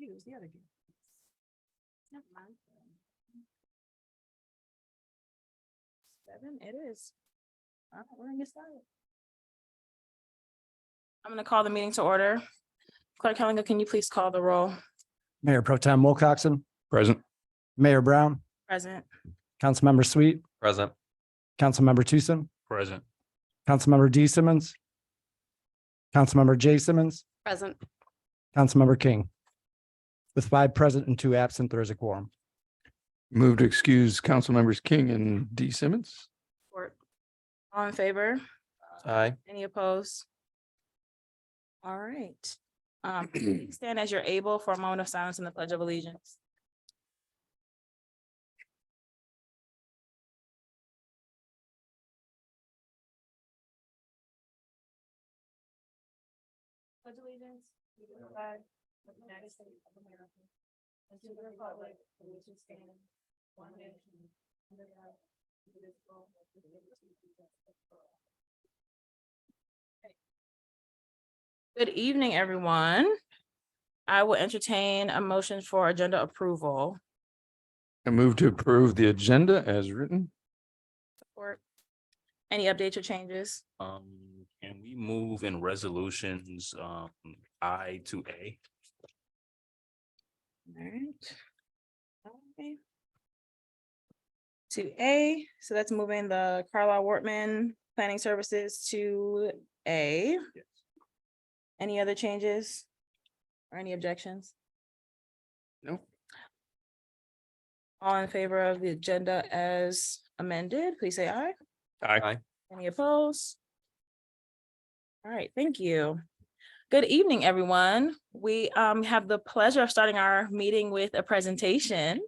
Use the other game. Never mind. 7, it is. All right, we're gonna get started. I'm gonna call the meeting to order. Clerk Hellinger, can you please call the roll? Mayor Pro Tem Wilcoxen, Present. Mayor Brown, Present. Councilmember Sweet, Present. Councilmember Tucson, Present. Councilmember D Simmons, Councilmember J Simmons, Present. Councilmember King. With 5 present and 2 absent, there is a quorum. Move to excuse council members King and D Simmons. Support. All in favor? Aye. Any opposed? All right. Please stand as you're able for a moment of silence in the Pledge of Allegiance. Pledge allegiance to the flag of the United States of America and to the republic for which it stands, one nation, under God, indivisible, with liberty and justice for all. Good evening, everyone. I will entertain a motion for agenda approval. I move to approve the agenda as written. Support. Any updates or changes? Can we move in resolutions, I to A? All right. Okay. To A, so that's moving the Carlisle Wortman Planning Services to A. Yes. Any other changes or any objections? No. All in favor of the agenda as amended, please say aye. Aye. Any opposed? All right, thank you. Good evening, everyone. We have the pleasure of starting our meeting with a presentation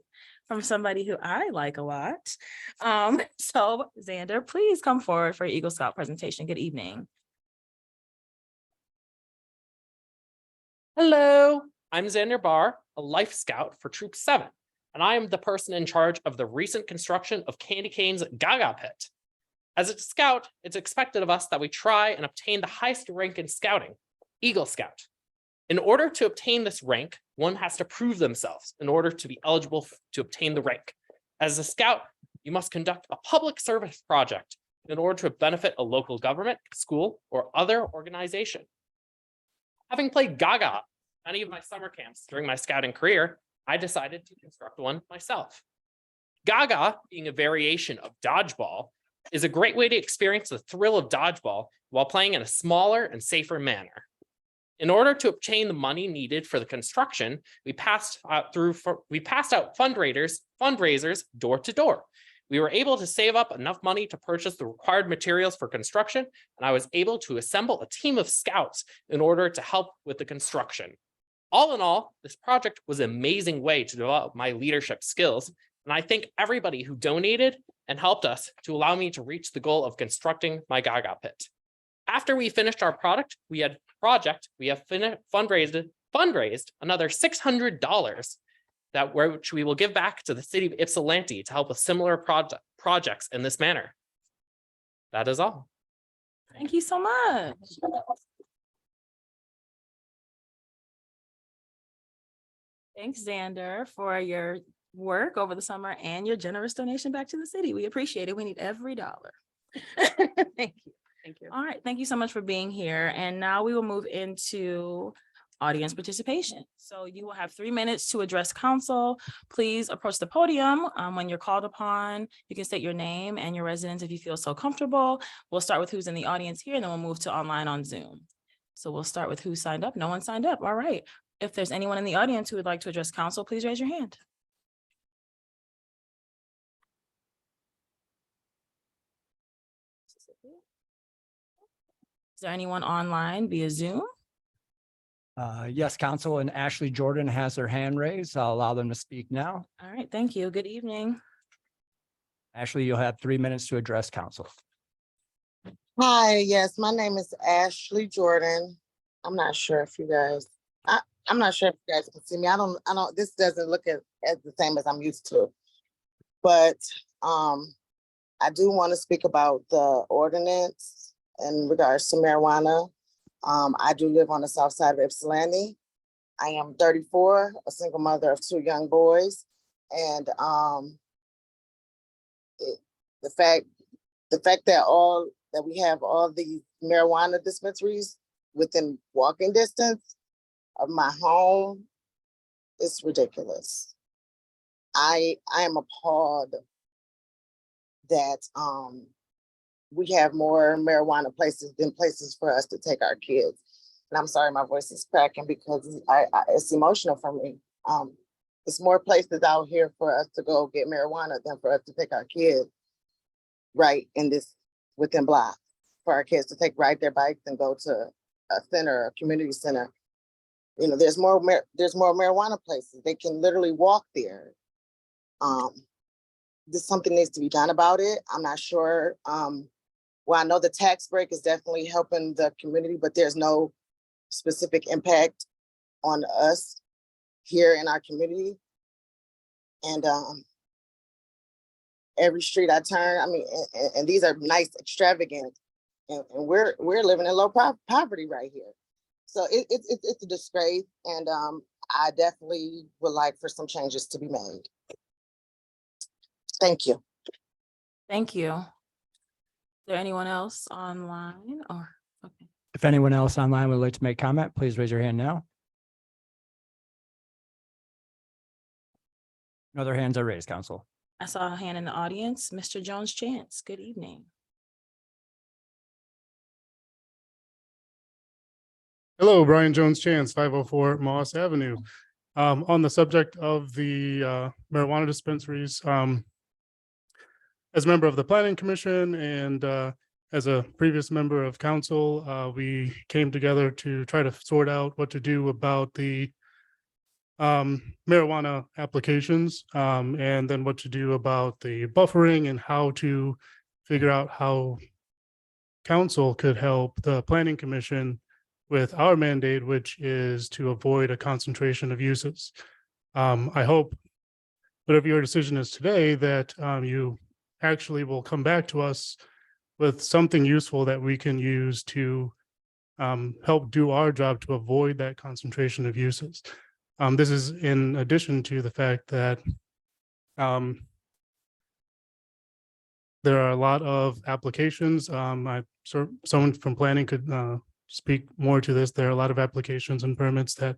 from somebody who I like a lot. So Xander, please come forward for your Eagle Scout presentation. Good evening. Hello, I'm Xander Barr, a Life Scout for Troop 7, and I am the person in charge of the recent construction of Candy Cane's Gaga Pit. As a scout, it's expected of us that we try and obtain the highest rank in scouting, Eagle Scout. In order to obtain this rank, one has to prove themselves in order to be eligible to obtain the rank. As a scout, you must conduct a public service project in order to benefit a local government, school, or other organization. Having played Gaga many of my summer camps during my scouting career, I decided to construct one myself. Gaga, being a variation of dodgeball, is a great way to experience the thrill of dodgeball while playing in a smaller and safer manner. In order to obtain the money needed for the construction, we passed out fundraisers door to door. We were able to save up enough money to purchase the required materials for construction, and I was able to assemble a team of scouts in order to help with the construction. All in all, this project was an amazing way to develop my leadership skills, and I thank everybody who donated and helped us to allow me to reach the goal of constructing my Gaga Pit. After we finished our project, we have fundraised another $600 which we will give back to the city of Ypsilanti to help with similar projects in this manner. That is all. Thank you so much. Thanks, Xander, for your work over the summer and your generous donation back to the city. We appreciate it. We need every dollar. Thank you. Thank you. All right, thank you so much for being here. And now we will move into audience participation. So you will have 3 minutes to address council. Please approach the podium when you're called upon. You can state your name and your residence if you feel so comfortable. We'll start with who's in the audience here, and then we'll move to online on Zoom. So we'll start with who signed up. No one signed up. All right. If there's anyone in the audience who would like to address council, please raise your hand. Is there anyone online via Zoom? Yes, Council, and Ashley Jordan has her hand raised. I'll allow them to speak now. All right, thank you. Good evening. Ashley, you'll have 3 minutes to address council. Hi, yes, my name is Ashley Jordan. I'm not sure if you guys, I'm not sure if you guys can see me. I don't, this doesn't look as the same as I'm used to. But, I do want to speak about the ordinance in regards to marijuana. I do live on the south side of Ypsilanti. I am 34, a single mother of 2 young boys. And, the fact that we have all these marijuana dispensaries within walking distance of my home is ridiculous. I am appalled that we have more marijuana places than places for us to take our kids. And I'm sorry, my voice is cracking because it's emotional for me. It's more places out here for us to go get marijuana than for us to take our kids right in this within block, for our kids to ride their bikes and go to a center, a community center. You know, there's more marijuana places. They can literally walk there. Something needs to be done about it. I'm not sure. Well, I know the tax break is definitely helping the community, but there's no specific impact on us here in our community. And every street I turn, I mean, and these are nice, extravagant, and we're living in low poverty right here. So it's a disgrace, and I definitely would like for some changes to be made. Thank you. Thank you. Is there anyone else online or? Okay. If anyone else online would like to make comment, please raise your hand now. No other hands are raised, council. I saw a hand in the audience. Mr. Jones Chance, good evening. Hello, Brian Jones Chance, 504 Moss Avenue. On the subject of the marijuana dispensaries, as a member of the Planning Commission and as a previous member of council, we came together to try to sort out what to do about the marijuana applications, and then what to do about the buffering and how to figure out how council could help the Planning Commission with our mandate, which is to avoid a concentration of uses. I hope whatever your decision is today, that you actually will come back to us with something useful that we can use to help do our job to avoid that concentration of uses. This is in addition to the fact that there are a lot of applications. Someone from planning could speak more to this. There are a lot of applications and permits that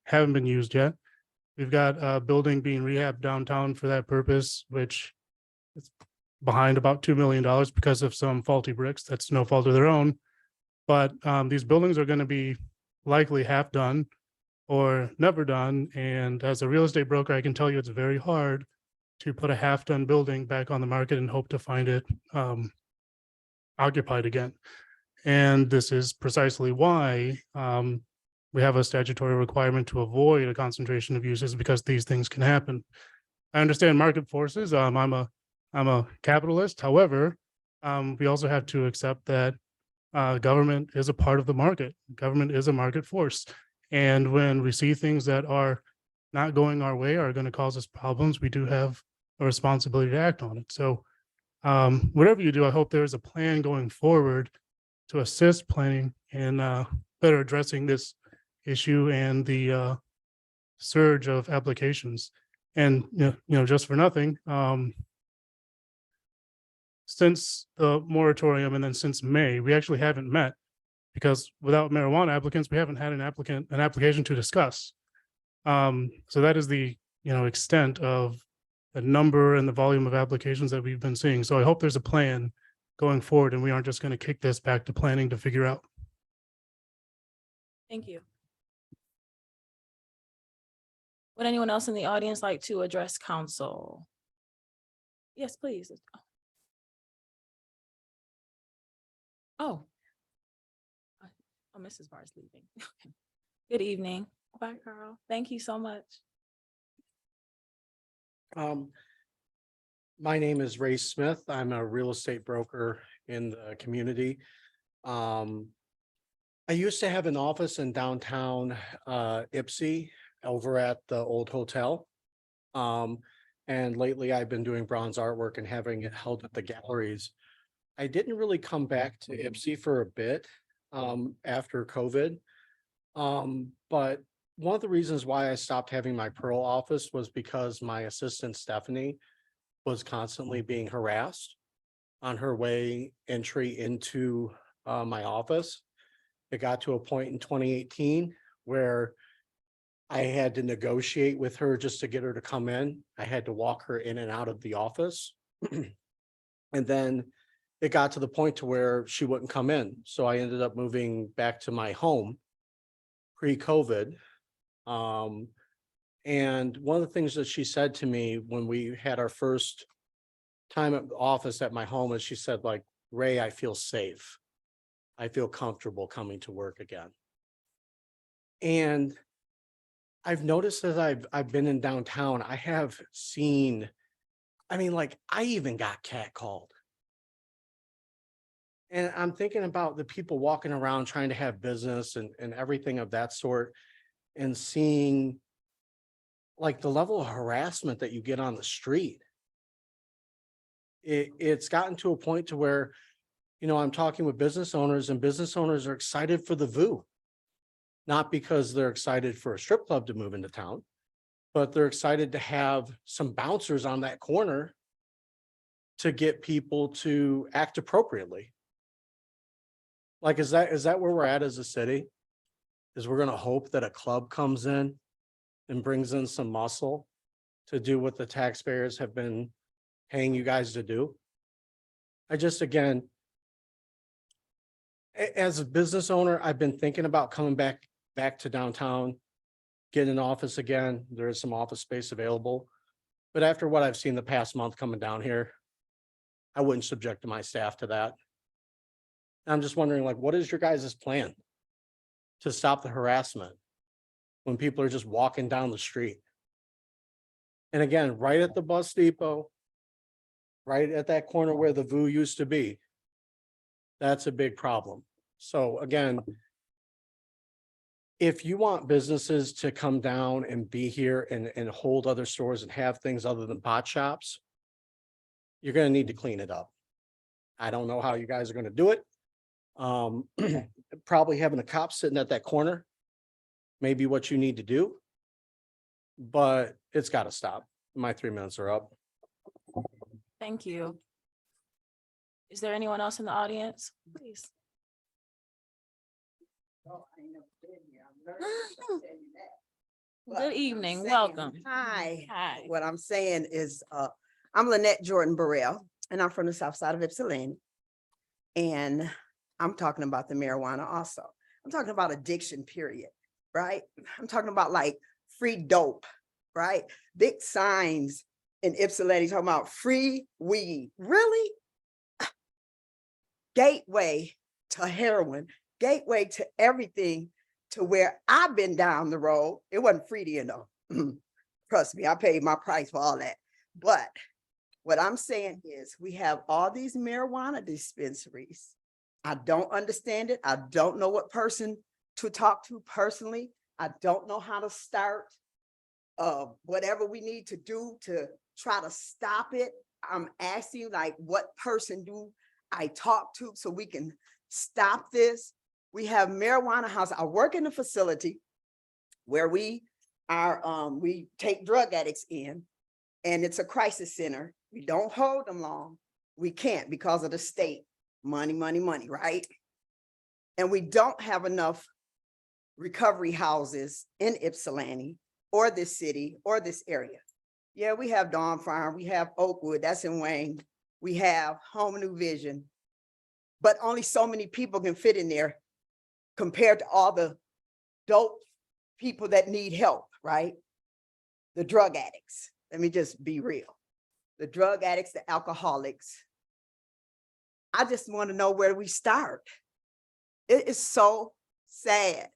haven't been used yet. We've got a building being rehabbed downtown for that purpose, which is behind about $2 million because of some faulty bricks. That's no fault of their own. But these buildings are going to be likely half done or never done. And as a real estate broker, I can tell you it's very hard to put a half-done building back on the market and hope to find it occupied again. And this is precisely why we have a statutory requirement to avoid a concentration of uses, because these things can happen. I understand market forces. I'm a capitalist. However, we also have to accept that government is a part of the market. Government is a market force. And when we see things that are not going our way, are going to cause us problems, we do have a responsibility to act on it. So whatever you do, I hope there is a plan going forward to assist planning in better addressing this issue and the surge of applications. And just for nothing, since the moratorium and then since May, we actually haven't met, because without marijuana applicants, we haven't had an application to discuss. So that is the extent of the number and the volume of applications that we've been seeing. So I hope there's a plan going forward and we aren't just going to kick this back to planning to figure out. Thank you. Would anyone else in the audience like to address council? Yes, please. Oh, Mrs. Barr's leaving. Good evening. Bye, Carl. Thank you so much. My name is Ray Smith. I'm a real estate broker in the community. I I used to have an office in downtown Ipsy over at the old hotel. And lately I've been doing bronze artwork and having it held at the galleries. I didn't really come back to Ipsy for a bit after COVID. But one of the reasons why I stopped having my Pearl office was because my assistant Stephanie was constantly being harassed on her entry into my office. It got to a point in 2018 where I had to negotiate with her just to get her to come in. I had to walk her in and out of the office. And then it got to the point to where she wouldn't come in. So I ended up moving back to my home pre-COVID. And one of the things that she said to me when we had our first time at the office at my home is she said, like, Ray, I feel safe. I feel comfortable coming to work again. And I've noticed as I've been in downtown, I have seen, I mean, like, I even got catcalled. And I'm thinking about the people walking around trying to have business and everything of that sort, and seeing like the level of harassment that you get on the street. It's gotten to a point to where, you know, I'm talking with business owners, and business owners are excited for the VU. Not because they're excited for a strip club to move into town, but they're excited to have some bouncers on that corner to get people to act appropriately. Like, is that where we're at as a city? Is we're going to hope that a club comes in and brings in some muscle to do what the taxpayers have been paying you guys to do? I just, again, as a business owner, I've been thinking about coming back to downtown, getting an office again. There is some office space available. But after what I've seen the past month coming down here, I wouldn't subject my staff to that. I'm just wondering, like, what is your guys' plan to stop the harassment when people are just walking down the street? And again, right at the bus depot, right at that corner where the VU used to be, that's a big problem. So again, if you want businesses to come down and be here and hold other stores and have things other than pot shops, you're going to need to clean it up. I don't know how you guys are going to do it. Probably having a cop sitting at that corner may be what you need to do, but it's got to stop. My 3 minutes are up. Thank you. Is there anyone else in the audience? Please. Good evening, welcome. Hi. Hi. What I'm saying is, I'm Lynette Jordan Burrell, and I'm from the south side of Ypsilanti. And I'm talking about the marijuana also. I'm talking about addiction, period, right? I'm talking about like free dope, right? Big signs in Ypsilanti talking about free weed. Really? Gateway to heroin, gateway to everything, to where I've been down the road. It wasn't free to, you know. Trust me, I paid my price for all that. But what I'm saying is we have all these marijuana dispensaries. I don't understand it. I don't know what person to talk to personally. I don't know how to start whatever we need to do to try to stop it. I'm asking, like, what person do I talk to so we can stop this? We have marijuana house. I work in a facility where we are, we take drug addicts in, and it's a crisis center. We don't hold them long. We can't because of the state. Money, money, money, right? And we don't have enough recovery houses in Ypsilanti or this city or this area. Yeah, we have Dawn Farm, we have Oakwood, that's in Wayne. We have Home New Vision, but only so many people can fit in there compared to all the dope people that need help, right? The drug addicts, let me just be real. The drug addicts, the alcoholics. I just want to know where we start. It is so sad.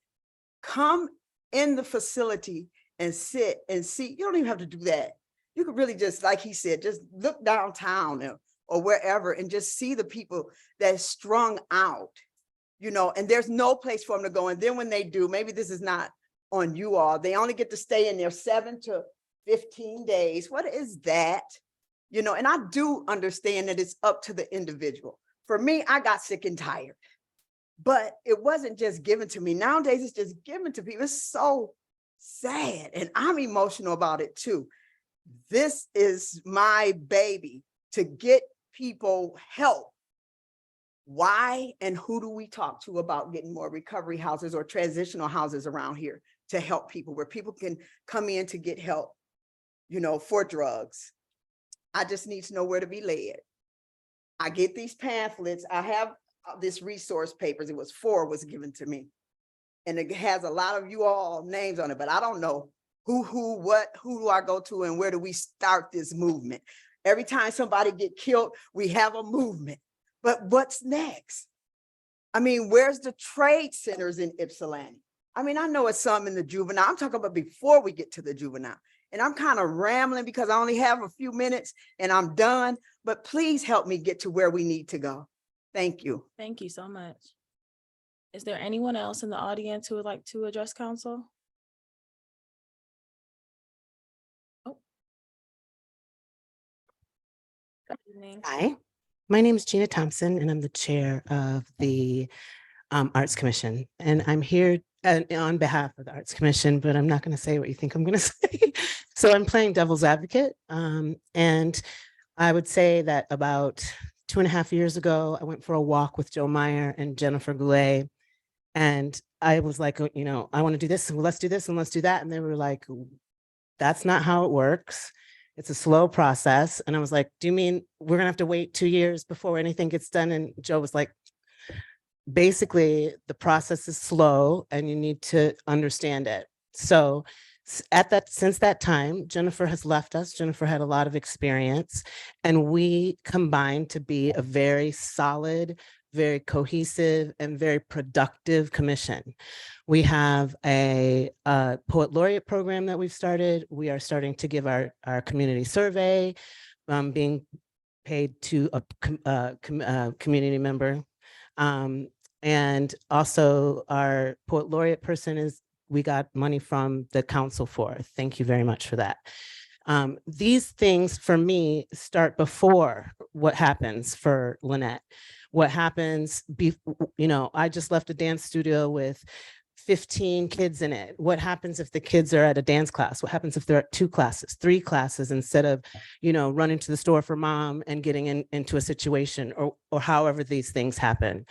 Come in the facility and sit and see. You don't even have to do that. You could really just, like he said, just look downtown or wherever and just see the people that's strung out. you know, and there's no place for them to go. And then when they do, maybe this is not on you all, they only get to stay in there 7 to 15 days. What is that? You know, and I do understand that it's up to the individual. For me, I got sick and tired, but it wasn't just given to me. Nowadays, it's just given to people. It's so sad, and I'm emotional about it too. This is my baby, to get people help. Why and who do we talk to about getting more recovery houses or transitional houses around here to help people, where people can come in to get help, you know, for drugs? I just need to know where to be led. I get these pamphlets. I have this resource papers. It was 4 was given to me. And it has a lot of you all names on it, but I don't know who do I go to and where do we start this movement? Every time somebody get killed, we have a movement. But what's next? I mean, where's the trade centers in Ypsilanti? I mean, I know it's some in the juvenile. I'm talking about before we get to the juvenile. And I'm kind of rambling because I only have a few minutes and I'm done. But please help me get to where we need to go. Thank you. Thank you so much. Is there anyone else in the audience who would like to address council? Oh. Good evening. Hi, my name is Gina Thompson, and I'm the chair of the Arts Commission. And I'm here on behalf of the Arts Commission, but I'm not going to say what you think I'm going to say. So I'm playing devil's advocate. And I would say that about 2.5 years ago, I went for a walk with Joe Meyer and Jennifer Goulet. And I was like, you know, I want to do this, and let's do this, and let's do that. And they were like, that's not how it works. It's a slow process. And I was like, do you mean we're gonna have to wait 2 years before anything gets done? And Joe was like, basically the process is slow and you need to understand it. So since that time, Jennifer has left us. Jennifer had a lot of experience, and we combined to be a very solid, very cohesive, and very productive commission. We have a poet laureate program that we've started. We are starting to give our community survey, being paid to a community member. And also our poet laureate person we got money from the council for. Thank you very much for that. These things for me start before what happens for Lynette. What happens, you know, I just left a dance studio with 15 kids in it. What happens if the kids are at a dance class? What happens if they're at 2 classes, 3 classes, instead of, you know, running to the store for mom and getting into a situation, or however these things happen.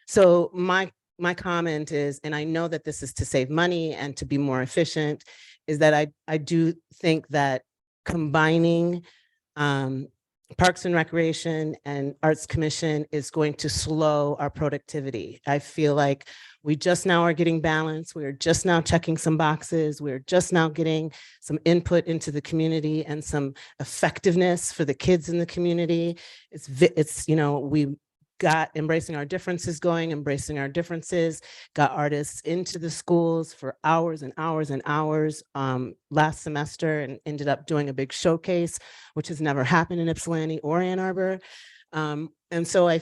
So my comment is, and I know that this is to save money and to be more efficient, is that I do think that combining Parks and Recreation and Arts Commission is going to slow our productivity. I feel like we just now are getting balance. We're just now checking some boxes. We're just now getting some input into the community and some effectiveness for the kids in the community. It's you know, we got embracing our differences got artists into the schools for hours and hours and hours last semester, and ended up doing a big showcase, which has never happened in Ypsilanti or Ann Arbor. And so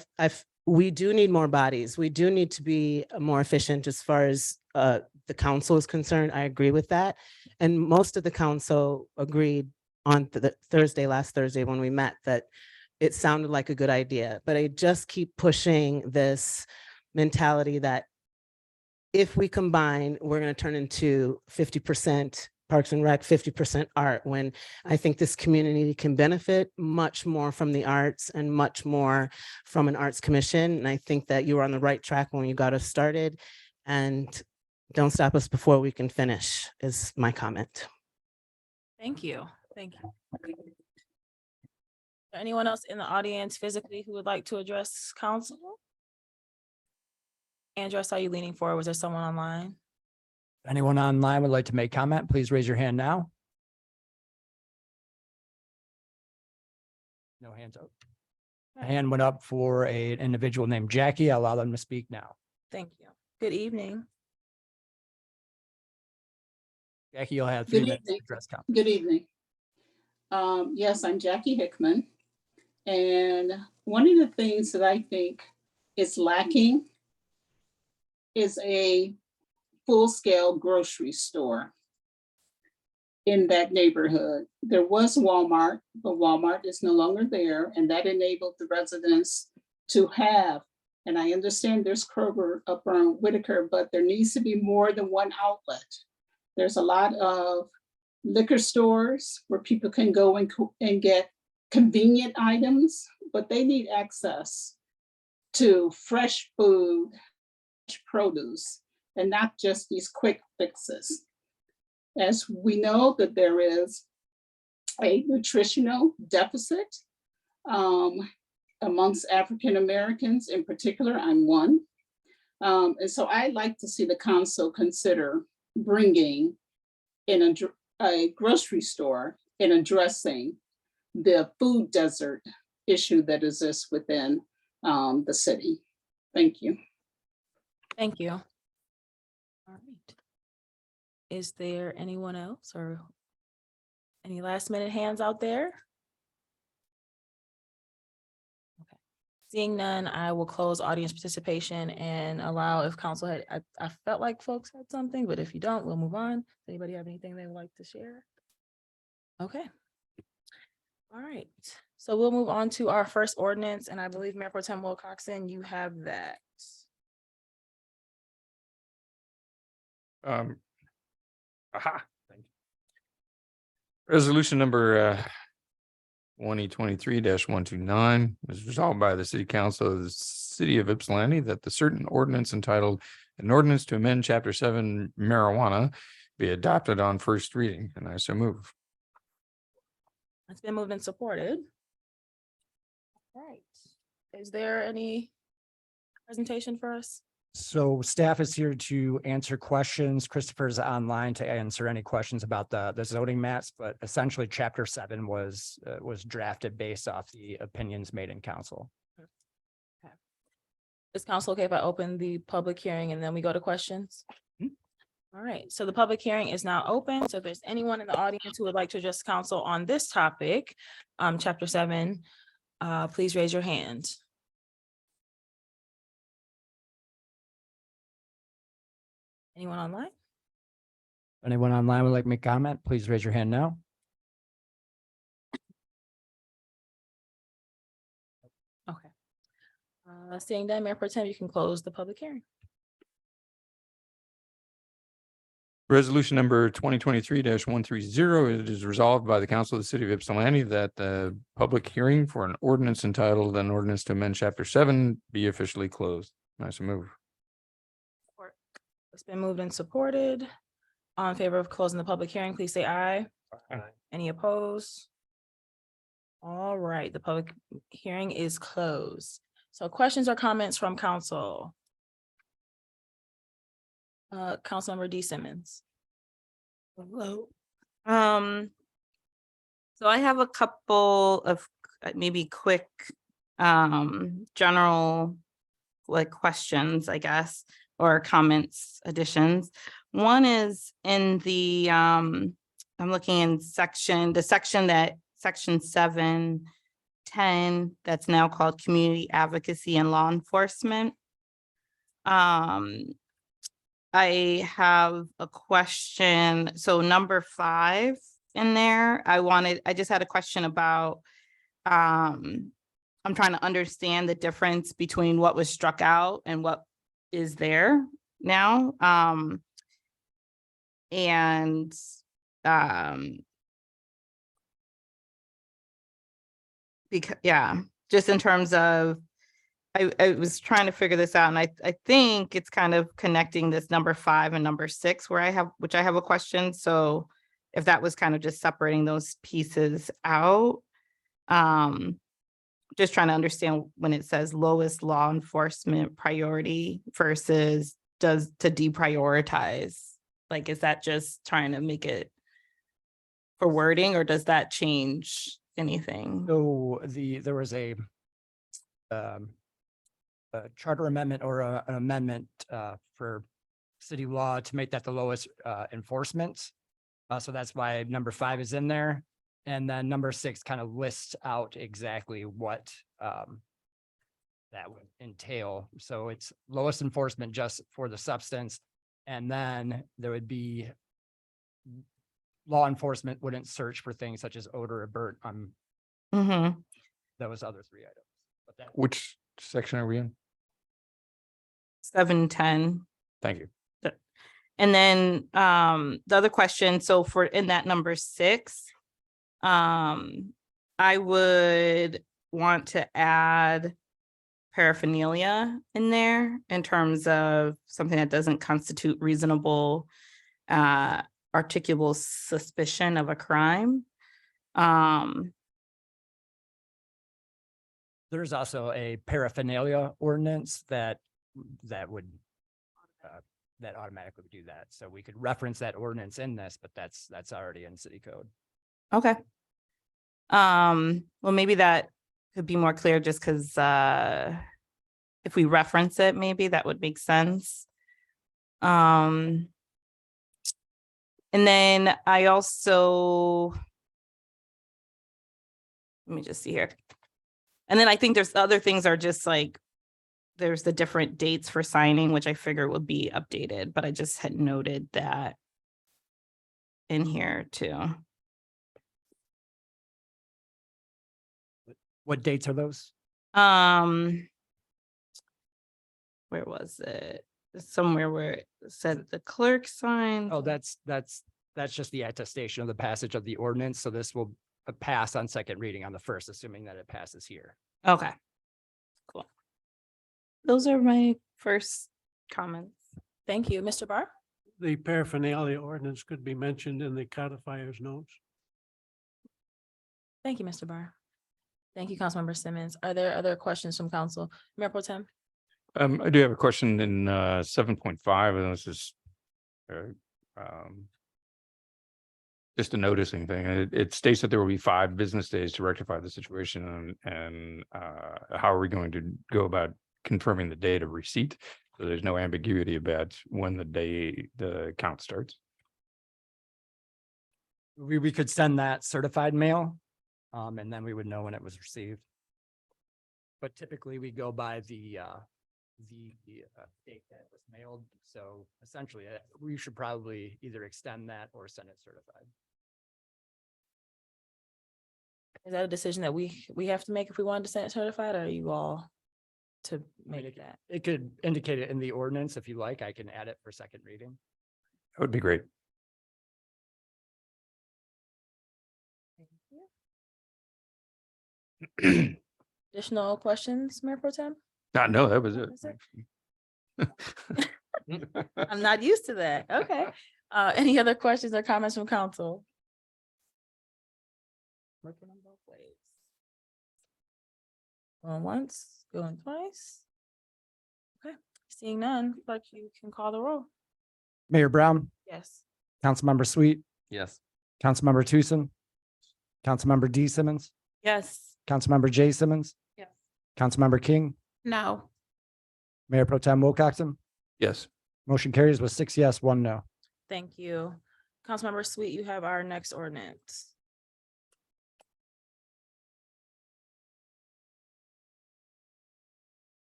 we do need more bodies. We do need to be more efficient as far as the council is concerned. I agree with that. And most of the council agreed on last Thursday when we met, that it sounded like a good idea. But I just keep pushing this mentality that if we combine, we're going to turn into 50% Parks and Rec, 50% art, when I think this community can benefit much more from the arts and much more from an arts commission. And I think that you were on the right track when you got us started, and don't stop us before we can finish, is my comment. Thank you. Thank you. Anyone else in the audience physically who would like to address council? Andrew, I saw you leaning forward. Was there someone online? If anyone online would like to make comment, please raise your hand now. No hands up. A hand went up for an individual named Jackie. I'll allow them to speak now. Thank you. Good evening. Jackie, you'll have 3 Good minutes to evening. address council. Good evening. Yes, I'm Jackie Hickman. And one of the things that I think is lacking is a full-scale grocery store in that neighborhood. There was Walmart, but Walmart is no longer there, and that enabled the residents to have, and I understand there's Kroger up on Whitaker, but there needs to be more than one outlet. There's a lot of liquor stores where people can go and get convenient items, but they need access to fresh food, produce, and not just these quick fixes. As we know that there is a nutritional deficit amongst African Americans in particular, I'm one. And so I'd like to see the council consider bringing in a grocery store and addressing the food desert issue that exists within the city. Thank you. Thank you. All right. Is there anyone else or any last minute hands out there? Okay. Seeing none, I will close audience participation and allow if council had, I felt like folks had something, but if you don't, we'll move on. Does anybody have anything they would like to share? Okay. All right, so we'll move on to our first ordinance, and I believe Mayor Pro Tem Wilcoxen, you have that. Thank you. Resolution number 2023-129 is resolved by the City Council of the City of Ypsilanti that the certain ordinance entitled an ordinance to amend Chapter 7 marijuana be adopted on first reading, and I so move. It's been moved and supported. All right, is there any presentation for us? So staff is here to answer questions. Christopher's online to answer any questions about the zoning maps, but essentially chapter 7 was drafted based off the opinions made in council. Okay. Is council okay if I open the public hearing and then we go to questions? All right, so the public hearing is now open. So if there's anyone in the audience who would like to address council on this topic, chapter 7, please raise your hand. Anyone online? Anyone online would like to make comment, please raise your hand now. Okay. Seeing that, Mayor Pro Tem, you can close the public hearing. Resolution number 2023-130, it is resolved by the Council of the City of Ypsilanti that the public hearing for an ordinance entitled an ordinance to amend Chapter 7 be officially closed. I so move. It's been moved and supported. All in favor of closing the public hearing, please say aye. Aye. Any opposed? All right, the public hearing is closed. So questions or comments from council? Councilmember D. Simmons. Hello. So I have a couple of maybe quick general questions, I guess, or comments, additions. One is in the I'm looking in section 710 that's now called community advocacy and law enforcement. I have a question. So number 5 in there, I just had a question about, I'm trying to understand the difference between what was struck out and what is there now. Because, yeah, just in terms of, I was trying to figure this out, and I think it's kind of connecting this number 5 and number 6 where I have a question. So if that was kind of just separating those pieces out, just trying to understand when it says lowest law enforcement priority versus to deprioritize, is that just trying to make it for wording, or does that change anything? So there was a charter amendment or an amendment for city law to make that the lowest enforcement. So that's why number 5 is in there. And then number 6 kind of lists out exactly what that would entail. So it's lowest enforcement just for the substance. And then there would be law enforcement wouldn't search for things such as odor or burnt on Mm-hmm. those other three items. But that Which section are we in? 710. Thank you. And then the other question, so for in that number 6, I would want to add paraphernalia in there in terms of something that doesn't constitute reasonable articulable suspicion of a crime. there's also a paraphernalia ordinance that would that automatically would do that. So we could reference that ordinance in this, but that's already in city code. Okay. Well, maybe that could be more clear just because if we reference it, maybe that would make sense. And then I also, let me just see here. And then I think there's other things are just like, there's the different dates for signing, which I figure would be updated, but I just had noted that in here too. What dates are those? Where was it? Somewhere where it said the clerk signed. Oh, that's just the attestation of the passage of the ordinance. So this will pass on second reading on the first, assuming that it passes here. Okay. Cool. Those are my first comments. Thank you. Mr. Barr? The paraphernalia ordinance could be mentioned in the codifier's notes. Thank you, Mr. Barr. Thank you, Councilmember Simmons. Are there other questions from council? Mayor Pro Tem? I do have a question in 7.5, and this is just a noticing thing. It states that there will be 5 business days to rectify the situation, and how are we going to go about confirming the date of receipt? So there's no ambiguity about when the count starts. We could send that certified mail, and then we would know when it was received. But typically we go by the date that it was mailed. So essentially, we should probably either extend that or send it certified. Is that a decision that we have to make if we wanted to send it certified, or are you all to make that? It could indicate it in the ordinance if you like. I can add it for second reading. That would be great. Additional questions, Mayor Pro Tem? No, that was it. That's I'm not used to that. Okay. Any other questions or comments from council? Working on both ways. Going once, going twice. Okay, seeing none, clerk, you can call the roll. Mayor Brown, Yes. Councilmember Sweet, Yes. Councilmember Tucson, Councilmember D Simmons, Yes. Councilmember J Simmons, Yes. Councilmember King, No. Mayor Pro Tem Wilcoxen. Yes. Motion carries with 6 yes, 1 no. Thank you. Councilmember Sweet, you have our next ordinance.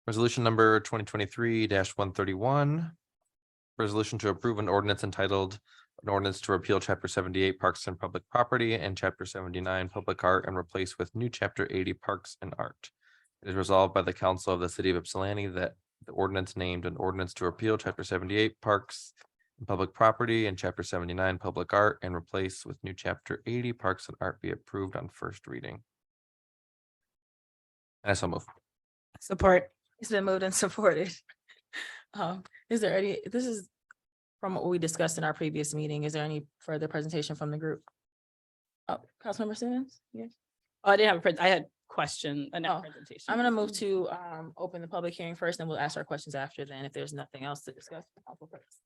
Resolution number 2023-131. Resolution to approve an ordinance entitled an ordinance to repeal chapter 78 Parks and Public Property and chapter 79 Public Art and replace with new chapter 80 Parks and Art. It is resolved by the council of the city of Ypsilanti that the ordinance named an ordinance to repeal chapter 78 Parks and Public Property and chapter 79 Public Art and replace with new chapter 80 Parks and Art be approved on first reading. And I so move. Support. It's been moved and supported. Is there any, this is from what we discussed in our previous meeting. Is there any further presentation from the group? Oh, Councilmember Simmons? Yes. Oh, I didn't have I had question, a Oh, presentation. I'm gonna move to open the public hearing first, and we'll ask our questions after then, if there's nothing else to discuss.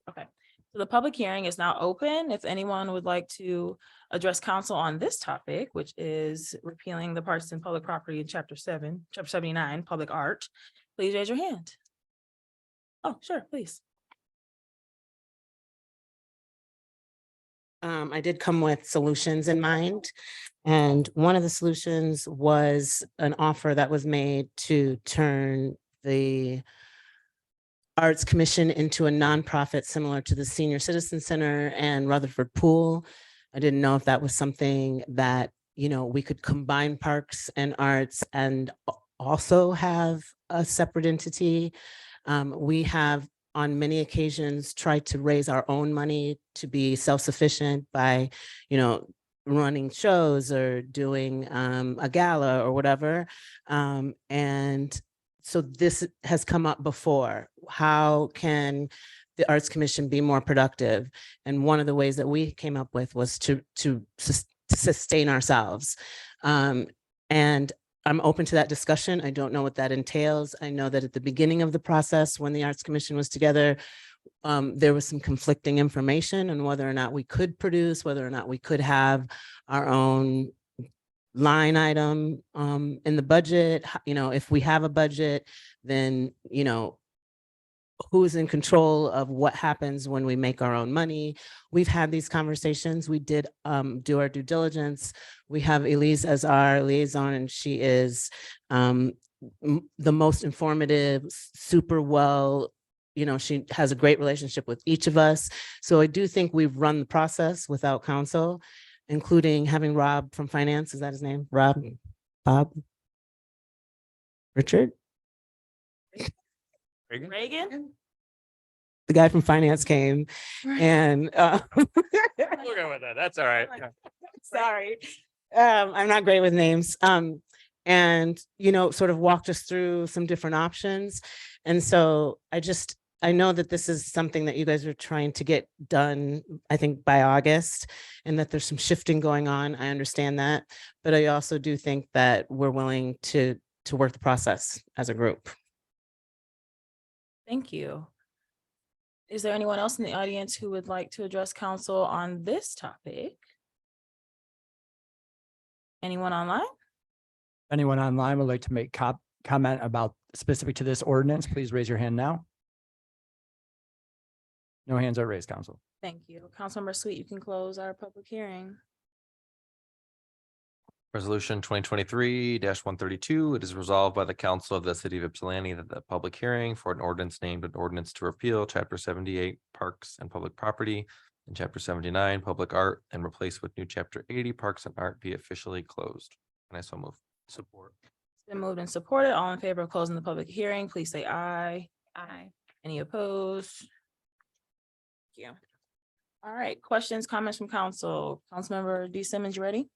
Okay, so the public hearing is now open. If anyone would like to address council on this topic, which is repealing the Parks and Public Property in chapter 79, Public Art, please raise your hand. Oh, sure, please. I did come with solutions in mind. And one of the solutions was an offer that was made to turn the Arts Commission into a nonprofit similar to the Senior Citizen Center and Rutherford Pool. I didn't know if that was something that, you know, we could combine parks and arts and also have a separate entity. We have on many occasions tried to raise our own money to be self-sufficient by, you know, running shows or doing a gala or whatever. And so this has come up before. How can the Arts Commission be more productive? And one of the ways that we came up with was to sustain ourselves. And I'm open to that discussion. I don't know what that entails. I know that at the beginning of the process, when the Arts Commission was together, there was some conflicting information on whether or not we could produce, whether or not we could have our own line item in the budget. You know, if we have a budget, then, you know, who's in control of what happens when we make our own money. We've had these conversations. We did do our due diligence. We have Elise as our liaison, and she is the most informative, super well, you know, she has a great relationship with each of us. So I do think we've run the process without counsel, including having Rob from finance. Is that his name? Rob? Bob? Richard? Reagan? The guy from finance came and We'll go with that. That's all right. sorry, I'm not great with names. And, you know, sort of walked us through some different options. And so I know that this is something that you guys are trying to get done, I think by August, and that there's some shifting going on. I understand that, but I also do think that we're willing to work the process as a group. Thank you. Is there anyone else in the audience who would like to address council on this topic? Anyone online? Anyone online would like to make comment about specific to this ordinance, please raise your hand now. No hands are raised, council. Thank you. Councilmember Sweet, you can close our public hearing. Resolution 2023-132, it is resolved by the council of the city of Ypsilanti that the public hearing for an ordinance named an ordinance to repeal chapter 78 Parks and Public Property and chapter 79 Public Art and replace with new chapter 80 Parks and Art be officially closed. And I so move. Support. It's been moved and supported. All in favor of closing the public hearing, please say aye. Aye. Any opposed? Thank you. All right, questions, comments from council. Councilmember D. Simmons, you ready?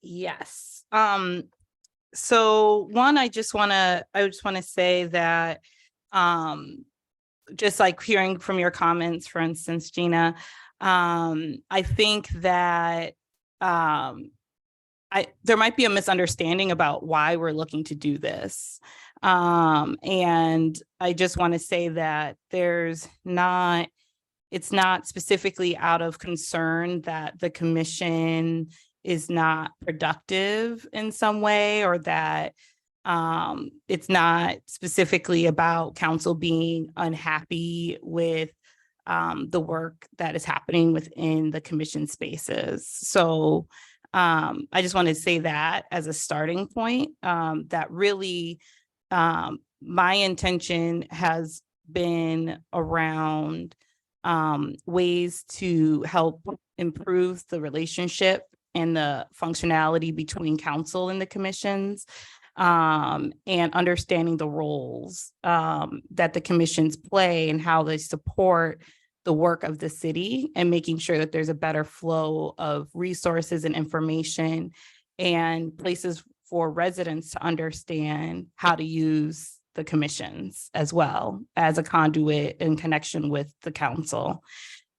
Yes. So one, I just want to say that, just like hearing from your comments, for instance, Gina, I think that, there might be a misunderstanding about why we're looking to do this. And I just want to say that it's not specifically out of concern that the commission is not productive in some way, or that it's not specifically about council being unhappy with the work that is happening within the commission spaces. So I just want to say that as a starting point, that really my intention has been around ways to help improve the relationship and the functionality between council and the commissions, and understanding the roles that the commissions play and how they support the work of the city, and making sure that there's a better flow of resources and information and places for residents to understand how to use the commissions as well as a conduit in connection with the council.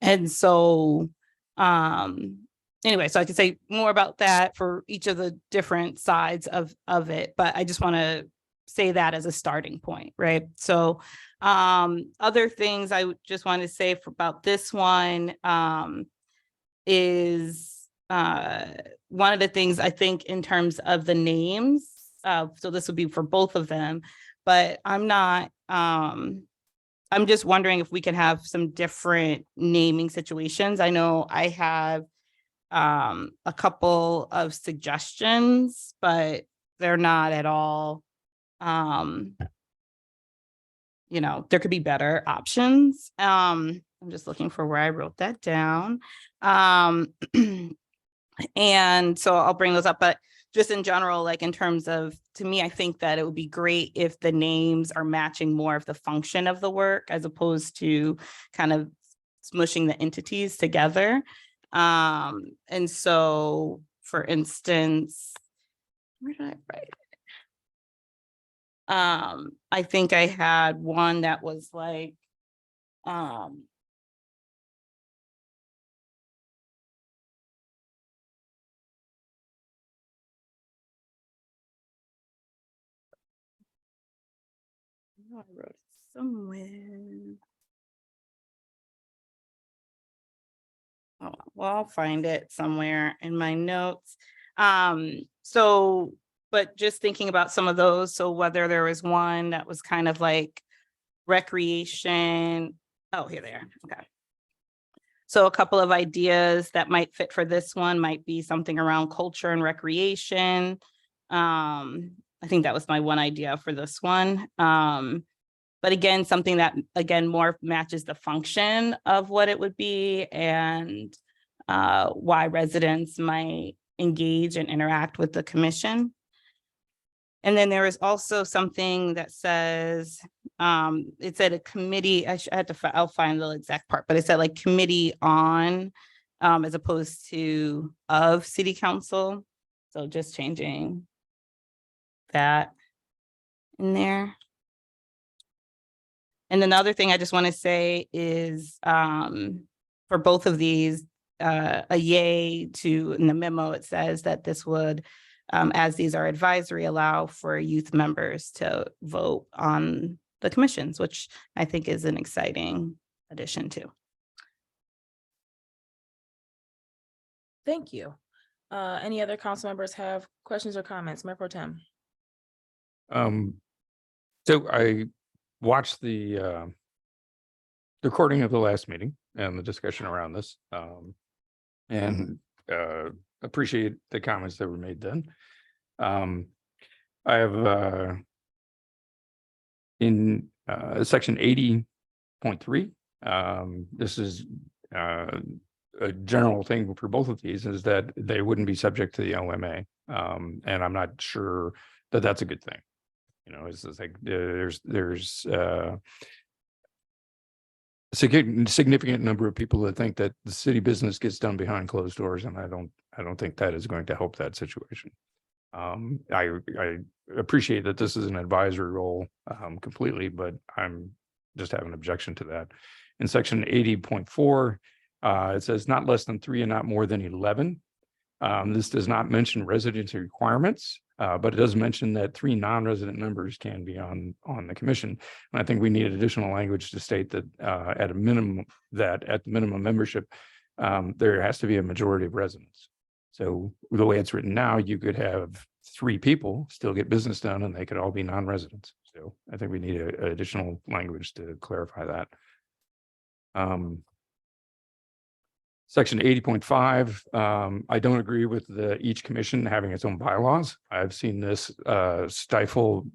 And so, anyway, so I can say more about that for each of the different sides of it, but I just want to say that as a starting point, right? So other things I would just want to say about this one is one of the things I think in terms of the names, so this would be for both of them, but I'm just wondering if we can have some different naming situations. I know I have a couple of suggestions, but they're not at all You know, there could be better options. I'm just looking for where I wrote that down. And so I'll bring those up, but just in general, like in terms of, to me, I think that it would be great if the names are matching more of the function of the work as opposed to kind of smushing the entities together. And so, for instance, where did I write it? I think I had one that was like, I wrote it somewhere. Oh, well, I'll find it somewhere in my notes. So, but just thinking about some of those, so whether there was one that was kind of like recreation. Oh, here they are. Okay. So a couple of ideas that might fit for this one might be something around culture and recreation. I think that was my one idea for this one. But again, something that, again, more matches the function of what it would be and why residents might engage and interact with the commission. And then there is also something that says, it said a committee, I'll find the exact part, but it said like committee on, as opposed to of city council. So just changing that in there. And then the other thing I just want to say is for both of these, a yay to, in the memo, it says that this would, as these are advisory, allow for youth members to vote on the commissions, which I think is an exciting addition too. Thank you. Any other council members have questions or comments? Mayor Pro Tem. So I watched the recording of the last meeting and the discussion around this, and appreciate the comments that were made then. I have in section 80.3, this is a general thing for both of these, is that they wouldn't be subject to the OMA. And I'm not sure that that's a good thing. You know, it's like there's a significant number of people that think that the city business gets done behind closed doors, and I don't think that is going to help that situation. I appreciate that this is an advisory role completely, but I'm just have an objection to that. In section 80.4, it says not less than 3 and not more than 11. This does not mention residency requirements, but it does mention that 3 non-resident members can be on the commission. And I think we need additional language to state that at the minimum membership, there has to be a majority of residents. So the way it's written now, you could have 3 people still get business done and they could all be non-residents. So I think we need additional language to clarify that. Section 80.5, I don't agree with each commission having its own bylaws. I've seen this stifle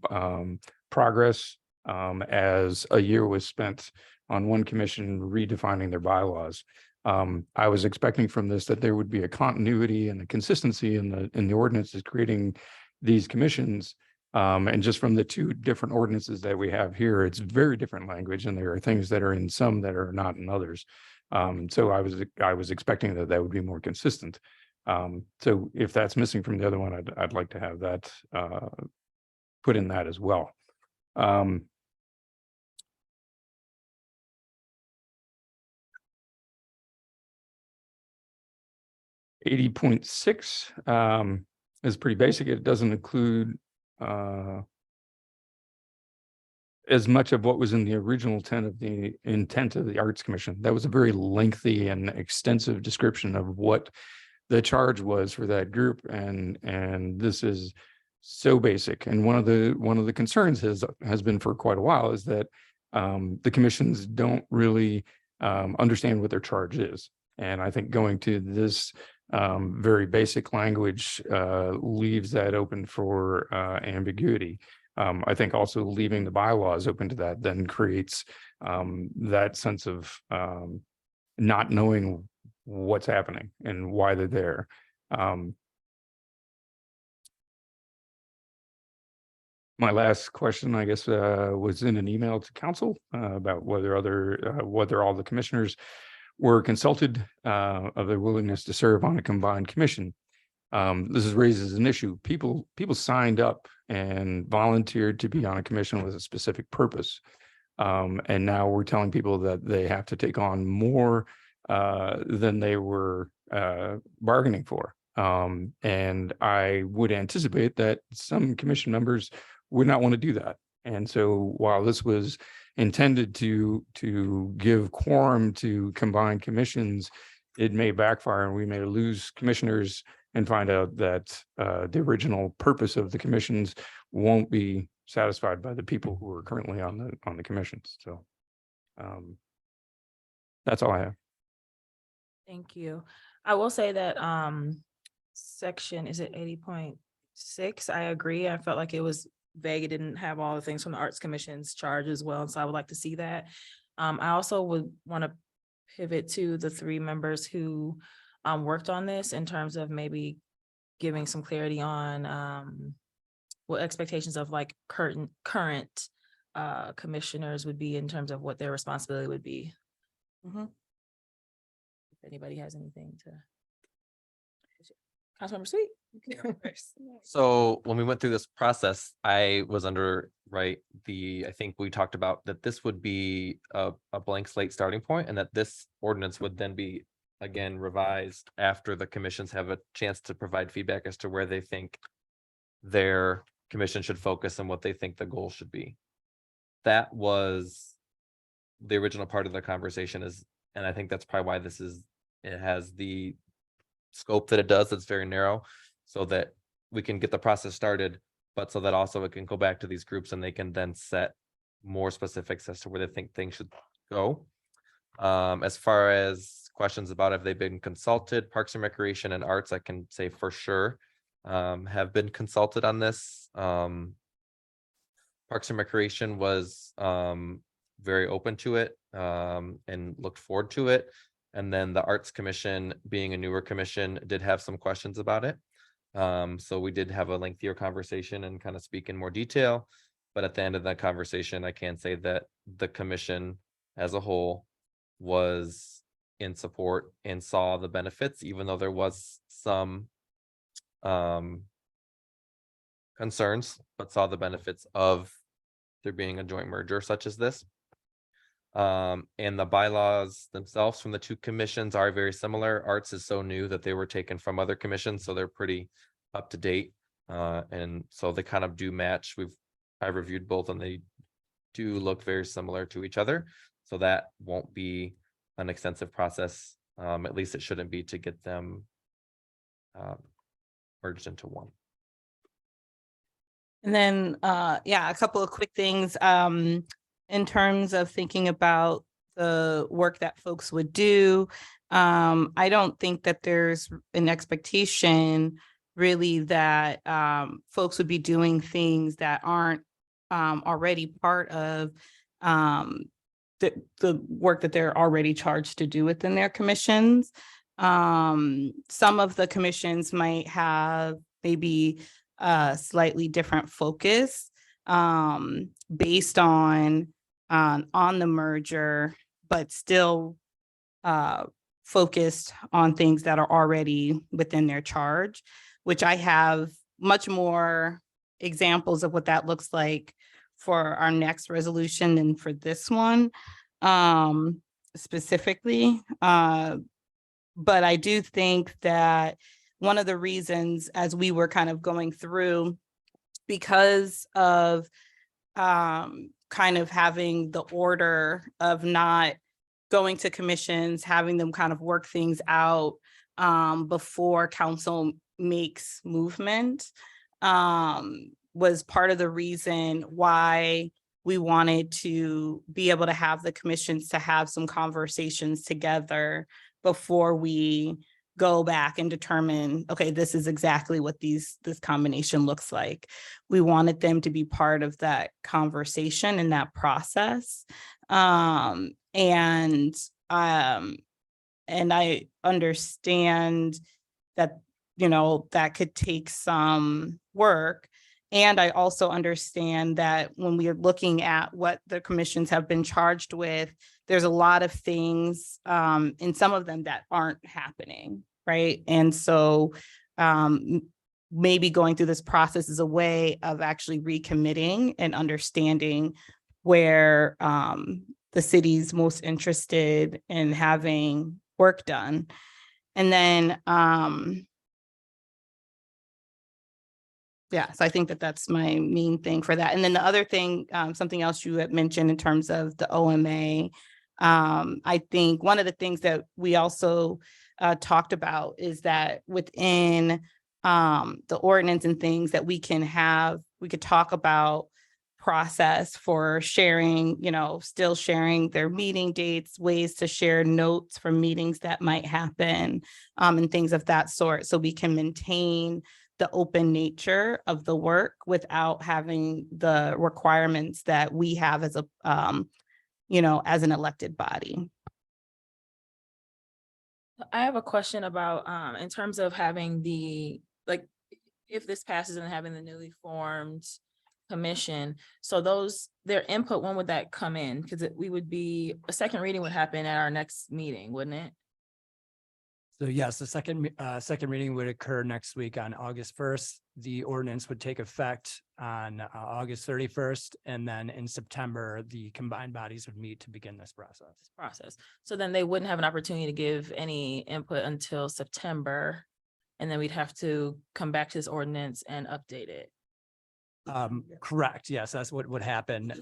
progress as a year was spent on one commission redefining their bylaws. I was expecting from this that there would be a continuity and a consistency in the ordinances creating these commissions. And just from the 2 different ordinances that we have here, it's very different language, and there are things that are in some that are not in others. So I was expecting that would be more consistent. So if that's missing from the other one, I'd like to have that put in that as well. 80.6 is pretty basic. It doesn't include as much of what was in the original intent of the Arts Commission. That was a very lengthy and extensive description of what the charge was for that group, and this is so basic. And one of the concerns has been for quite a while is that the commissions don't really understand what their charge is. And I think going to this very basic language leaves that open for ambiguity. I think also leaving the bylaws open to that then creates that sense of not knowing what's happening and why they're there. My last question, I guess, was in an email to council about whether all the commissioners were consulted of their willingness to serve on a combined commission. This is raises an issue. People signed up and volunteered to be on a commission with a specific purpose. And now we're telling people that they have to take on more than they were bargaining for. And I would anticipate that some commission members would not want to do that. And so while this was intended to give quorum to combined commissions, it may backfire and we may lose commissioners and find out that the original purpose of the commissions won't be satisfied by the people who are currently on the commissions. So that's all I have. Thank you. I will say that section, is it 80.6? I agree. I felt like it was vague. It didn't have all the things from the Arts Commission's charge as well. And so I would like to see that. I also would want to pivot to the 3 members who worked on this in terms of maybe giving some clarity on what expectations of like current commissioners would be in terms of what their responsibility would be. If anybody has anything to. Councilmember Sweet. So when we went through this process, I was I think we talked about that this would be a blank slate starting point and that this ordinance would then be again revised after the commissions have a chance to provide feedback as to where they think their commission should focus and what they think the goal should be. That was the original part of the conversation and I think that's probably why it has the scope that it does. It's very narrow so that we can get the process started, but so that also it can go back to these groups and they can then set more specifics as to where they think things should go. As far as questions about have they been consulted, Parks and Recreation and Arts, I can say for sure have been consulted on this. Parks and Recreation was very open to it and looked forward to it. And then the Arts Commission, being a newer commission, did have some questions about it. So we did have a lengthier conversation and kind of speak in more detail. But at the end of that conversation, I can say that the commission as a whole was in support and saw the benefits, even though there was some concerns, but saw the benefits of there being a joint merger such as this. And the bylaws themselves from the 2 commissions are very similar. Arts is so new that they were taken from other commissions, so they're pretty up to date. And so they kind of do match. I reviewed both and they do look very similar to each other. So that won't be an extensive process. At least it shouldn't be to get them merged into one. And then, yeah, a couple of quick things. In terms of thinking about the work that folks would do, I don't think that there's an expectation really that folks would be doing things that aren't already part of the work that they're already charged to do within their commissions. Some of the commissions might have maybe a slightly different focus based on the merger, but still focused on things that are already within their charge, which I have much more examples of what that looks like for our next resolution than for this one specifically. But I do think that one of the reasons, as we were kind of going through, because of kind of having the order of not going to commissions, having them kind of work things out before council makes movement, was part of the reason why we wanted to be able to have the commissions to have some conversations together before we go back and determine, okay, this is exactly what this combination looks like. We wanted them to be part of that conversation and that process. And I understand that, that could take some work. And I also understand that when we are looking at what the commissions have been charged with, there's a lot of things in some of them that aren't happening, right? And so maybe going through this process is a way of actually recommitting and understanding where the city's most interested in having work done. And then yeah, so I think that that's my main thing for that. And then the other thing, something else you had mentioned in terms of the OMA, I think one of the things that we also talked about is that within the ordinance and things that we could talk about process for sharing, still sharing their meeting dates, ways to share notes from meetings that might happen, and things of that sort. So we can maintain the open nature of the work without having the requirements that we have as as an elected body. I have a question about, in terms of having if this passes and having the newly formed commission, so their input, when would that come in? Because a second reading would happen at our next meeting, wouldn't it? So yes, the second reading would occur next week on August 1st. The ordinance would take effect on August 31st. And then in September, the combined bodies would meet to begin this process. So then they wouldn't have an opportunity to give any input until September. And then we'd have to come back to this ordinance and update it. Correct. Yes, that's what would happen.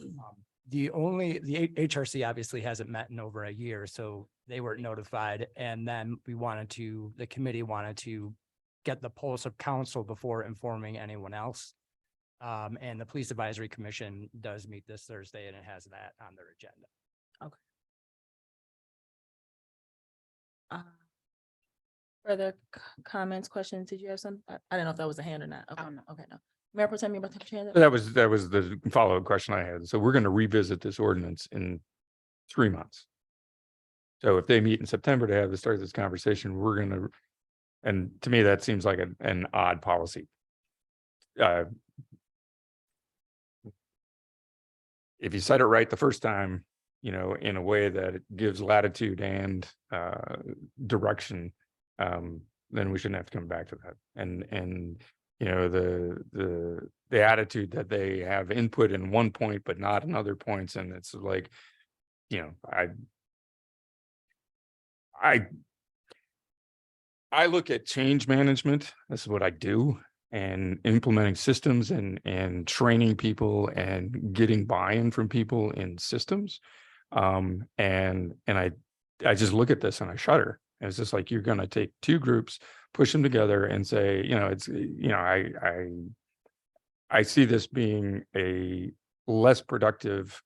The HRC obviously hasn't met in over a year, so they weren't notified. And then the committee wanted to get the pulse of council before informing anyone else. And the Police Advisory Commission does meet this Thursday, and it has that on their agenda. Okay. Further comments, questions? Did you have some? I don't know if that was a hand or not. Okay, no. Okay, no. Mayor Pro Tem, you about to have your hand up? That was the follow-up question I had. So we're going to revisit this ordinance in 3 months. So if they meet in September to start this conversation, we're going to, and to me, that seems like an odd policy. If you said it right the first time, in a way that it gives latitude and direction, then we shouldn't have to come back to that. And the attitude that they have input in one point, but not in other points. And it's like, I look at change management. This is what I do, and implementing systems and training people and getting buy-in from people in systems. And I just look at this and I shudder. And it's just like, you're going to take two groups, push them together and say, I see this being a less productive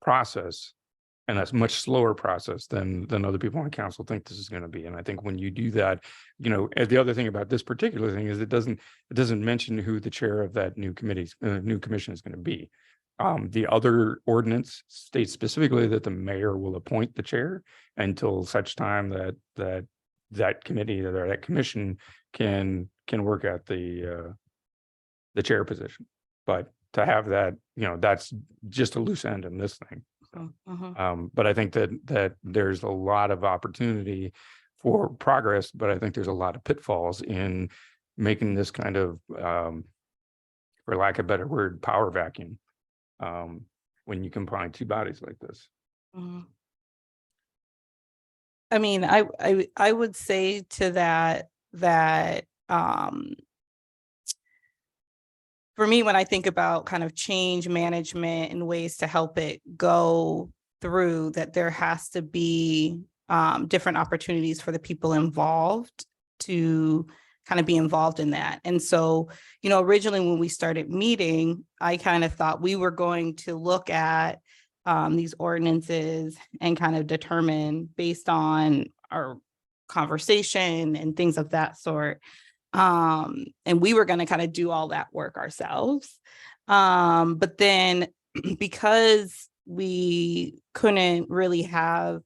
process, and that's much slower process than other people on council think this is going to be. And I think when you do that, and the other thing about this particular thing is it doesn't mention who the chair of that new commission is going to be. The other ordinance states specifically that the mayor will appoint the chair until such time that committee or that commission can work at the chair position. But to have that, that's just a loose end in this thing. But I think that there's a lot of opportunity for progress, but I think there's a lot of pitfalls in making this kind of, for lack of a better word, power vacuum. When you combine two bodies like this. I mean, I would say to that for me, when I think about kind of change management and ways to help it go through, that there has to be different opportunities for the people involved to kind of be involved in that. And so, originally when we started meeting, I kind of thought we were going to look at these ordinances and kind of determine based on our conversation and things of that sort. And we were going to kind of do all that work ourselves. But then because we couldn't really have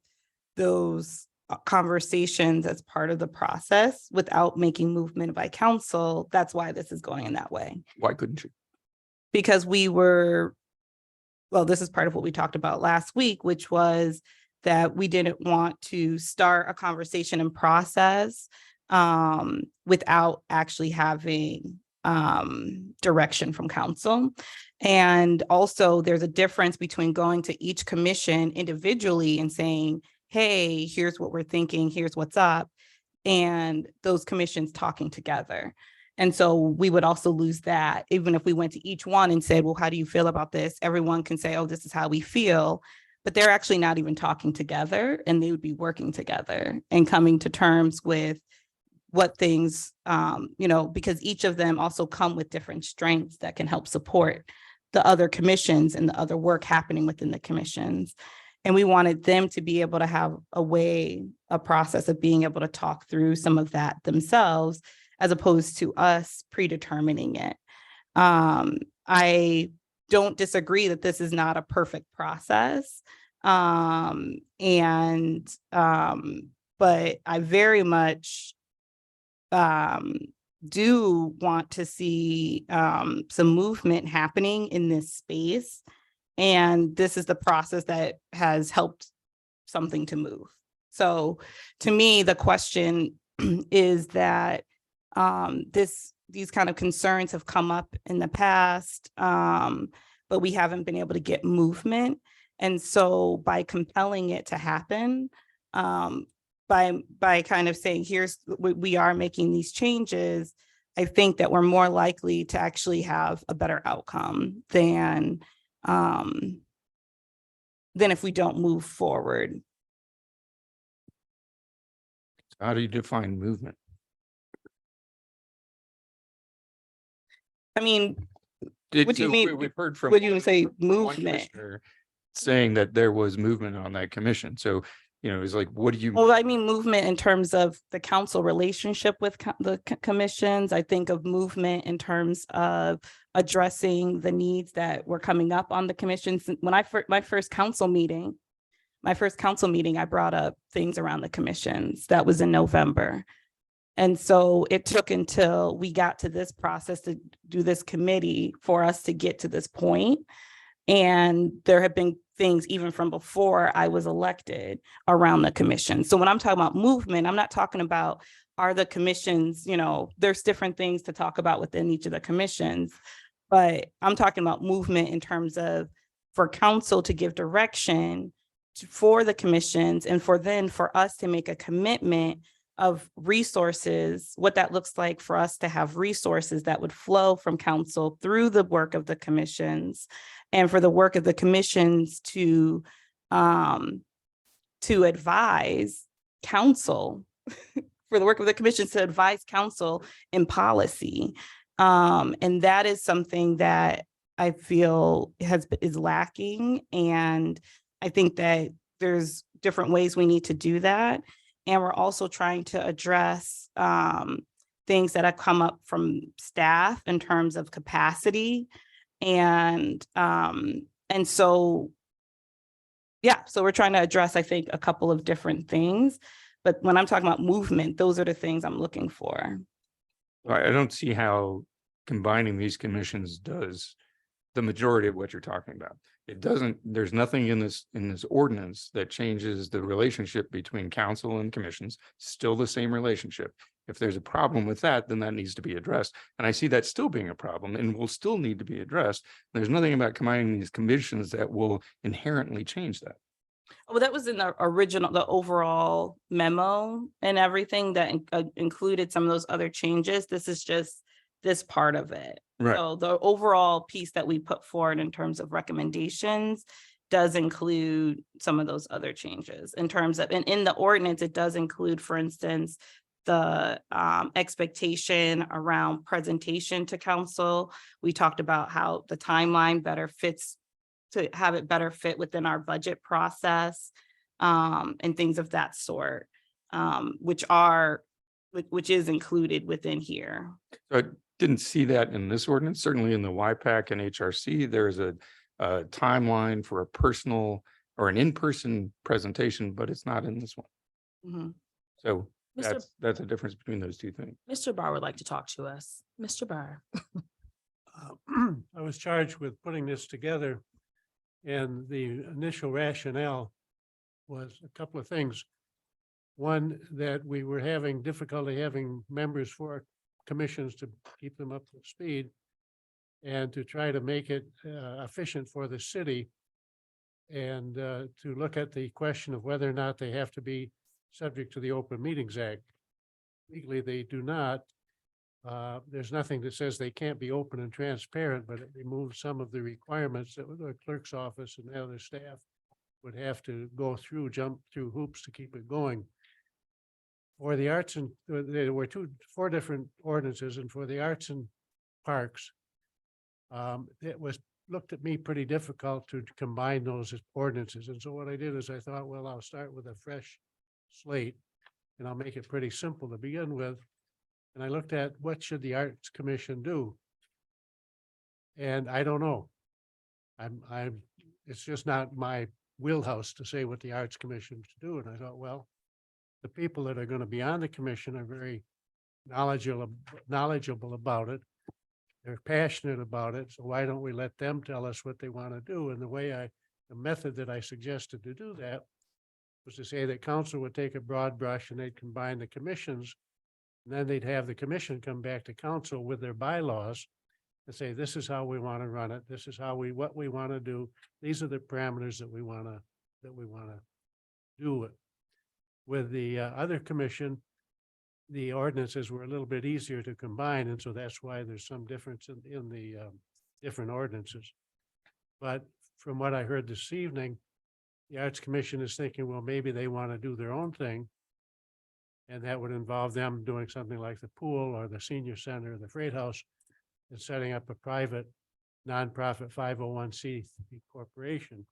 those conversations as part of the process without making movement by council, that's why this is going in that way. Why couldn't you? Because we were, well, this is part of what we talked about last week, which was that we didn't want to start a conversation and process without actually having direction from council. And also there's a difference between going to each commission individually and saying, hey, here's what we're thinking, here's what's up, and those commissions talking together. And so we would also lose that. Even if we went to each one and said, well, how do you feel about this? Everyone can say, oh, this is how we feel, but they're actually not even talking together, and they would be working together and coming to terms with what things, because each of them also come with different strengths that can help support the other commissions and the other work happening within the commissions. And we wanted them to be able to have a process of being able to talk through some of that themselves, as opposed to us predetermining it. I don't disagree that this is not a perfect process. But I very much do want to see some movement happening in this space. And this is the process that has helped something to move. So to me, the question is that these kind of concerns have come up in the past, but we haven't been able to get movement. And so by compelling it to happen, by kind of saying, we are making these changes, I think that we're more likely to actually have a better outcome than if we don't move forward. How do you define movement? I mean, what do you mean? We've heard from. What do you say, one movement? commissioner saying that there was movement on that commission. So, it's like, what do you? Well, I mean, movement in terms of the council relationship with the commissions. I think of movement in terms of addressing the needs that were coming up on the commissions. When my first council meeting, I brought up things around the commissions. That was in November. And so it took until we got to this process to do this committee for us to get to this point. And there have been things even from before I was elected around the commission. So when I'm talking about movement, I'm not talking about are the commissions, there's different things to talk about within each of the commissions, but I'm talking about movement in terms of for council to give direction for the commissions and for us to make a commitment of resources, what that looks like for us to have resources that would flow from council through the work of the commissions, and for the work of the commissions to advise council, for the work of the commissions to advise council in policy. And that is something that I feel is lacking. And I think that there's different ways we need to do that. And we're also trying to address things that have come up from staff in terms of capacity. And so, so we're trying to address, I think, a couple of different things. But when I'm talking about movement, those are the things I'm looking for. I don't see how combining these commissions does the majority of what you're talking about. It doesn't, there's nothing in this ordinance that changes the relationship between council and commissions, still the same relationship. If there's a problem with that, then that needs to be addressed. And I see that still being a problem and will still need to be addressed. There's nothing about combining these commissions that will inherently change that. Well, that was in the overall memo and everything that included some of those other changes. This is just this part of it. Right. So the overall piece that we put forward in terms of recommendations does include some of those other changes in terms of, and in the ordinance, it does include, for instance, the expectation around presentation to council. We talked about how the timeline better fits to have it better fit within our budget process, and things of that sort, which is included within here. So I didn't see that in this ordinance. Certainly in the YPAC and HRC, there is a timeline for a personal or an in-person presentation, but it's not in this one. Mhm. So Mr. that's a difference between those two things. Mr. Barr would like to talk to us. Mr. Barr. I was charged with putting this together. And the initial rationale was a couple of things. One, that we were having difficulty having members for commissions to keep them up to speed. And to try to make it efficient for the city. And to look at the question of whether or not they have to be subject to the Open Meetings Act. Legally, they do not. There's nothing that says they can't be open and transparent, but it removes some of the requirements that the clerk's office and the other staff would have to go through, jump through hoops to keep it going. For the arts and there were four different ordinances, and for the arts and parks, it was looked at me pretty difficult to combine those as ordinances. And so what I did is I thought, well, I'll start with a fresh slate and I'll make it pretty simple to begin with. And I looked at what should the Arts Commission do? And I don't know. It's just not my wheelhouse to say what the Arts Commission should do. And I thought, well, the people that are going to be on the commission are very knowledgeable about it. They're passionate about it. So why don't we let them tell us what they want to do? And the method that I suggested to do that was to say that council would take a broad brush and they'd combine the commissions. And then they'd have the commission come back to council with their bylaws and say, this is how we want to run it. This is what we want to do. These are the parameters that we want to do it. With the other commission, the ordinances were a little bit easier to combine. And so that's why there's some difference in the different ordinances. But from what I heard this evening, the Arts Commission is thinking, well, maybe they want to do their own thing. And that would involve them doing something like the pool or the senior center, or the Freight House, and setting up a private nonprofit 501c corporation.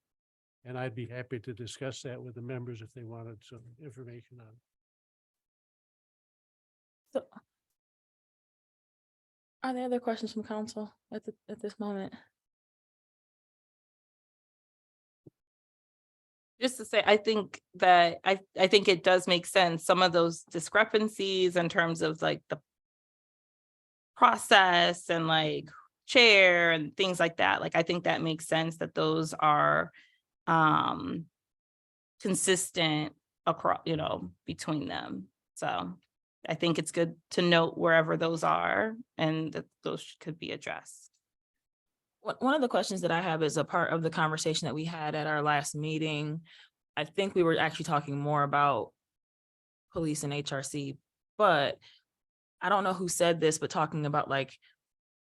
And I'd be happy to discuss that with the members if they wanted some information on it. So, are there other questions from council at this moment? Just to say, I think that I think it does make sense. Some of those discrepancies in terms of like the process and like chair and things like that. Like, I think that makes sense that those are consistent across, between them. So I think it's good to note wherever those are and that those could be addressed. One of the questions that I have is a part of the conversation that we had at our last meeting. I think we were actually talking more about police and HRC, but I don't know who said this, but talking about like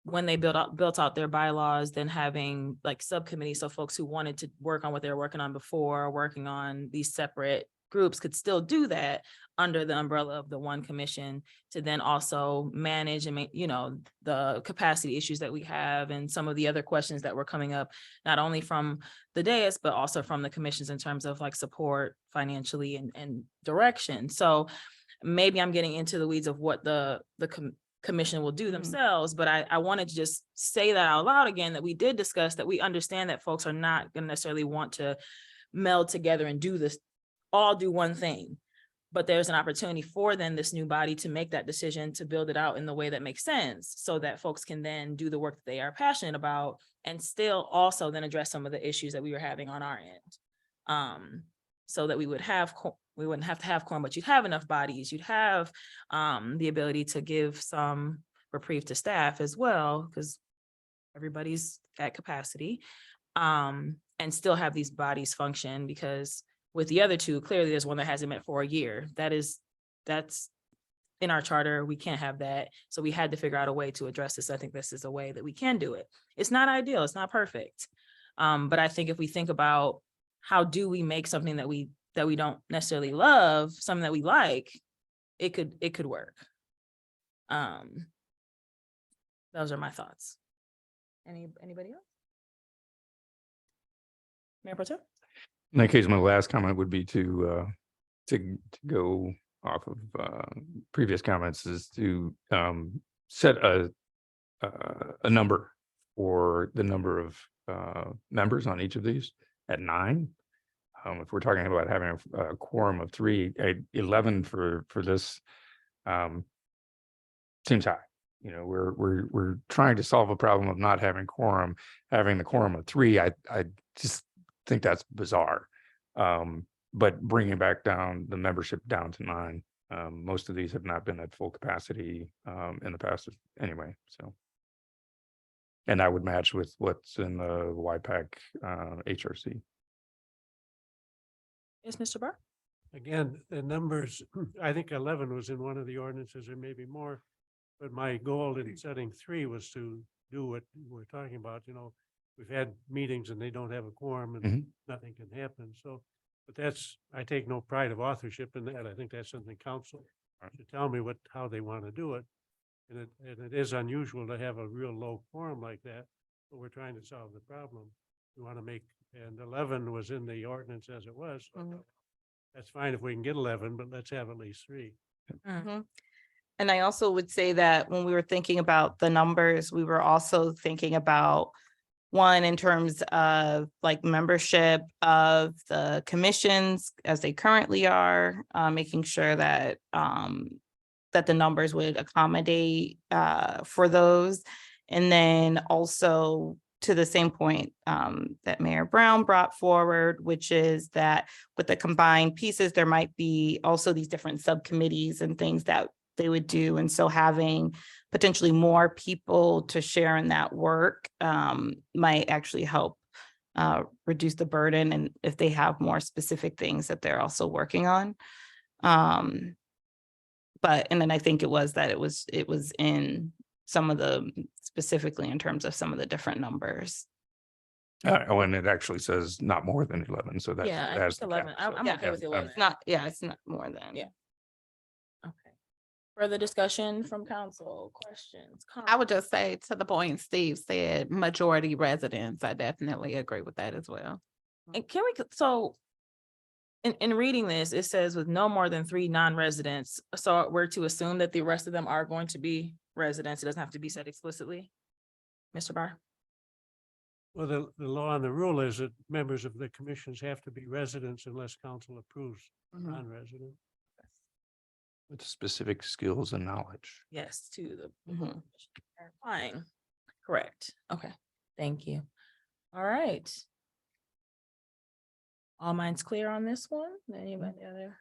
when they built out their bylaws, then having like subcommittees. So folks who wanted to work on what they were working on before, working on these separate groups could still do that under the umbrella of the one commission to then also manage and make, the capacity issues that we have and some of the other questions that were coming up, not only from the dais, but also from the commissions in terms of like support financially and direction. So maybe I'm getting into the weeds of what the commission will do themselves, but I wanted to just say that out loud again, that we did discuss that we understand that folks are not going to necessarily want to meld together and do this, all do one thing. But there's an opportunity for then this new body to make that decision, to build it out in the way that makes sense so that folks can then do the work that they are passionate about and still also then address some of the issues that we were having on our end. So that we wouldn't have to have quorum, but you'd have enough bodies, you'd have the ability to give some reprieve to staff as well, because everybody's at capacity, and still have these bodies function, because with the other two, clearly there's one that hasn't met for a year. That's in our charter. We can't have that. So we had to figure out a way to address this. I think this is a way that we can do it. It's not ideal. It's not perfect. But I think if we think about how do we make something that we don't necessarily love, something that we like, it could work. Those are my thoughts. Anybody else? Mayor Pro Tem? In that case, my last comment would be to go off of previous comments is to set a number for the number of members on each of these at 9. If we're talking about having a quorum of 3, 11 for this seems high. You know, we're trying to solve a problem of not having quorum, having the quorum of 3. I just think that's bizarre. But bringing back down the membership down to 9. Most of these have not been at full capacity in the past anyway, so. And that would match with what's in the YPAC HRC. Yes, Mr. Barr? Again, the numbers, I think 11 was in one of the ordinances or maybe more. But my goal in setting 3 was to do what we're talking about. You know, we've had meetings and they don't have a quorum and nothing can happen. So, but that's, I take no pride of authorship in that. I think that's something council should tell me how they want to do it. And it is unusual to have a real low quorum like that, but we're trying to solve the problem. We want to make, and 11 was in the ordinance as it was. So that's fine if we can get 11, but let's have at least 3. And I also would say that when we were thinking about the numbers, we were also thinking about one in terms of like membership of the commissions as they currently are, making sure that that the numbers would accommodate for those. And then also to the same point that Mayor Brown brought forward, which is that with the combined pieces, there might be also these different subcommittees and things that they would do. And so having potentially more people to share in that work might actually help reduce the burden, and if they have more specific things that they're also working on. But, and then I think it was in some of the, specifically in terms of some of the different numbers. Oh, and it actually says not more than 11, so that's. Yeah, I that's think the 11. cap, so- I'm okay with 11. It's not, it's not more than. Yeah. Okay. Further discussion from council, questions? I would just say, to the point Steve said, majority residents, I definitely agree with that as well. And can we, so in reading this, it says with no more than 3 non-residents. So we're to assume that the rest of them are going to be residents. It doesn't have to be said explicitly. Mr. Barr? Well, the law and the rule is that members of the commissions have to be residents unless council approves non-resident. With specific skills and knowledge. Yes, to the. Fine. Correct. Okay. Thank you. All right. All minds clear on this one? Anybody other?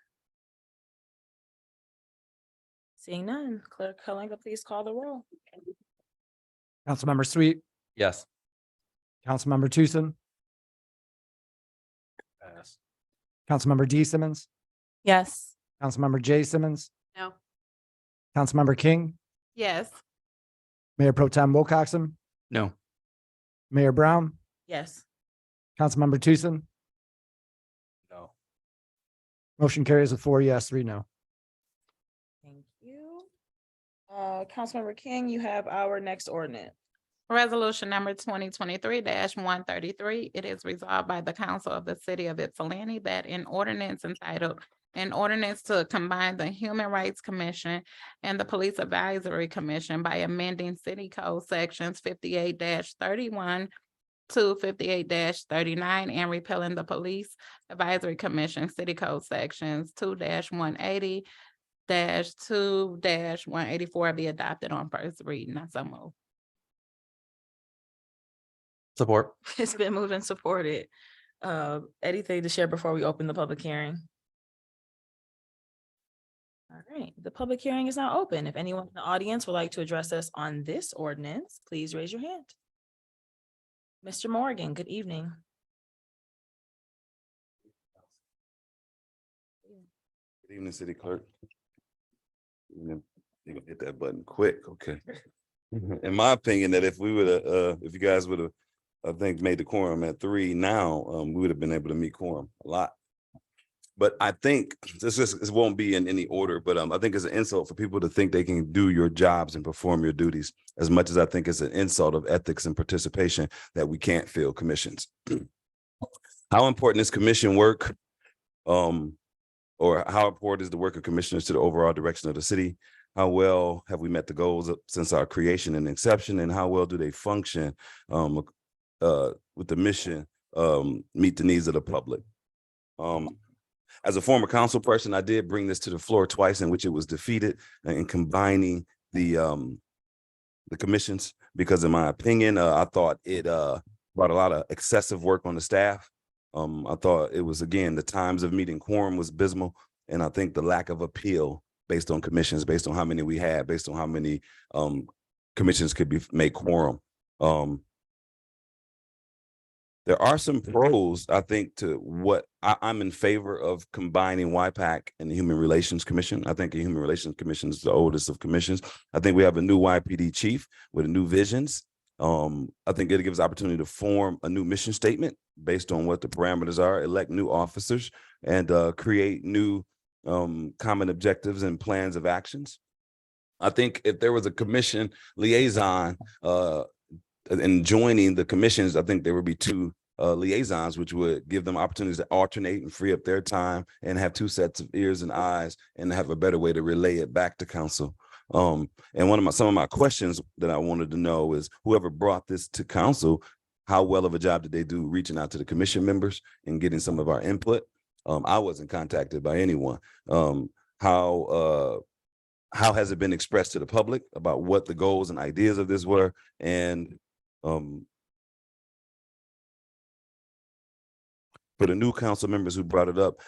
Seeing none, Clerk Kalanga, please call the roll. Councilmember Sweet, Yes. Councilmember Tucson, Pass. Councilmember D Simmons, Yes. Councilmember J Simmons, No. Councilmember King, Yes. Mayor Pro Tem Wilcoxen, No. Mayor Brown, Yes. Councilmember Tucson. No. Motion carries with 4 yes, 3 no. Thank you. Councilmember King, you have our next ordinance. Resolution number 2023-133. It is resolved by the council of the city of Ypsilanti that an ordinance entitled, an ordinance to combine the Human Rights Commission and the Police Advisory Commission by amending city code sections 58-31 to 58-39 and repealing the Police Advisory Commission city code sections 2-180 -2-184 be adopted on first reading. I so move. Support. It's been moved and supported. Anything to share before we open the public hearing? All right, the public hearing is now open. If anyone in the audience would like to address us on this ordinance, please raise your hand. Mr. Morgan, good evening. Good evening, City Clerk. You're gonna hit that button quick, okay? In my opinion, that if we would have, if you guys would have, I think, made the quorum at 3 now, we would have been able to meet quorum a lot. But I think this won't be in any order, but I think it's an insult for people to think they can do your jobs and perform your duties, as much as I think it's an insult of ethics and participation that we can't fill commissions. How important is commission work? Or how important is the work of commissioners to the overall direction of the city? How well have we met the goals since our creation and inception, and how well do they function with the mission, meet the needs of the public? As a former council person, I did bring this to the floor twice in which it was defeated in combining the commissions, because in my opinion, I thought it brought a lot of excessive work on the staff. I thought it was, again, the times of meeting quorum was abysmal. And I think the lack of appeal based on commissions, based on how many we had, based on how many commissions could be made quorum. There are some pros, I think, to what I'm in favor of combining YPAC and the Human Relations Commission. I think the Human Relations Commission is the oldest of commissions. I think we have a new YPD chief with new visions. I think it gives opportunity to form a new mission statement based on what the parameters are, elect new officers, and create new common objectives and plans of actions. I think if there was a commission liaison and joining the commissions, I think there would be two liaisons, which would give them opportunities to alternate and free up their time and have two sets of ears and eyes and have a better way to relay it back to council. And some of my questions that I wanted to know is, whoever brought this to council, how well of a job did they do reaching out to the commission members and getting some of our input? I wasn't contacted by anyone. How has it been expressed to the public about what the goals and ideas of this were? And for the new council members who brought it up,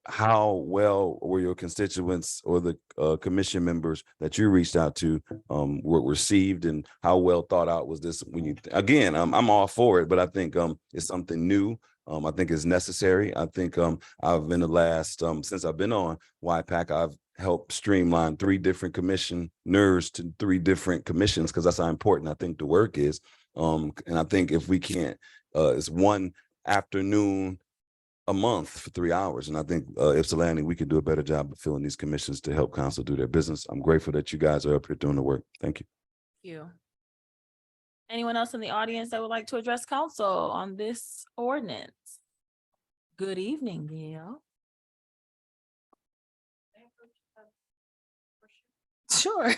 how well were your constituents or the commission members that you reached out to were received, and how well thought out was this? When you, again, I'm all for it, but I think it's something new. I think it's necessary. I think I've been the last, since I've been on YPAC, I've helped streamline 3 different commissioners to 3 different commissions, because that's how important I think the work is. And I think if we can't, it's one afternoon a month for 3 hours. And I think Ypsilanti, we can do a better job of filling these commissions to help council do their business. I'm grateful that you guys are up here doing the work. Thank you. Thank you. Anyone else in the audience that would like to address council on this ordinance? Good evening, Gail. Sure.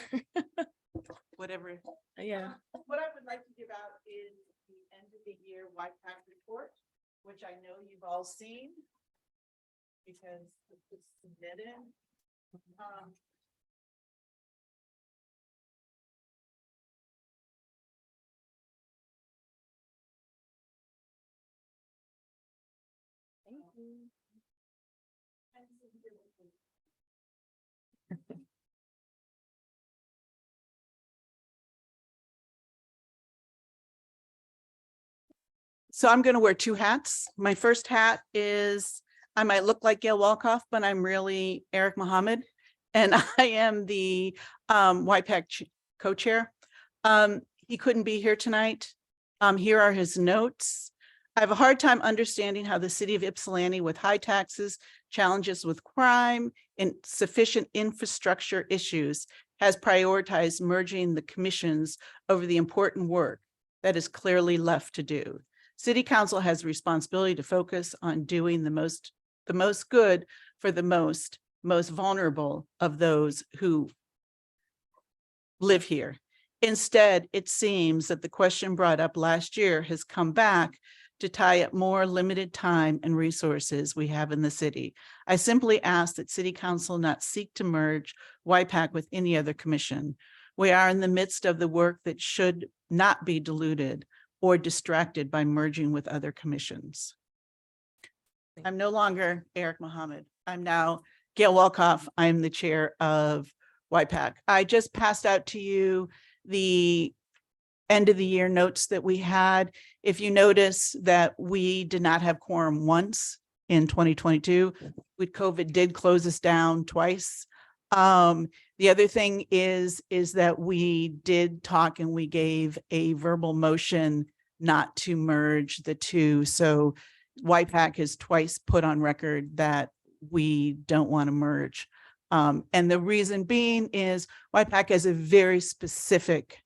Whatever. Yeah. What I would like to give out is the end of the year YPAC report, which I know you've all seen because it's submitted. Thank you. So I'm going to wear 2 hats. My first hat is, I might look like Gail Walkoff, but I'm really Eric Mohammed, and I am the YPAC co-chair. He couldn't be here tonight. Here are his notes. I have a hard time understanding how the city of Ypsilanti, with high taxes, challenges with crime, and sufficient infrastructure issues, has prioritized merging the commissions over the important work that is clearly left to do. City council has a responsibility to focus on doing the most good for the most vulnerable of those who live here. Instead, it seems that the question brought up last year has come back to tie up more limited time and resources we have in the city. I simply ask that city council not seek to merge YPAC with any other commission. We are in the midst of the work that should not be diluted or distracted by merging with other commissions. I'm no longer Eric Mohammed. I'm now Gail Walkoff. I'm the chair of YPAC. I just passed out to you the end of the year notes that we had. If you notice that we did not have quorum once in 2022, COVID did close us down twice. The other thing is that we did talk and we gave a verbal motion not to merge the 2. So YPAC has twice put on record that we don't want to merge. And the reason being is YPAC has a very specific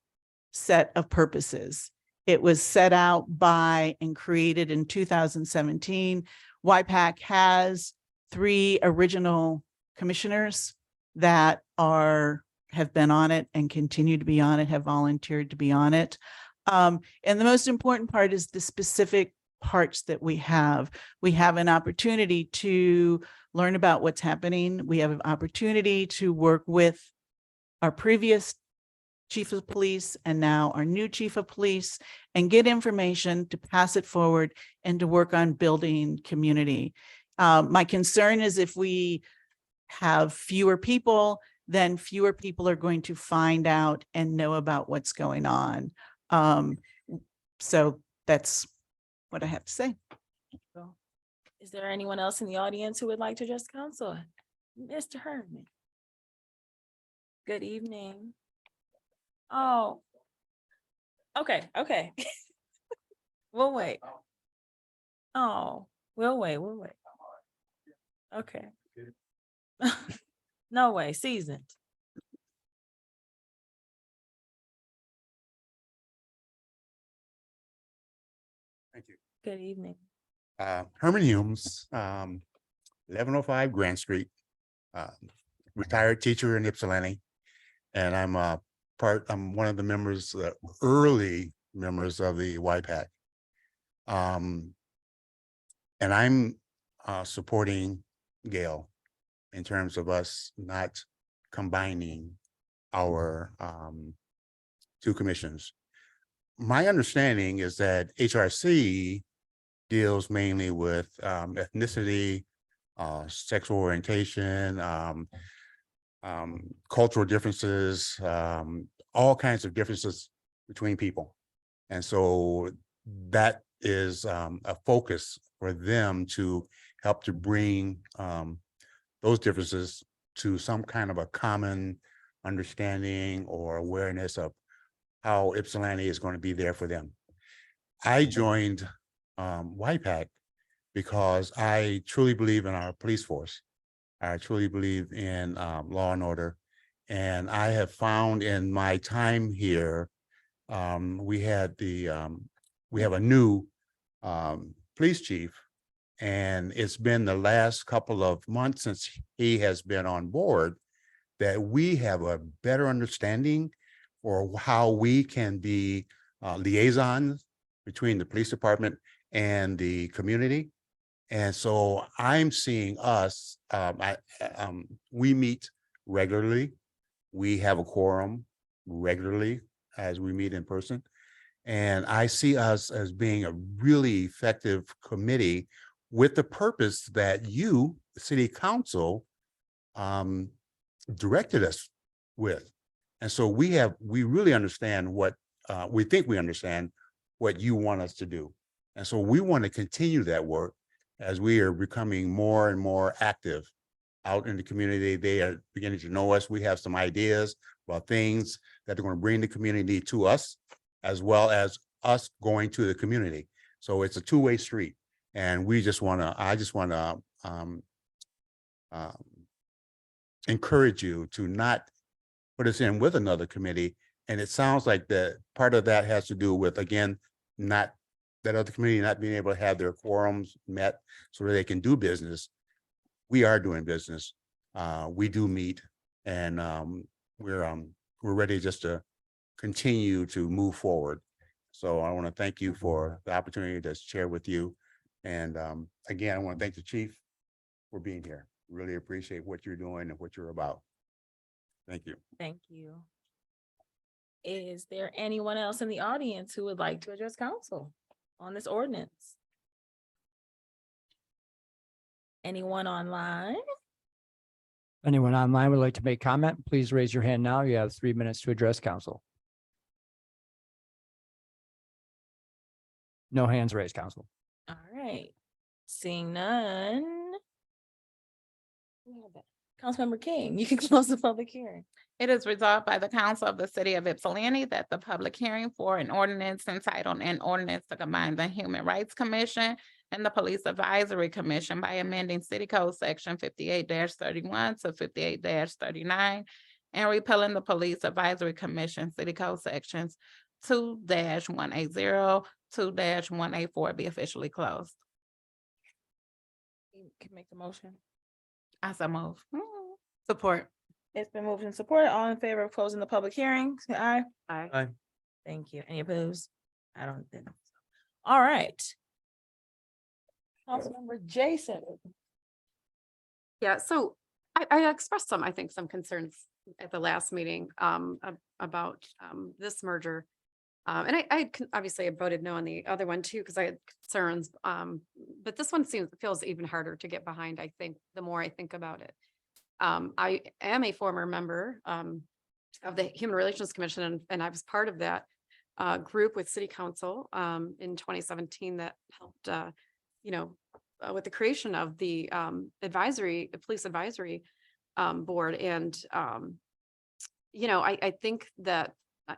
set of purposes. It was set out by and created in 2017. YPAC has 3 original commissioners that have been on it and continue to be on it, have volunteered to be on it. And the most important part is the specific parts that we have. We have an opportunity to learn about what's happening. We have an opportunity to work with our previous chief of police and now our new chief of police and get information to pass it forward and to work on building community. My concern is if we have fewer people, then fewer people are going to find out and know about what's going on. So that's what I have to say. Is there anyone else in the audience who would like to address council? Mr. Herman. Good evening. Oh. Okay. We'll wait. Oh, we'll wait. Okay. No way, seasoned. Thank you. Good evening. Herman Humes, 1105 Grant Street, retired teacher in Ypsilanti. And I'm one of the members, early members of the YPAC. And I'm supporting Gail in terms of us not combining our 2 commissions. My understanding is that HRC deals mainly with ethnicity, sexual orientation, cultural differences, all kinds of differences between people. And so that is a focus for them to help to bring those differences to some kind of a common understanding or awareness of how Ypsilanti is going to be there for them. I joined YPAC because I truly believe in our police force. I truly believe in law and order. And I have found in my time here, we have a new police chief, and it's been the last couple of months since he has been on board that we have a better understanding for how we can be liaisons between the police department and the community. And so I'm seeing us, we meet regularly. We have a quorum regularly as we meet in person. And I see us as being a really effective committee with the purpose that you, the city council, directed us with. And so we really understand what, we think we understand what you want us to do. And so we want to continue that work as we are becoming more and more active out in the community. They are beginning to know us. We have some ideas about things that are going to bring the community to us, as well as us going to the community. So it's a two-way street. And we just want to, I just want to encourage you to not put us in with another committee. And it sounds like that part of that has to do with, again, not that other committee not being able to have their quorums met so that they can do business. We are doing business. We do meet, and we're ready just to continue to move forward. So I want to thank you for the opportunity to share with you. And again, I want to thank the chief for being here. Really appreciate what you're doing and what you're about. Thank you. Thank you. Is there anyone else in the audience who would like to address council on this ordinance? Anyone online? Anyone online would like to make comment, please raise your hand now. You have 3 minutes to address council. No hands raised, council. All right, seeing none. Councilmember King, you can close the public hearing. It is resolved by the council of the city of Ypsilanti that the public hearing for an ordinance entitled an ordinance to combine the Human Rights Commission and the Police Advisory Commission by amending City Code Section 58-31 to 58-39 and repealing the Police Advisory Commission City Code Sections 2-180, 2-184 be officially closed. You can make the motion. I so move. Support. It's been moved and supported. All in favor of closing the public hearing, say aye. Aye. Thank you. Any opposed? I don't think so. All right. Councilmember Jason. Yeah, so I expressed some, I think, some concerns at the last meeting about this merger. And obviously I voted no on the other one too, because I had concerns. But this one feels even harder to get behind, I think, the more I think about it. I am a former member of the Human Relations Commission, and I was part of that group with City Council in 2017 that helped, with the creation of the police advisory board. And, I think that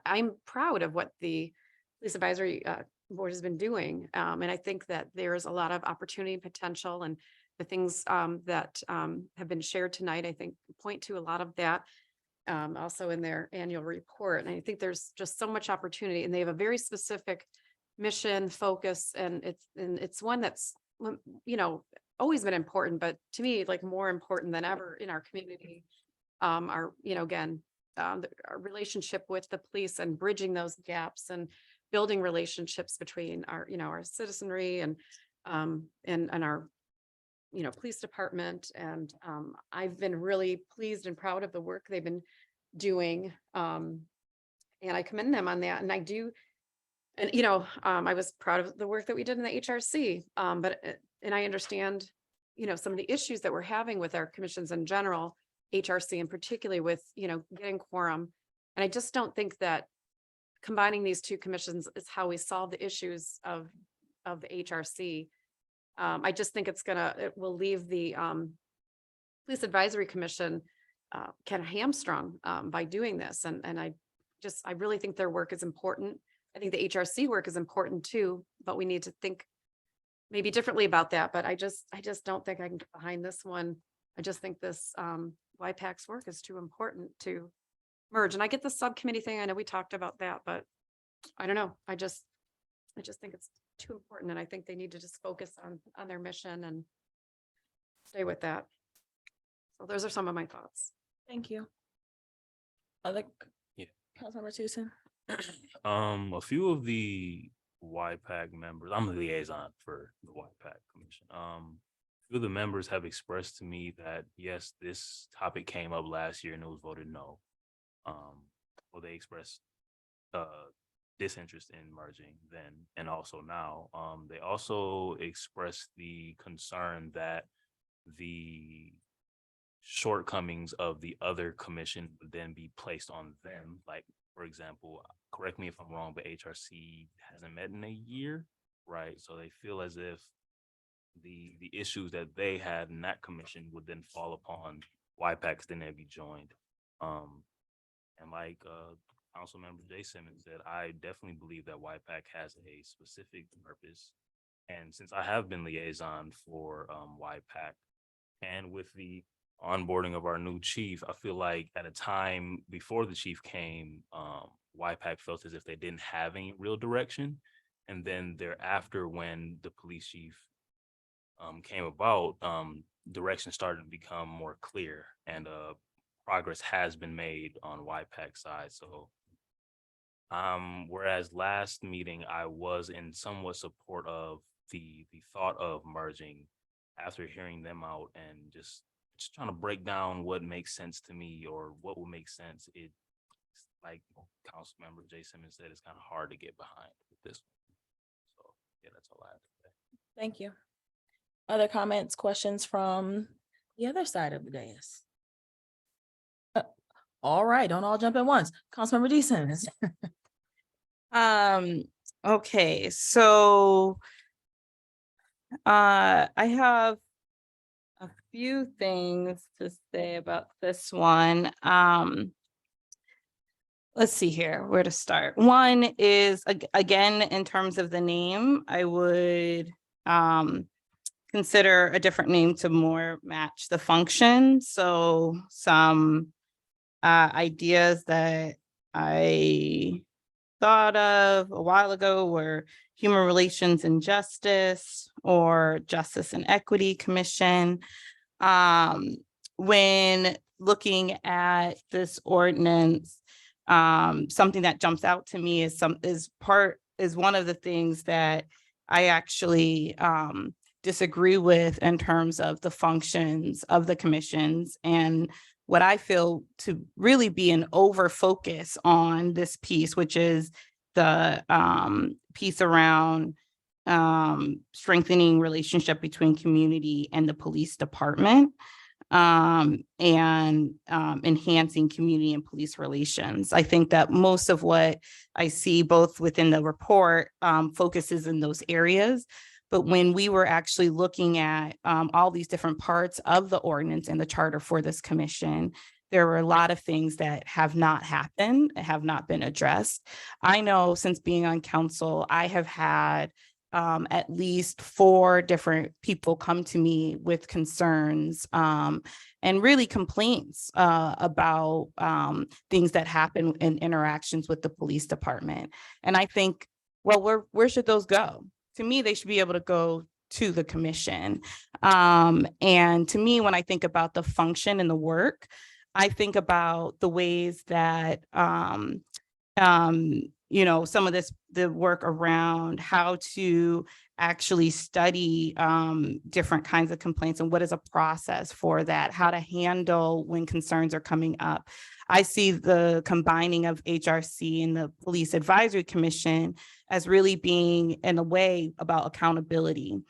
I'm proud of what the police advisory board has been doing. And I think that there's a lot of opportunity and potential, and the things that have been shared tonight, I think, point to a lot of that also in their annual report. And I think there's just so much opportunity, and they have a very specific mission focus, and it's one that's, always been important, but to me, like, more important than ever in our community. Our relationship with the police and bridging those gaps and building relationships between our citizenry and our police department. And I've been really pleased and proud of the work they've been doing. And I commend them on that. And I do. And, I was proud of the work that we did in the HRC. And I understand, some of the issues that we're having with our commissions in general, HRC and particularly with, getting quorum. And I just don't think that combining these two commissions is how we solve the issues of the HRC. I just think it will leave the Police Advisory Commission kind of hamstrung by doing this. And I really think their work is important. I think the HRC work is important too, but we need to think maybe differently about that. But I just don't think I can get behind this one. I just think this YPAC's work is too important to merge. And I get the subcommittee thing. I know we talked about that, but I don't know. I just think it's too important. And I think they need to just focus on their mission and stay with that. So those are some of my thoughts. Thank you. Other Yeah. Councilmember Tucson. A few of the YPAC members, I'm the liaison for the YPAC commission. A few of the members have expressed to me that, yes, this topic came up last year and it was voted no. Well, they expressed disinterest in merging then and also now. They also expressed the concern that the shortcomings of the other commission would then be placed on them. Like, for example, correct me if I'm wrong, but HRC hasn't met in a year, right? So they feel as if the issues that they had in that commission would then fall upon YPAC, then they'd be joined. And like Councilmember Jay Simmons said, I definitely believe that YPAC has a specific purpose. And since I have been liaison for YPAC, and with the onboarding of our new chief, I feel like at a time before the chief came, YPAC felt as if they didn't have any real direction. And then thereafter, when the police chief came about, direction started to become more clear, and progress has been made on YPAC's side. So whereas last meeting I was in somewhat support of the thought of merging, after hearing them out and just trying to break down what makes sense to me or what would make sense, it, like Councilmember Jay Simmons said, it's kind of hard to get behind with this one. So yeah, that's all I have to say. Thank you. Other comments, questions from the other side of the dais? All right, don't all jump at once. Councilmember D. Simmons. Okay, so I have a few things to say about this one. Let's see here, where to start. One is, again, in terms of the name, I would consider a different name to more match the function. So some ideas that I thought of a while ago were Human Relations and Justice or Justice and Equity Commission. When looking at this ordinance, something that jumps out to me is one of the things that I actually disagree with in terms of the functions of the commissions and what I feel to really be an over focus on this piece, which is the piece around strengthening relationship between community and the police department, and enhancing community and police relations. I think that most of what I see both within the report focuses in those areas. But when we were actually looking at all these different parts of the ordinance and the charter for this commission, there were a lot of things that have not happened, have not been addressed. I know since being on council, I have had at least 4 different people come to me with concerns and really complaints about things that happen in interactions with the police department. And I think, well, where should those go? To me, they should be able to go to the commission. And to me, when I think about the function and the work, I think about the ways that, some of the work around how to actually study different kinds of complaints and what is a process for that, how to handle when concerns are coming up. I see the combining of HRC and the Police Advisory Commission as really being, in a way, about accountability.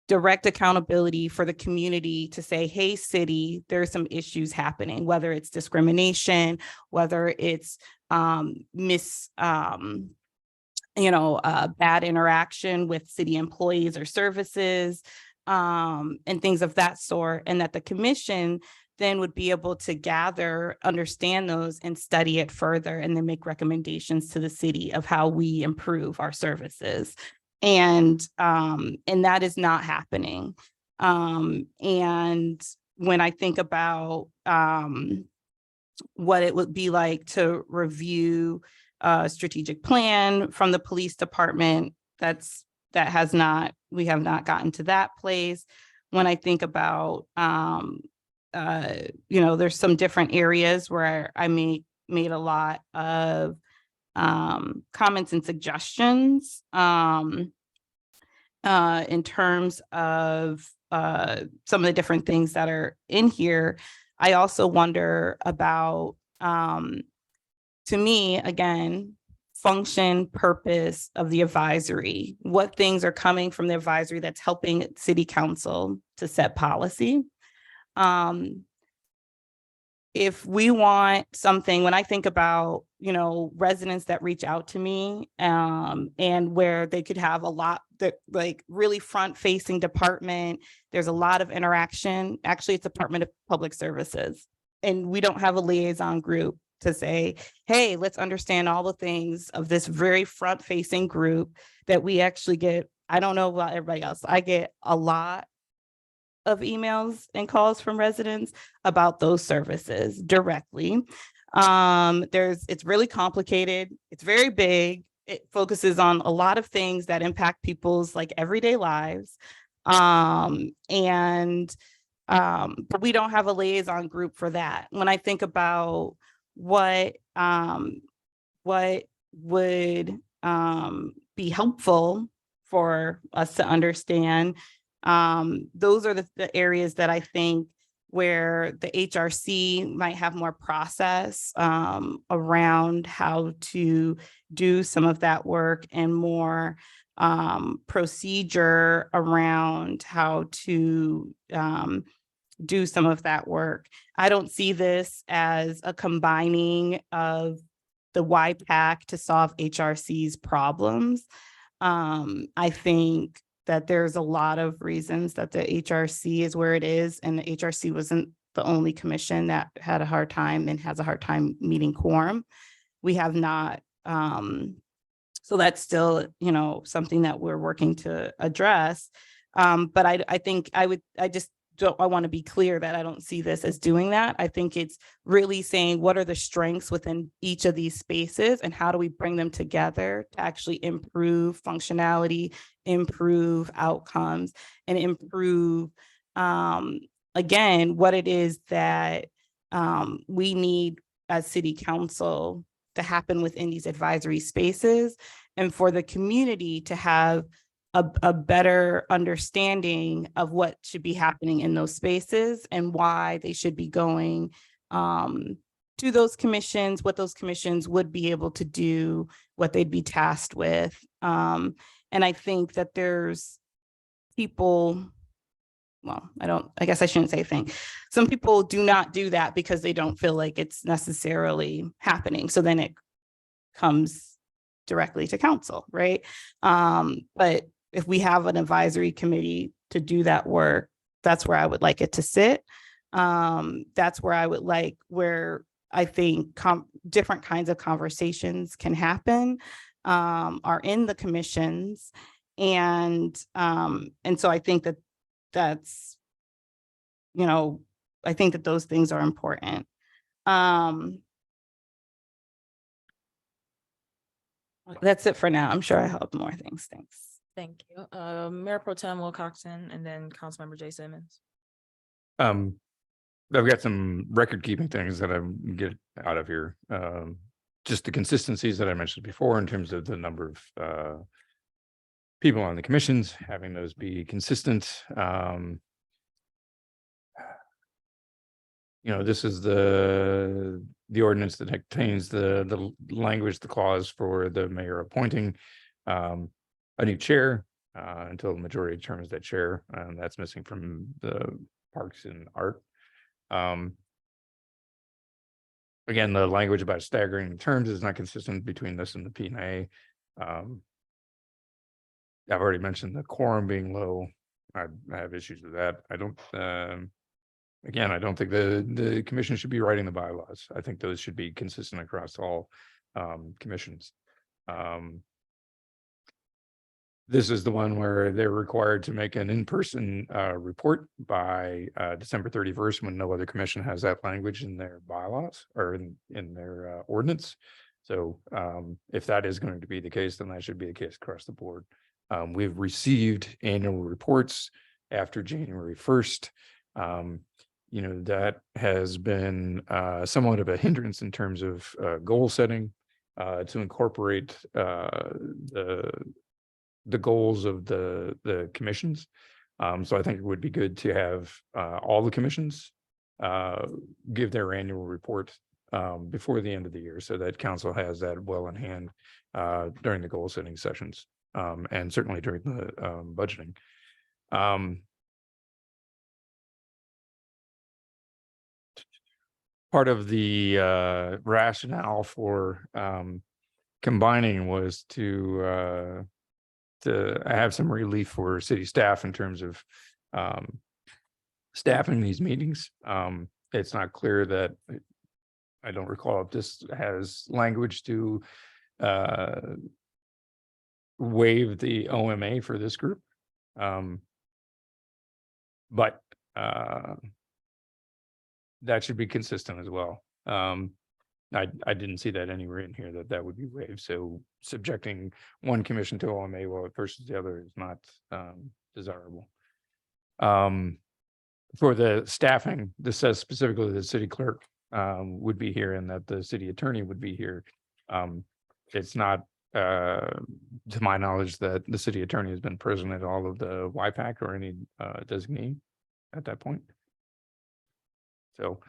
Direct accountability for the community to say, hey, city, there are some issues happening, whether it's discrimination, whether it's bad interaction with city employees or services, and things of that sort, and that the commission then would be able to gather, understand those and study it further, and then make recommendations to the city of how we improve our services. And that is not happening. And when I think about what it would be like to review a strategic plan from the police department, we have not gotten to that place. When I think about, there's some different areas where I made a lot of comments and suggestions in terms of some of the different things that are in here. I also wonder about, to me, again, function, purpose of the advisory. What things are coming from the advisory that's helping city council to set policy? If we want something, when I think about, residents that reach out to me and where they could have a lot that like really front facing department, there's a lot of interaction. Actually, it's Department of Public Services. And we don't have a liaison group to say, hey, let's understand all the things of this very front facing group that we actually get. I don't know about everybody else. I get a lot of emails and calls from residents about those services directly. It's really complicated. It's very big. It focuses on a lot of things that impact people's everyday lives. But we don't have a liaison group for that. When I think about what would be helpful for us to understand, those are the areas that I think where the HRC might have more process around how to do some of that work and more procedure around how to do some of that work. I don't see this as a combining of the YPAC to solve HRC's problems. I think that there's a lot of reasons that the HRC is where it is, and the HRC wasn't the only commission that had a hard time and has a hard time meeting quorum. We have not, so that's still, something that we're working to address. But I think I I want to be clear that I don't see this as doing that. I think it's really saying what are the strengths within each of these spaces and how do we bring them together to actually improve functionality, improve outcomes, and improve again, what it is that we need as city council to happen within these advisory spaces, and for the community to have a better understanding of what should be happening in those spaces and why they should be going to those commissions, what those commissions would be able to do, what they'd be tasked with. And I think that there's people, well, I guess I shouldn't say think. Some people do not do that because they don't feel like it's necessarily happening. So then it comes directly to council, right? But if we have an advisory committee to do that work, that's where I would like it to sit. That's where I would like, where I think different kinds of conversations can happen, are in the commissions. And so I think that that's, you know, I think that those things are important. That's it for now. I'm sure I have more things. Thanks. Thank you. Mayor Pro Tem Wilcoxon and then Councilmember Jay Simmons. I've got some record keeping things that I get out of here. Just the consistencies that I mentioned before in terms of the number of people on the commissions, having those be consistent. You know, this is the ordinance that contains the language, the clause for the mayor appointing a new chair until the majority determines that chair, and that's missing from the Parks and Art. Again, the language about staggering terms is not consistent between this and the P&A. I've already mentioned the quorum being low. I have issues with that. I don't, again, I don't think the commission should be writing the bylaws. I think those should be consistent across all commissions. This is the one where they're required to make an in-person report by December 31st when no other commission has that language in their bylaws or in their ordinance. So if that is going to be the case, then that should be the case across the board. We've received annual reports after January 1st. You know, that has been somewhat of a hindrance in terms of goal setting to incorporate the goals of the commissions. So I think it would be good to have all the commissions give their annual report before the end of the year so that council has that well in hand during the goal setting sessions and certainly during the budgeting. Part of the rationale for combining was to have some relief for city staff in terms of staffing these meetings. It's not clear that, I don't recall if this has language to waive the OMA for this group. But that should be consistent as well. I didn't see that anywhere in here that would be waived. So subjecting one commission to OMA versus the other is not desirable. For the staffing, this says specifically the city clerk would be here and that the city attorney would be here. It's not, to my knowledge, that the city attorney has been present at all of the YPAC or any designee at that point. So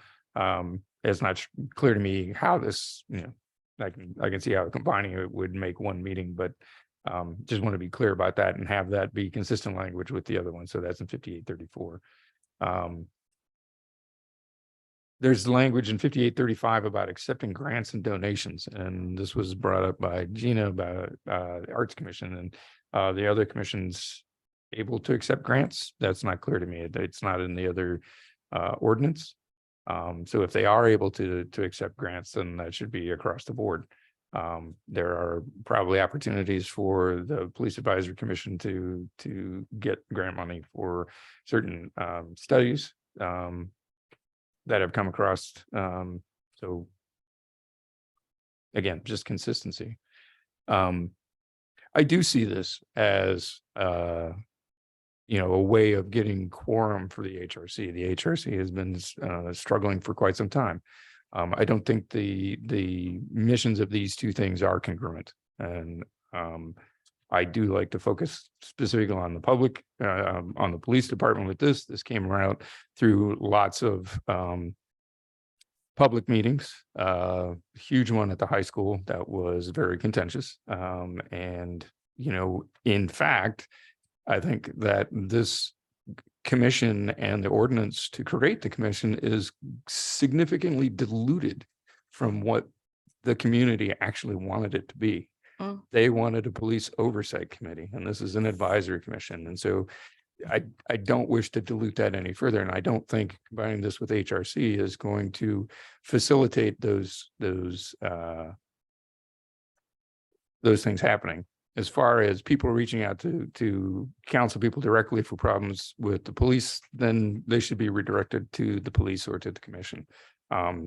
it's not clear to me how this, you know, I can see how combining it would make one meeting, but just want to be clear about that and have that be consistent language with the other one. So that's in 5834. There's language in 5835 about accepting grants and donations, and this was brought up by Gina about the Arts Commission and the other commissions able to accept grants. That's not clear to me. It's not in the other ordinance. So if they are able to accept grants, then that should be across the board. There are probably opportunities for the Police Advisory Commission to get grant money for certain studies that have come across. So again, just consistency. I do see this as a way of getting quorum for the HRC. The HRC has been struggling for quite some time. I don't think the missions of these two things are congruent, and I do like to focus specifically on the public, on the police department with this. This came around through lots of public meetings, huge one at the high school that was very contentious. And, in fact, I think that this commission and the ordinance to create the commission is significantly diluted from what the community actually wanted it to be. They wanted a police oversight committee, and this is an advisory commission. And so I don't wish to dilute that any further. And I don't think combining this with HRC is going to facilitate those things happening. As far as people reaching out to counsel people directly for problems with the police, then they should be redirected to the police or to the commission.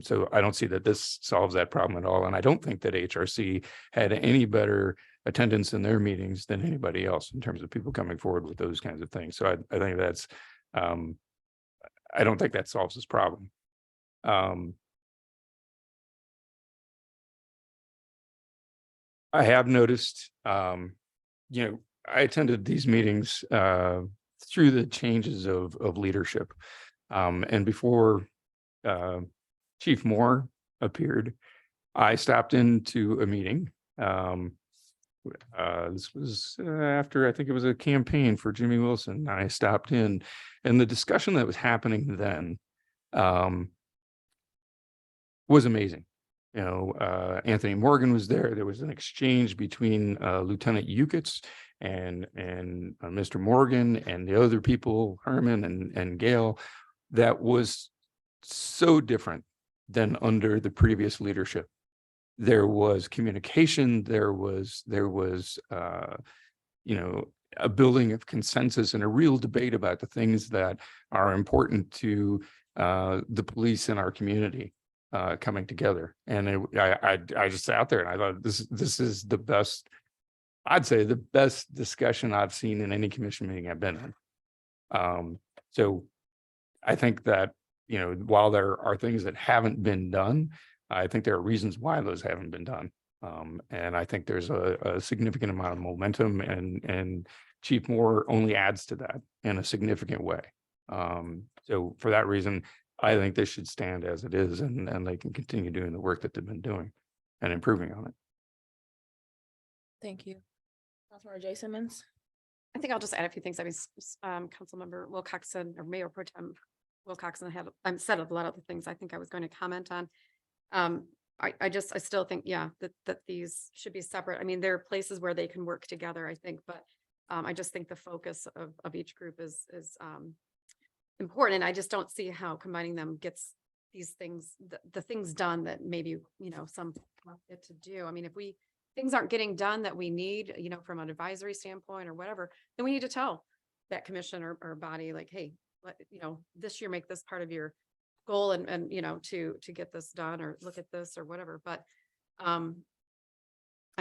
So I don't see that this solves that problem at all. And I don't think that HRC had any better attendance in their meetings than anybody else in terms of people coming forward with those kinds of things. So I think that's, I don't think that solves this problem. I have noticed, I attended these meetings through the changes of leadership. And before Chief Moore appeared, I stopped into a meeting. This was after, I think it was a campaign for Jimmy Wilson. I stopped in, and the discussion that was happening then was amazing. Anthony Morgan was there. There was an exchange between Lieutenant Yukitz and Mr. Morgan and the other people, Herman and Gail, that was so different than under the previous leadership. There was communication, there was a building of consensus and a real debate about the things that are important to the police in our community coming together. And I just sat there and I thought this is the best, I'd say the best discussion I've seen in any commission meeting I've been in. So I think that, while there are things that haven't been done, I think there are reasons why those haven't been done. And I think there's a significant amount of momentum, and Chief Moore only adds to that in a significant way. So for that reason, I think this should stand as it is, and they can continue doing the work that they've been doing and improving on it. Thank you. Councilmember Jay Simmons. I think I'll just add a few things. I mean, Councilmember Wilcoxon or Mayor Pro Tem Wilcoxon had said a lot of the things I think I was going to comment on. I still think, that these should be separate. I mean, there are places where they can work together, I think, but I just think the focus of each group is important. And I just don't see how combining them gets these things, the things done that maybe, some want it to do. I mean, if things aren't getting done that we need, from an advisory standpoint or whatever, then we need to tell that commission or body like, hey, this year make this part of your goal and to get this done, or look at this or whatever. But I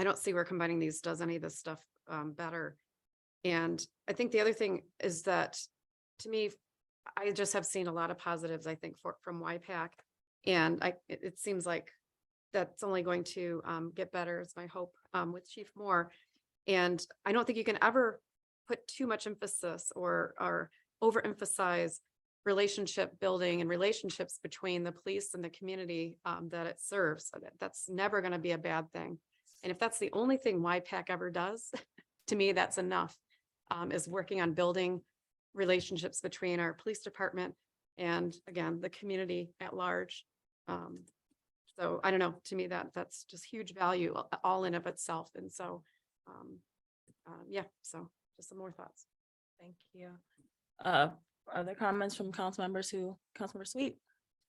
don't see where combining these does any of this stuff better. And I think the other thing is that, to me, I just have seen a lot of positives, I think, from YPAC. And it seems like that's only going to get better, is my hope, with Chief Moore. And I don't think you can ever put too much emphasis or overemphasize relationship building and relationships between the police and the community that it serves. That's never going to be a bad thing. And if that's the only thing YPAC ever does, to me, that's enough, is working on building relationships between our police department and, again, the community at large. So I don't know, to me, that's just huge value all in of itself. And so, so just some more thoughts. Thank you. Other comments from council members Councilmember Sweet?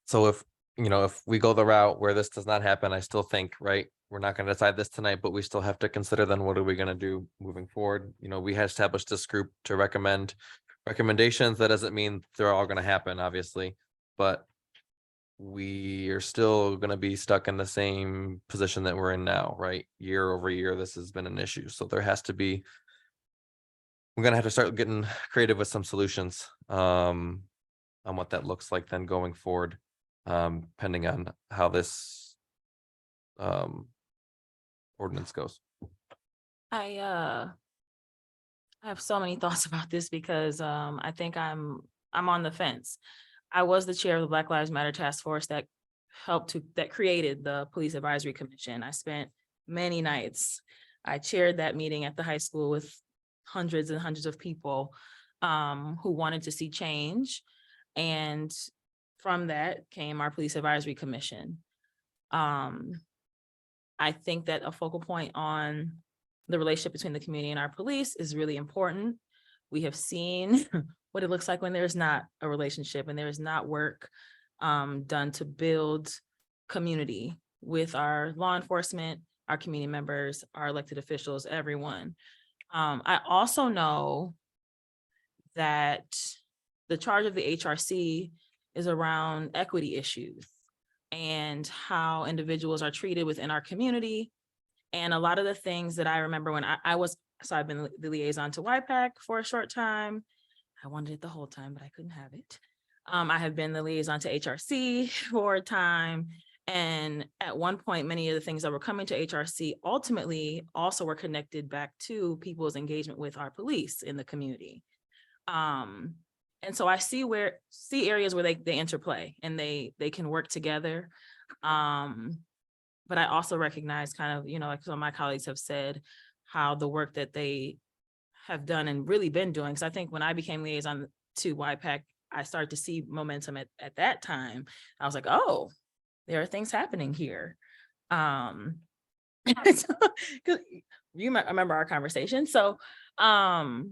So if you know, if we go the route where this does not happen, I still think, right, we're not going to decide this tonight, but we still have to consider then what are we going to do moving forward? You know, we had established this group to recommend recommendations. That doesn't mean they're all going to happen, obviously, but we are still going to be stuck in the same position that we're in now, right? Year over year, this has been an issue. So there has to be, we're going to have to start getting creative with some solutions on what that looks like then going forward, depending on how this ordinance goes. I have so many thoughts about this because I think I'm on the fence. I was the chair of the Black Lives Matter Task Force that created the Police Advisory Commission. I spent many nights. I chaired that meeting at the high school with hundreds and hundreds of people who wanted to see change. And from that came our Police Advisory Commission. I think that a focal point on the relationship between the community and our police is really important. We have seen what it looks like when there's not a relationship and there is not work done to build community with our law enforcement, our community members, our elected officials, everyone. I also know that the charge of the HRC is around equity issues and how individuals are treated within our community. And a lot of the things that I remember when I've been the liaison to YPAC for a short time. I wanted it the whole time, but I couldn't have it. I have been the liaison to HRC for a time. And at one point, many of the things that were coming to HRC ultimately also were connected back to people's engagement with our police in the community. And so I see areas where they interplay and they can work together. But I also recognize kind of, like some of my colleagues have said, how the work that they have done and really been doing. Because I think when I became liaison to YPAC, I started to see momentum at that time. I was like, oh, there are things happening here. I remember our conversation. So I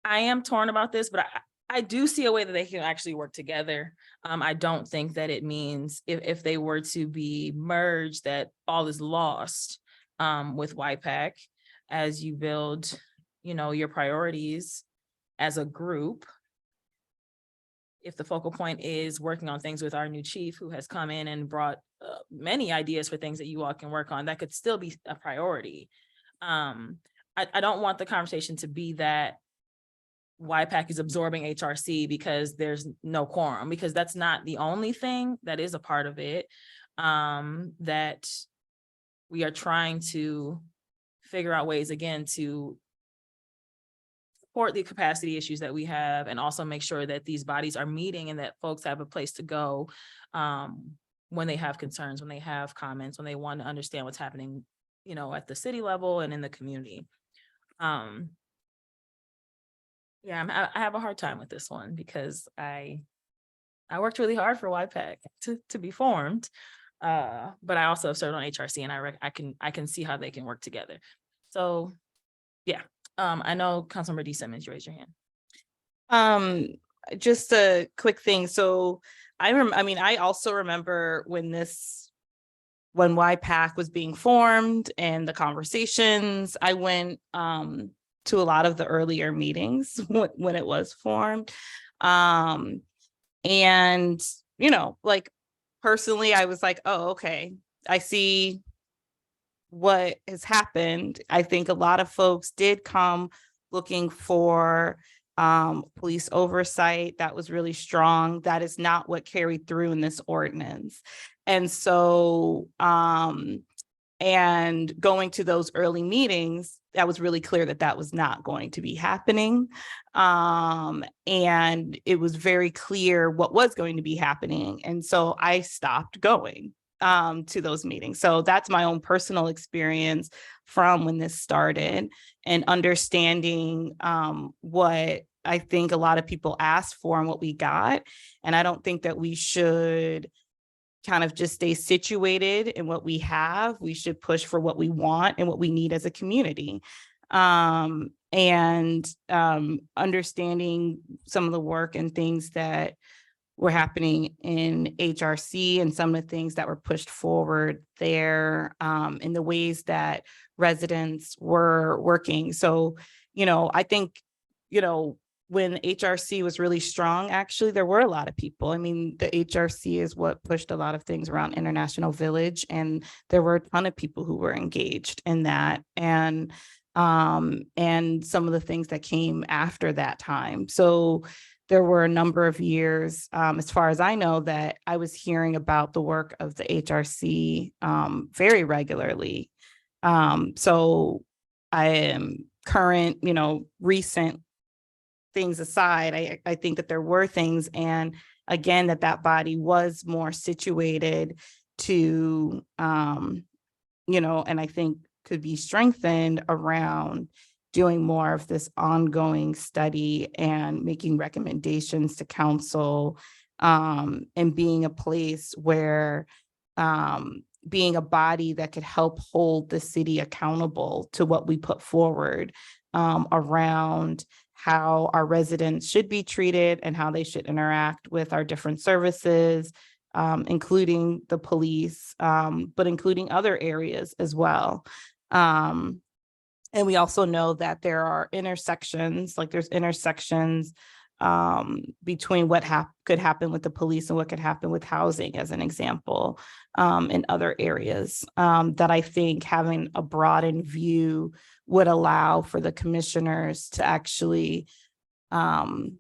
am torn about this, but I do see a way that they can actually work together. I don't think that it means if they were to be merged that all is lost with YPAC as you build, your priorities as a group. If the focal point is working on things with our new chief who has come in and brought many ideas for things that you all can work on, that could still be a priority. I don't want the conversation to be that YPAC is absorbing HRC because there's no quorum, because that's not the only thing that is a part of it, that we are trying to figure out ways again to support the capacity issues that we have and also make sure that these bodies are meeting and that folks have a place to go when they have concerns, when they have comments, when they want to understand what's happening, at the city level and in the community. Yeah, I have a hard time with this one because I worked really hard for YPAC to be formed, but I also have served on HRC, and I can see how they can work together. So, yeah, I know Councilmember D. Simmons, you raised your hand. Just a quick thing. So I also remember when YPAC was being formed and the conversations. I went to a lot of the earlier meetings when it was formed. And, personally, I was like, oh, okay, I see what has happened. I think a lot of folks did come looking for police oversight that was really strong. That is not what carried through in this ordinance. And so, and going to those early meetings, that was really clear that was not going to be happening. And it was very clear what was going to be happening. And so I stopped going to those meetings. So that's my own personal experience from when this started and understanding what I think a lot of people asked for and what we got. And I don't think that we should kind of just stay situated in what we have. We should push for what we want and what we need as a community. And understanding some of the work and things that were happening in HRC and some of the things that were pushed forward there, in the ways that residents were working. So, I think, when HRC was really strong, actually, there were a lot of people. I mean, the HRC is what pushed a lot of things around International Village, and there were a ton of people who were engaged in that, and some of the things that came after that time. So there were a number of years, as far as I know, that I was hearing about the work of the HRC very regularly. So I am current, recent things aside, I think that there were things, and again, that body was more situated to, and I think could be strengthened around doing more of this ongoing study and making recommendations to council, and being a place where, being a body that could help hold the city accountable to what we put forward, around how our residents should be treated and how they should interact with our different services, including the police, but including other areas as well. And we also know that there are intersections, like there's intersections between what could happen with the police and what could happen with housing, as an example, in other areas, that I think having a broadened view would allow for the commissioners to actually, look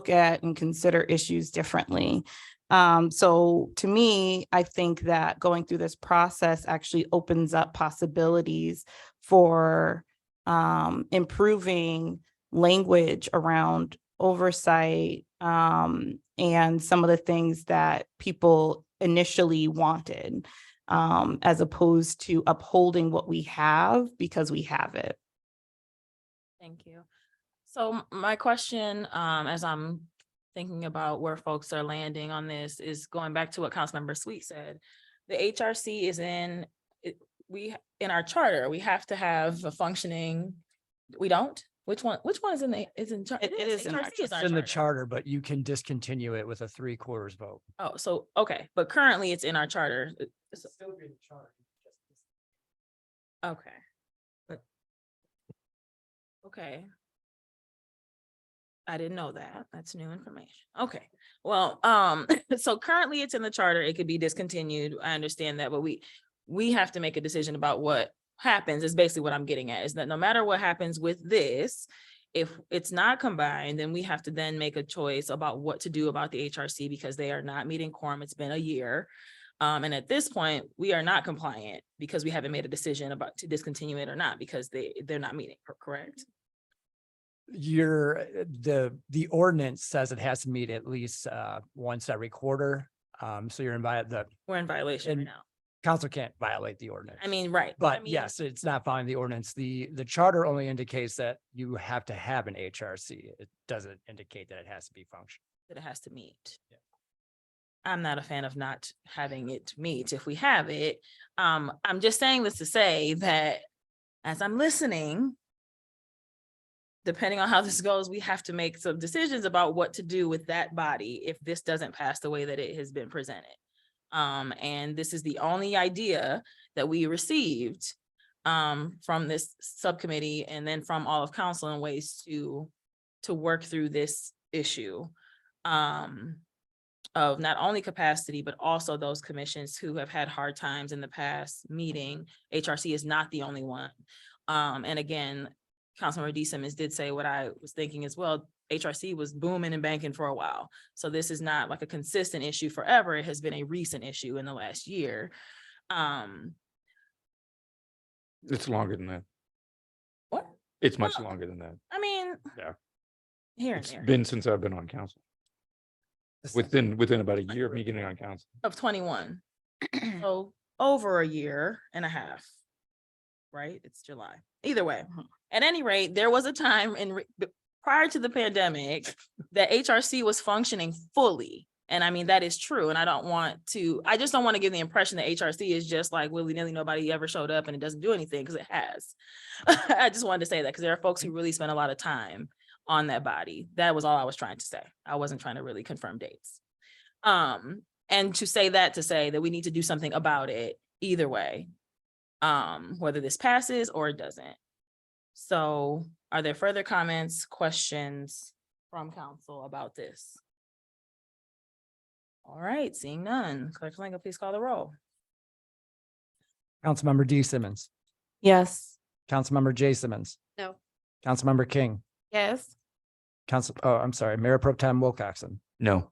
at and consider issues differently. So to me, I think that going through this process actually opens up possibilities for improving language around oversight, and some of the things that people initially wanted, as opposed to upholding what we have because we have it. Thank you. So my question, as I'm thinking about where folks are landing on this, is going back to what Councilmember Sweet said. The HRC is in our charter, we have to have a functioning, we don't? Which one is in charter? It is in our HRC is our It's in the charter. charter, but you can discontinue it with a 3/4 vote. Oh, so, okay, but currently it's in our charter. Okay. But. Okay. I didn't know that. That's new information. Okay. Well, so currently it's in the charter. It could be discontinued. I understand that, but we have to make a decision about what happens, is basically what I'm getting at, is that no matter what happens with this, if it's not combined, then we have to then make a choice about what to do about the HRC, because they are not meeting quorum. It's been a year. And at this point, we are not compliant because we haven't made a decision about to discontinue it or not, because they're not meeting, correct? The ordinance says it has to meet at least once every quarter. So you're We're in violation right and now. council can't violate the ordinance. I mean, right. I But mean, yes, it's not following the ordinance. The charter only indicates that you have to have an HRC. It doesn't indicate that it has to be functional. that it has to meet. I'm not a fan of not having it meet if we have it. I'm just saying this to say that as I'm listening, depending on how this goes, we have to make some decisions about what to do with that body if this doesn't pass the way that it has been presented. And this is the only idea that we received from this subcommittee and then from all of council in ways to work through this issue of not only capacity, but also those commissions who have had hard times in the past meeting. HRC is not the only one. And again, Councilmember D. Simmons did say what I was thinking as well. HRC was booming and banking for a while. So this is not like a consistent issue forever. It has been a recent issue in the last year. It's longer than that. What? It's much Well, longer than that. I mean, Yeah. here and It's there been since I've been on council. Within about a year of me getting on council. of 21. So over a year and a half, right? It's July. Either way, at any rate, there was a time prior to the pandemic that HRC was functioning fully. And I mean, that is true. And I just don't want to give the impression that HRC is just like willy-nilly, nobody ever showed up and it doesn't do anything, because it has. I just wanted to say that because there are folks who really spend a lot of time on that body. That was all I was trying to say. I wasn't trying to really confirm dates. And to say that we need to do something about it either way, whether this passes or it doesn't. So are there further comments, questions from council about this? All right, seeing none. Clerk Kalanga, please call the roll. Councilmember D Simmons, Yes. Councilmember J Simmons, No. Councilmember King, Yes. Mayor Pro Tem Wilcoxen, No.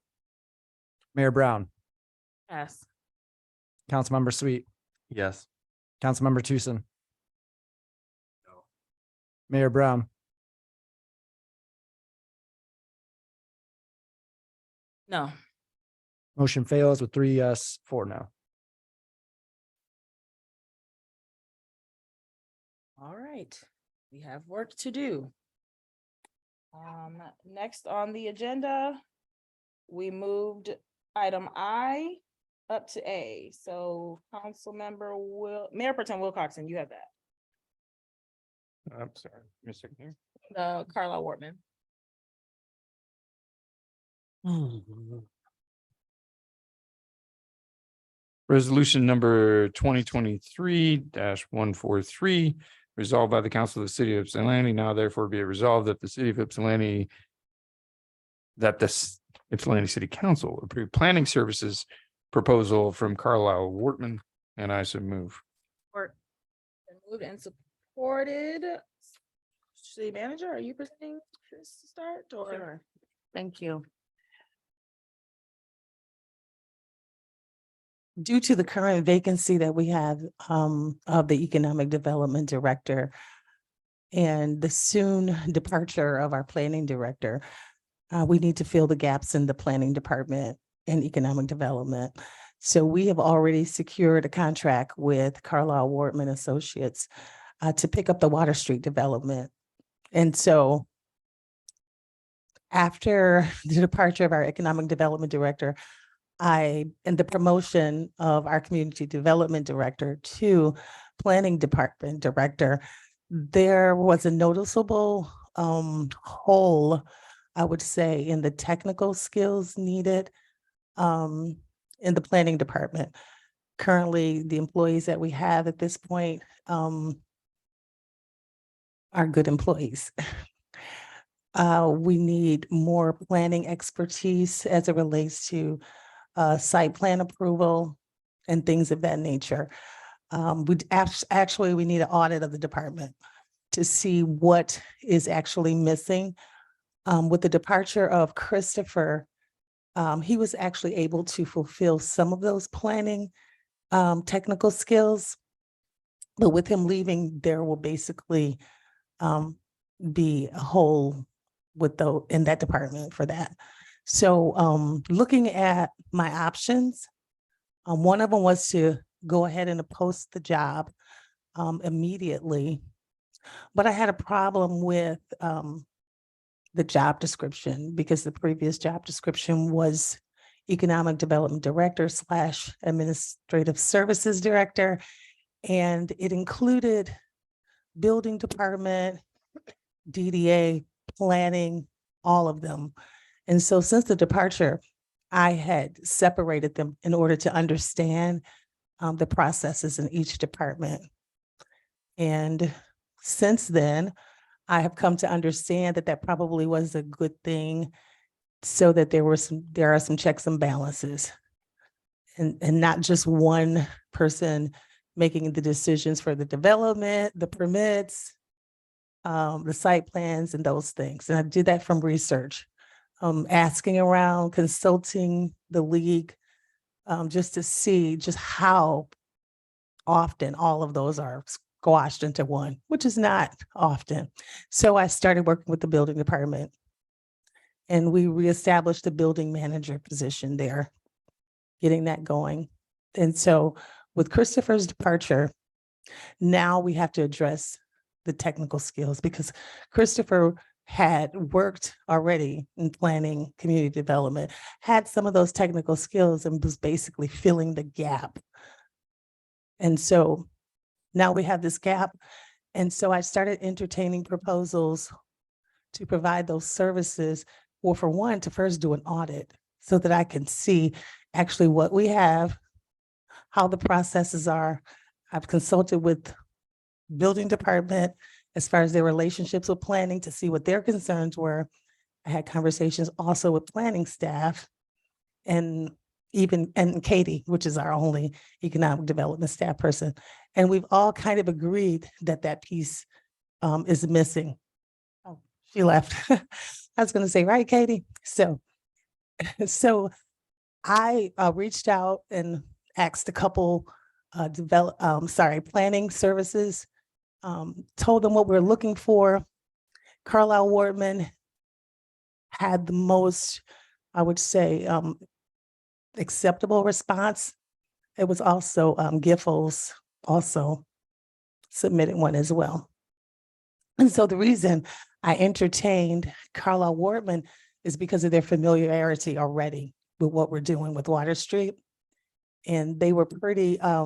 Mayor Brown, Pass. Councilmember Sweet, Yes. Councilmember Tucson. Mayor Brown, No. motion fails with 3 yes, 4 no. All right, we have work to do. Next on the agenda, we moved item I up to A. So Mayor Pro Tem Wilcoxen, you have that. I'm sorry, Mr. Here. Carlisle Wortman. Resolution number 2023-143, resolved by the council of the city of Ypsilanti, now therefore be it resolved that the city of Ypsilanti, Ypsilanti City Council approve planning services proposal from Carlisle Wortman, and I so move. Been moved and supported. City Manager, are you presenting this to start or? Sure. Thank you. Due to the current vacancy that we have of the Economic Development Director and the soon departure of our Planning Director, we need to fill the gaps in the Planning Department and Economic Development. So we have already secured a contract with Carlisle Wortman Associates to pick up the Water Street development. And so after the departure of our Economic Development Director, and the promotion of our Community Development Director to Planning Department Director, there was a noticeable hole, I would say, in the technical skills needed in the Planning Department. Currently, the employees that we have at this point are good employees. We need more planning expertise as it relates to site plan approval and things of that nature. We need an audit of the department to see what is actually missing. With the departure of Christopher, he was actually able to fulfill some of those planning technical skills. But with him leaving, there will basically be a hole in that department for that. So looking at my options, one of them was to go ahead and post the job immediately. But I had a problem with the job description because the previous job description was Economic Development Director / Administrative Services Director. And it included Building Department, DDA, planning, all of them. And so since the departure, I had separated them in order to understand the processes in each department. And since then, I have come to understand that that probably was a good thing so that there are some checks and balances and not just one person making the decisions for the development, the permits, the site plans and those things. And I did that from research. Asking around, consulting the league, just to see just how often all of those are squashed into one, which is not often. So I started working with the building department and we reestablished the building manager position there, getting that going. And so with Christopher's departure, now we have to address the technical skills because Christopher had worked already in planning, community development, had some of those technical skills and was basically filling the gap. And so now we have this gap. And so I started entertaining proposals to provide those services, or for one, to first do an audit so that I can see actually what we have, how the processes are. I've consulted with building department as far as their relationships with planning to see what their concerns were. I had conversations also with planning staff and Katie, which is our only economic development staff person. And we've all kind of agreed that that piece is missing. Oh, she left. I was going to say, right, Katie? So I reached out and asked a couple planning services, told them what we're looking for. Carlisle Wortman had the most, I would say, acceptable response. It was also Giffords also submitted one as well. And so the reason I entertained Carlisle Wortman is because of their familiarity already with what we're doing with Water Street. And they were pretty, I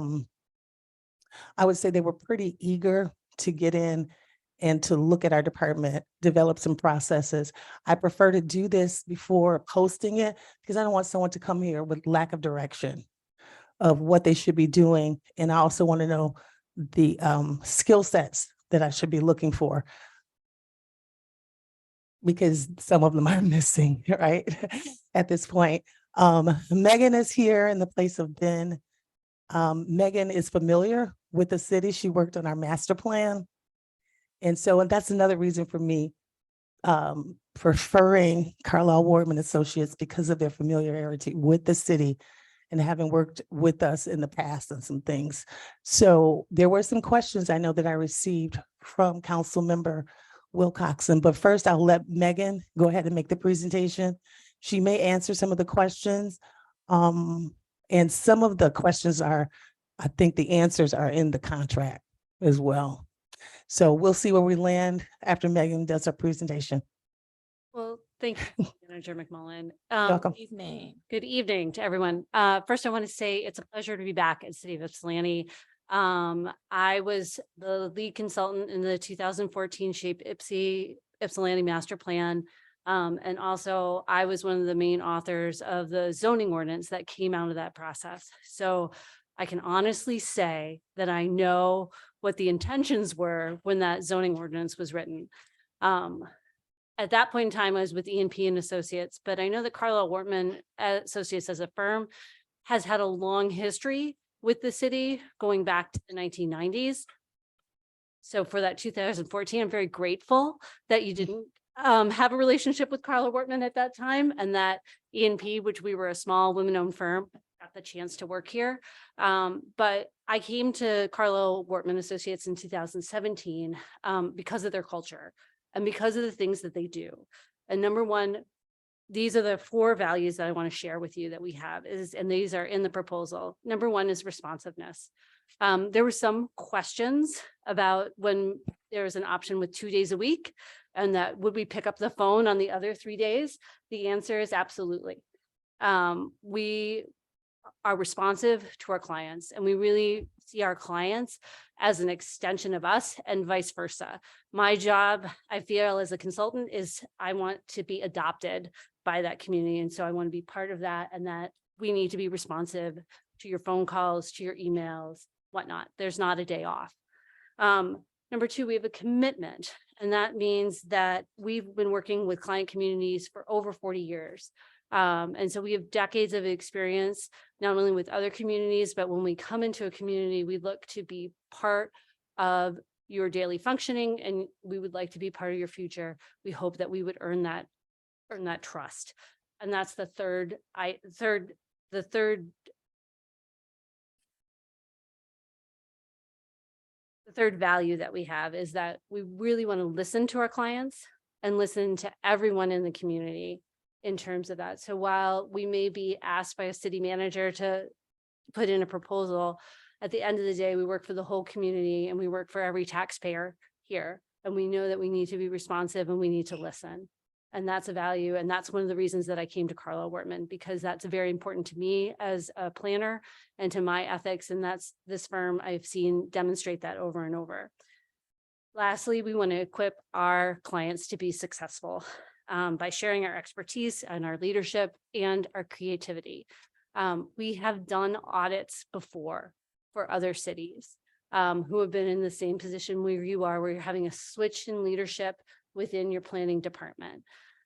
would say they were pretty eager to get in and to look at our department, develop some processes. I prefer to do this before posting it because I don't want someone to come here with lack of direction of what they should be doing. And I also want to know the skill sets that I should be looking for, because some of them are missing, right? At this point. Megan is here in the place of Ben. Megan is familiar with the city. She worked on our master plan. And that's another reason for me preferring Carlisle Wortman Associates, because of their familiarity with the city and having worked with us in the past on some things. So there were some questions I know that I received from Council Member Wilcoxon, but first I'll let Megan go ahead and make the presentation. She may answer some of the questions. And some of the questions I think the answers are in the contract as well. So we'll see where we land after Megan does her presentation. Well, thank you, Manager McMullen. Welcome. Good evening to everyone. First, I want to say it's a pleasure to be back at City of Ypsilanti. I was the lead consultant in the 2014 Shape Ypsilanti Master Plan. And also I was one of the main authors of the zoning ordinance that came out of that process. So I can honestly say that I know what the intentions were when that zoning ordinance was written. At that point in time, I was with E&P and Associates, but I know that Carlisle Wortman Associates as a firm has had a long history with the city going back to the 1990s. So for that 2014, I'm very grateful that you didn't have a relationship with Carlisle Wortman at that time, and that E&P, which we were a small women-owned firm, got the chance to work here. But I came to Carlisle Wortman Associates in 2017 because of their culture and because of the things that they do. And number one, these are the 4 values that I want to share with you that we have, and these are in the proposal. Number one is responsiveness. There were some questions about when there was an option with 2 days a week, and that would we pick up the phone on the other 3 days? The answer is absolutely. We are responsive to our clients, and we really see our clients as an extension of us and vice versa. My job, I feel as a consultant, is I want to be adopted by that community. And so I want to be part of that, and that we need to be responsive to your phone calls, to your emails, whatnot. There's not a day off. Number 2, we have a commitment, and that means that we've been working with client communities for over 40 years. And so we have decades of experience, not only with other communities, but when we come into a community, we look to be part of your daily functioning, and we would like to be part of your future. We hope that we would earn that trust. And that's the third value that we have, is that we really want to listen to our clients and listen to everyone in the community in terms of that. So while we may be asked by a city manager to put in a proposal, at the end of the day, we work for the whole community, and we work for every taxpayer here. And we know that we need to be responsive, and we need to listen. And that's a value. And that's one of the reasons that I came to Carlisle Wortman, because that's very important to me as a planner and to my ethics. And that's this firm I've seen demonstrate that over and over. Lastly, we want to equip our clients to be successful by sharing our expertise and our leadership and our creativity. We have done audits before for other cities who have been in the same position where you are, where you're having a switch in leadership within your planning department.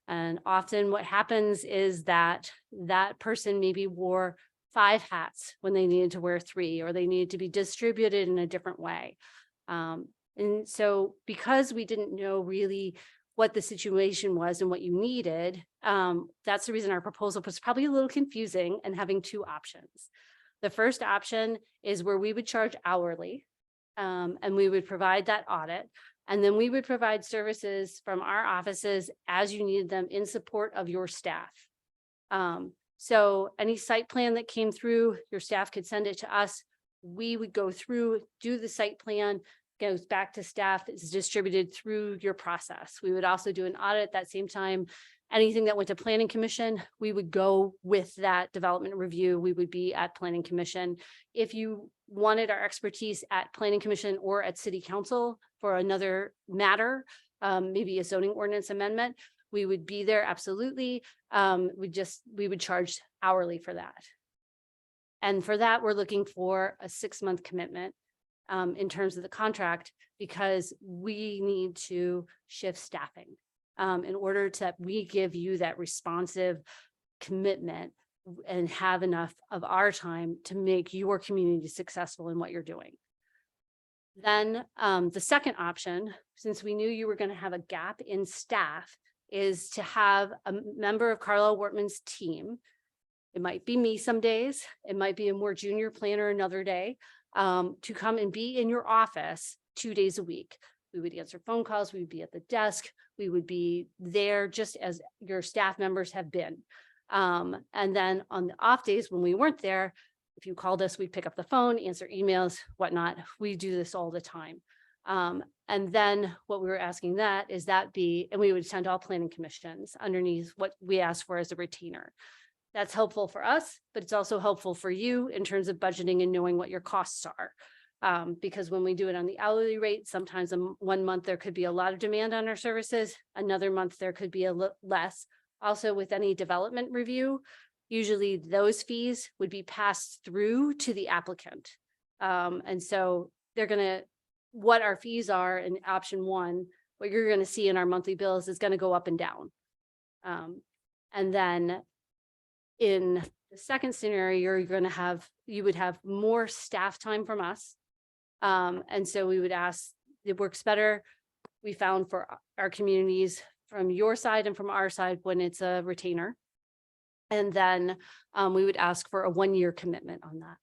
And often what happens is that that person maybe wore 5 hats when they needed to wear 3, or they needed to be distributed in a different way. And so because we didn't know really what the situation was and what you needed, that's the reason our proposal was probably a little confusing and having 2 options. The first option is where we would charge hourly, and we would provide that audit. And then we would provide services from our offices as you needed them in support of your staff. So any site plan that came through, your staff could send it to us. We would go through, do the site plan, goes back to staff, is distributed through your process. We would also do an audit at that same time. Anything that went to Planning Commission, we would go with that development review. We would be at Planning Commission. If you wanted our expertise at Planning Commission or at City Council for another matter, maybe a zoning ordinance amendment, we would be there, absolutely. We would charge hourly for that. And for that, we're looking for a 6-month commitment in terms of the contract, because we need to shift staffing in order to we give you that responsive commitment and have enough of our time to make your community successful in what you're doing. Then the second option, since we knew you were going to have a gap in staff, is to have a member of Carlisle Wortman's team. It might be me some days, it might be a more junior planner another day, to come and be in your office 2 days a week. We would answer phone calls, we would be at the desk, we would be there just as your staff members have been. And then on the off days when we weren't there, if you called us, we'd pick up the phone, answer emails, whatnot. We do this all the time. And then what we were asking that is that be, and we would send all planning commissions underneath what we asked for as a retainer. That's helpful for us, but it's also helpful for you in terms of budgeting and knowing what your costs are. Because when we do it on the hourly rate, sometimes one month there could be a lot of demand on our services. Another month there could be a less. Also with any development review, usually those fees would be passed through to the applicant. And so they're gonna, what our fees are in option 1, what you're gonna see in our monthly bills is gonna go up and down. And then in the second scenario, you're gonna have, you would have more staff time from us. And so we would ask, it works better, we found, for our communities from your side and from our side when it's a retainer. And then we would ask for a 1-year commitment on that.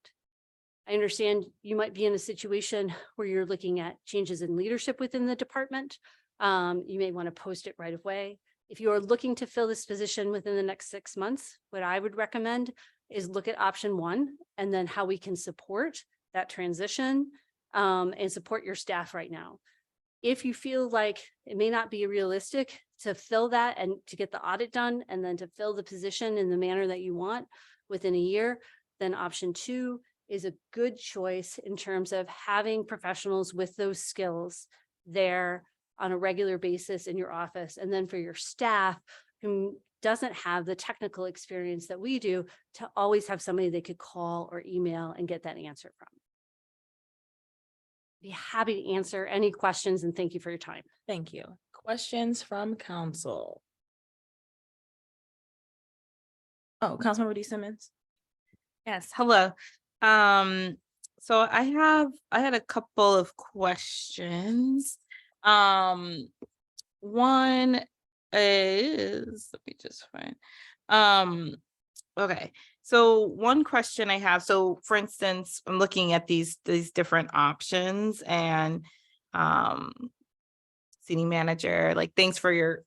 I understand you might be in a situation where you're looking at changes in leadership within the department. You may want to post it right away. If you are looking to fill this position within the next 6 months, what I would recommend is look at option 1 and then how we can support that transition and support your staff right now. If you feel like it may not be realistic to fill that and to get the audit done and then to fill the position in the manner that you want within a year, then option 2 is a good choice in terms of having professionals with those skills there on a regular basis in your office. And then for your staff who doesn't have the technical experience that we do, to always have somebody they could call or email and get that answer from. Be happy to answer any questions, and thank you for your time. Thank you. Questions from council? Oh, Councilmember D. Simmons. Yes, hello. So I had a couple of questions. One is, let me just find, okay. So one question I have, so for instance, I'm looking at these different options, and city manager, like, thanks for your,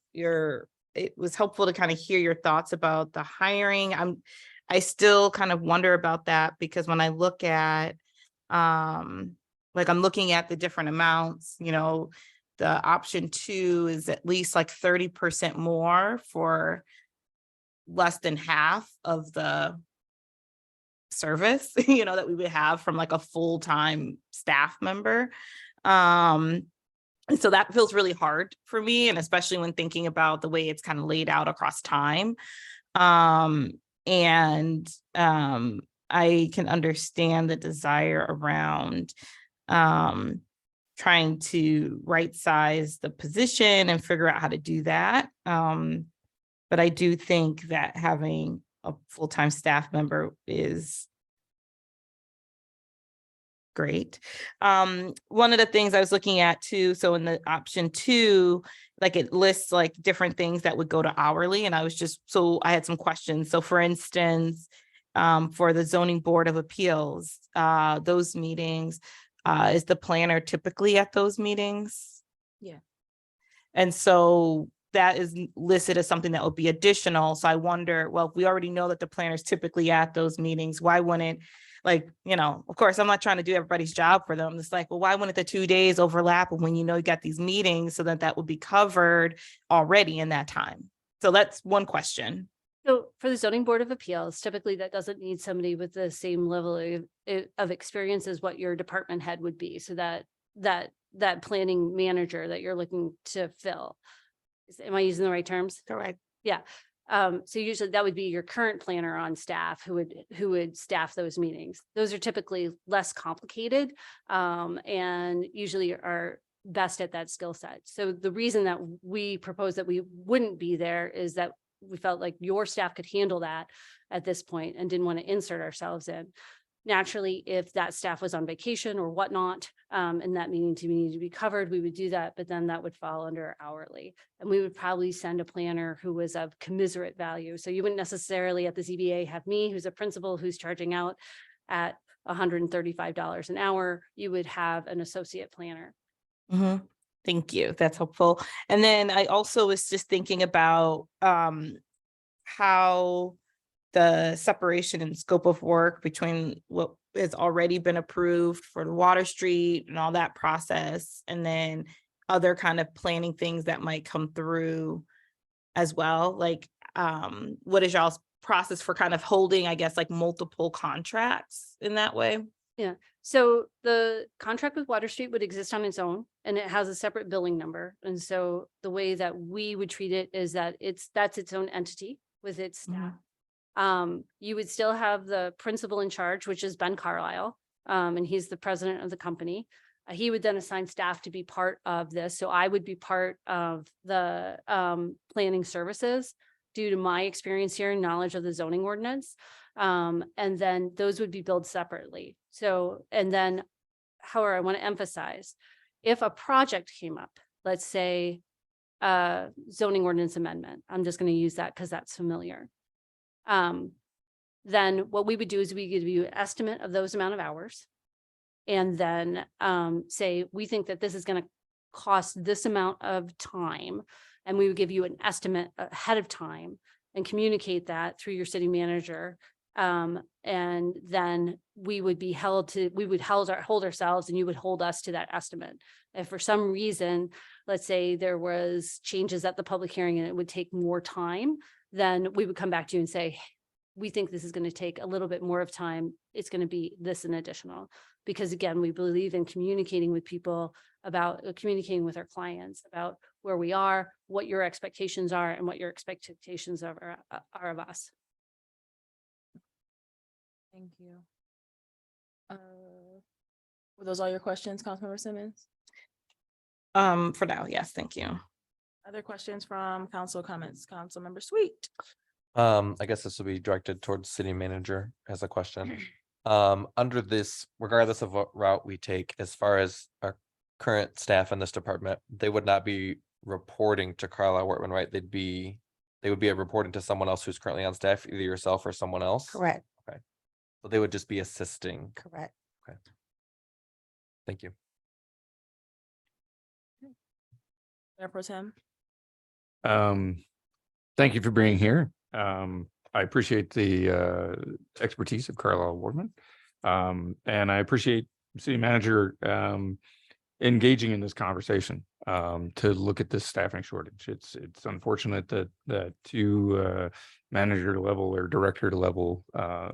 it was helpful to kind of hear your thoughts about the hiring. I still kind of wonder about that, because when I look at, like, I'm looking at the different amounts, you know, the option 2 is at least like 30% more for less than half of the service, you know, that we would have from like a full-time staff member. And so that feels really hard for me, and especially when thinking about the way it's kind of laid out across time. And I can understand the desire around trying to right size the position and figure out how to do that. But I do think that having a full-time staff member is great. One of the things I was looking at too, so in the option 2, like it lists like different things that would go to hourly, and I was just, so I had some questions. So for instance, for the zoning board of appeals, those meetings, is the planner typically at those meetings? Yeah. And so that is listed as something that would be additional. So I wonder, well, if we already know that the planner is typically at those meetings, why wouldn't, like, you know, of course, I'm not trying to do everybody's job for them. It's like, well, why wouldn't the 2 days overlap when you know you got these meetings, so that that would be covered already in that time? So that's one question. So for the zoning board of appeals, typically that doesn't need somebody with the same level of experience as what your department head would be. So that planning manager that you're looking to fill. Am I using the right terms? Correct. Yeah. So usually that would be your current planner on staff who would staff those meetings. Those are typically less complicated and usually are best at that skill set. So the reason that we propose that we wouldn't be there is that we felt like your staff could handle that at this point and didn't want to insert ourselves in. Naturally, if that staff was on vacation or whatnot, and that meeting to need to be covered, we would do that, but then that would fall under hourly. And we would probably send a planner who was of commiserate value. So you wouldn't necessarily at the ZBA have me, who's a principal, who's charging out at $135 an hour. You would have an associate planner. Mm-hmm. Thank you. That's helpful. And then I also was just thinking about how the separation and scope of work between what has already been approved for Water Street and all that process, and then other kind of planning things that might come through as well. Like, what is y'all's process for kind of holding, I guess, like multiple contracts in that way? Yeah, so the contract with Water Street would exist on its own and it has a separate billing number. And so the way that we would treat it is that that's its own entity with its staff. You would still have the principal in charge, which is Ben Carlisle, and he's the president of the company. He would then assign staff to be part of this. So I would be part of the planning services due to my experience here and knowledge of the zoning ordinance. And then those would be billed separately. So, and then, however, I want to emphasize, if a project came up, let's say zoning ordinance amendment, I'm just going to use that because that's familiar. Then what we would do is we give you an estimate of those amount of hours. And then say, we think that this is going to cost this amount of time. And we would give you an estimate ahead of time and communicate that through your city manager. And then we would be held to, we would hold ourselves and you would hold us to that estimate. If for some reason, let's say there was changes at the public hearing and it would take more time, then we would come back to you and say, we think this is going to take a little bit more of time. It's going to be this and additional. Because again, we believe in communicating with people about communicating with our clients about where we are, what your expectations are, and what your expectations are of us. Thank you. Were those all your questions, Councilmember Simmons? For now, yes, thank you. Other questions from council comments? Councilmember Sweet. I guess this will be directed towards city manager as a question. Under this, regardless of what route we take, as far as our current staff in this department, they would not be reporting to Carlisle Wortman, right? They would be reporting to someone else who's currently on staff, either yourself or someone else. Correct. Okay. So they would just be assisting. Correct. Okay. Thank you. Mayor Pro Tem. Thank you for being here. I appreciate the expertise of Carlisle Wortman. And I appreciate city manager engaging in this conversation to look at this staffing shortage. It's unfortunate that two manager level or director level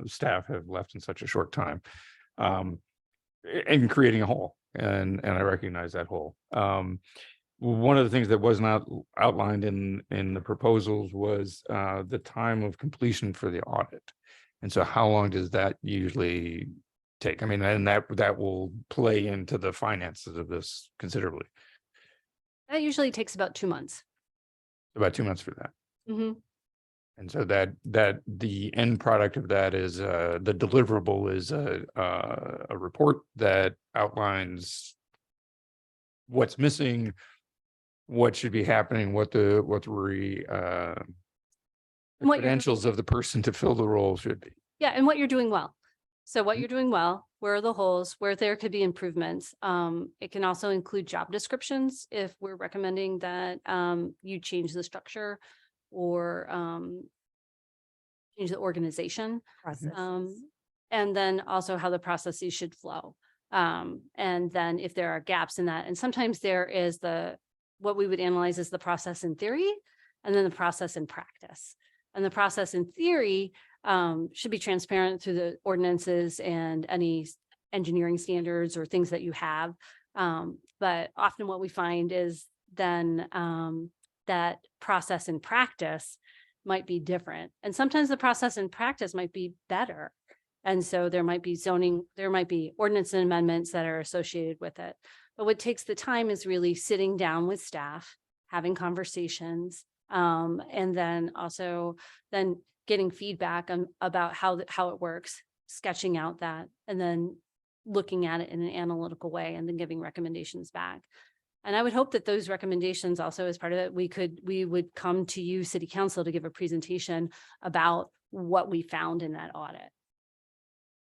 staff have left in such a short time and creating a hole and I recognize that whole. One of the things that was not outlined in the proposals was the time of completion for the audit. And so how long does that usually take? I mean, and that will play into the finances of this considerably. That usually takes about 2 months. About 2 months for that. Mhm. And so that the end product of that is the deliverable is a report that outlines what's missing, what should be happening, what the what you're- credentials of the person to fill the role should be. Yeah, and what you're doing well. So Mm-hmm. what you're doing well, where are the holes, where there could be improvements. It can also include job descriptions if we're recommending that you change the structure or change the organization. And then also how the processes should flow. And then if there are gaps in that, and sometimes there is what we would analyze is the process in theory and then the process in practice. And the process in theory should be transparent through the ordinances and any engineering standards or things that you have. But often what we find is then that process in practice might be different. And sometimes the process in practice might be better. And so there might be ordinance and amendments that are associated with it. But what takes the time is really sitting down with staff, having conversations, and then also then getting feedback about how it works, sketching out that, and then looking at it in an analytical way and then giving recommendations back. And I would hope that those recommendations also as part of it, we would come to you, City Council, to give a presentation about what we found in that audit.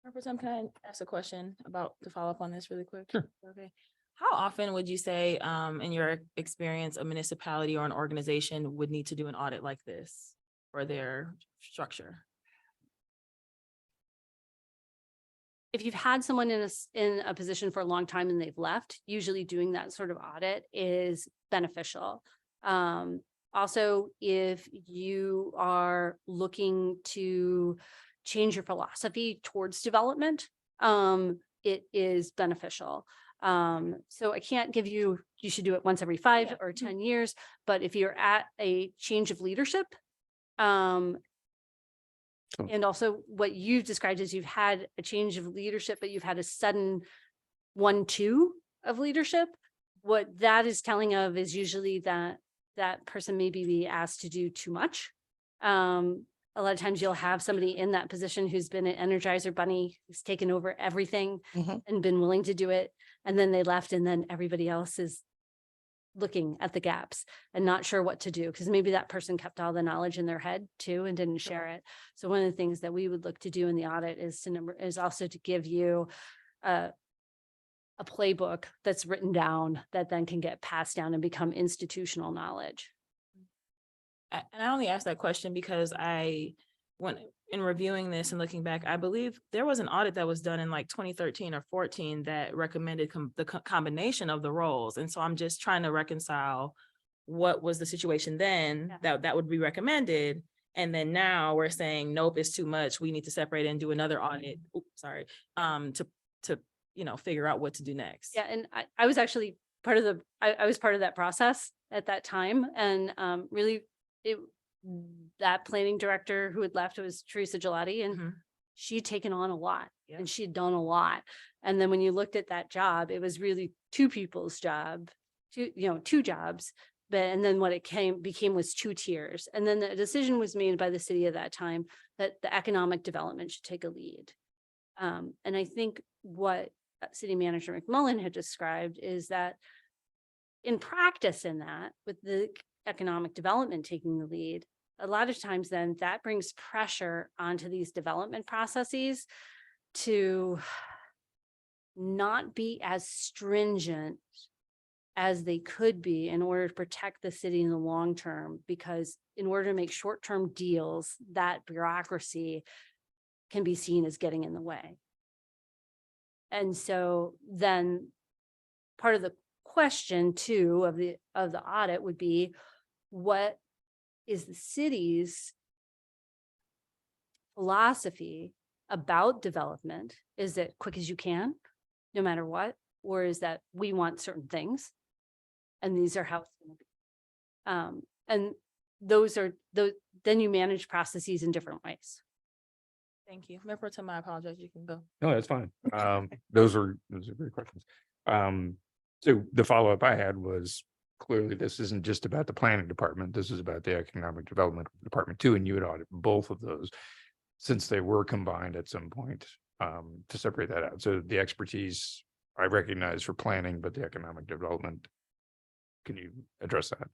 Representative, can I ask a question to follow up on this really quick? Sure. Okay. How often would you say, in your experience, a municipality or an organization would need to do an audit like this for their structure? If you've had someone in a position for a long time and they've left, usually doing that sort of audit is beneficial. Also, if you are looking to change your philosophy towards development, it is beneficial. So I can't give you should do it once every 5 or 10 years, but if you're at a change of leadership, and also what you've described is you've had a change of leadership, but you've had a sudden 1-2 of leadership. What that is telling of is usually that person may be asked to do too much. A lot of times you'll have somebody in that position who's been an Energizer bunny, who's taken over everything and been willing to do it. And then they left, and then everybody else is looking at the gaps and not sure what to do, because maybe that person kept all the knowledge in their head too and didn't share it. So one of the things that we would look to do in the audit is also to give you a playbook that's written down that then can get passed down and become institutional knowledge. And I only asked that question because when in reviewing this and looking back, I believe there was an audit that was done in like 2013 or 14 that recommended the combination of the roles. And so I'm just trying to reconcile what was the situation then that would be recommended. And then now we're saying, nope, it's too much. We need to separate and do another audit. To figure out what to do next. Yeah, and I was actually part of I was part of that process at that time, and really that planning director who had left, it was Teresa Gelati, and she'd taken on a lot and she'd done a lot. And then when you looked at that job, it was really two people's job, two jobs. And then what it became was 2 tiers. And then the decision was made by the city at that time that the economic development should take a lead. And I think what City Manager McMullen had described is that in practice with the economic development taking the lead, a lot of times then that brings pressure onto these development processes to not be as stringent as they could be in order to protect the city in the long term, because in order to make short-term deals, that bureaucracy can be seen as getting in the way. And so then part of the question too of the audit would be, what is the city's philosophy about development? Is it quick as you can, no matter what? or is that we want certain things and these are how it's going to be. And those are those, then you manage processes in different ways. Thank you. Mayor Pro Tem, I apologize. You can go. No, that's fine. Those are great questions. So the follow-up I had was clearly this isn't just about the planning department. This is about the economic development department too, and you would audit both of those since they were combined at some point, to separate that out. So the expertise I recognize for planning, but the economic development, can you address that?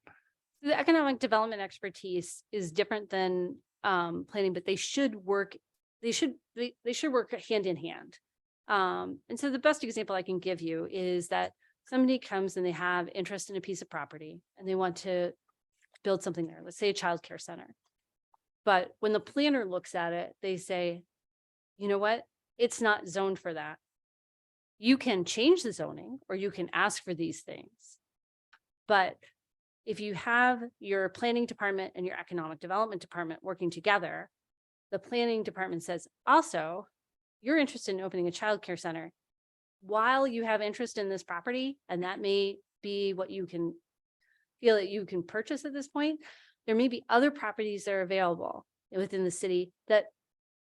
The economic development expertise is different than planning, but they should work. They should work hand in hand. And so the best example I can give you is that somebody comes and they have interest in a piece of property and they want to build something there. Let's say a childcare center. But when the planner looks at it, they say, you know what? It's not zoned for that. You can change the zoning or you can ask for these things. But if you have your planning department and your economic development department working together, the planning department says, also, you're interested in opening a childcare center. While you have interest in this property, and that may be what you can feel that you can purchase at this point, there may be other properties that are available within the city that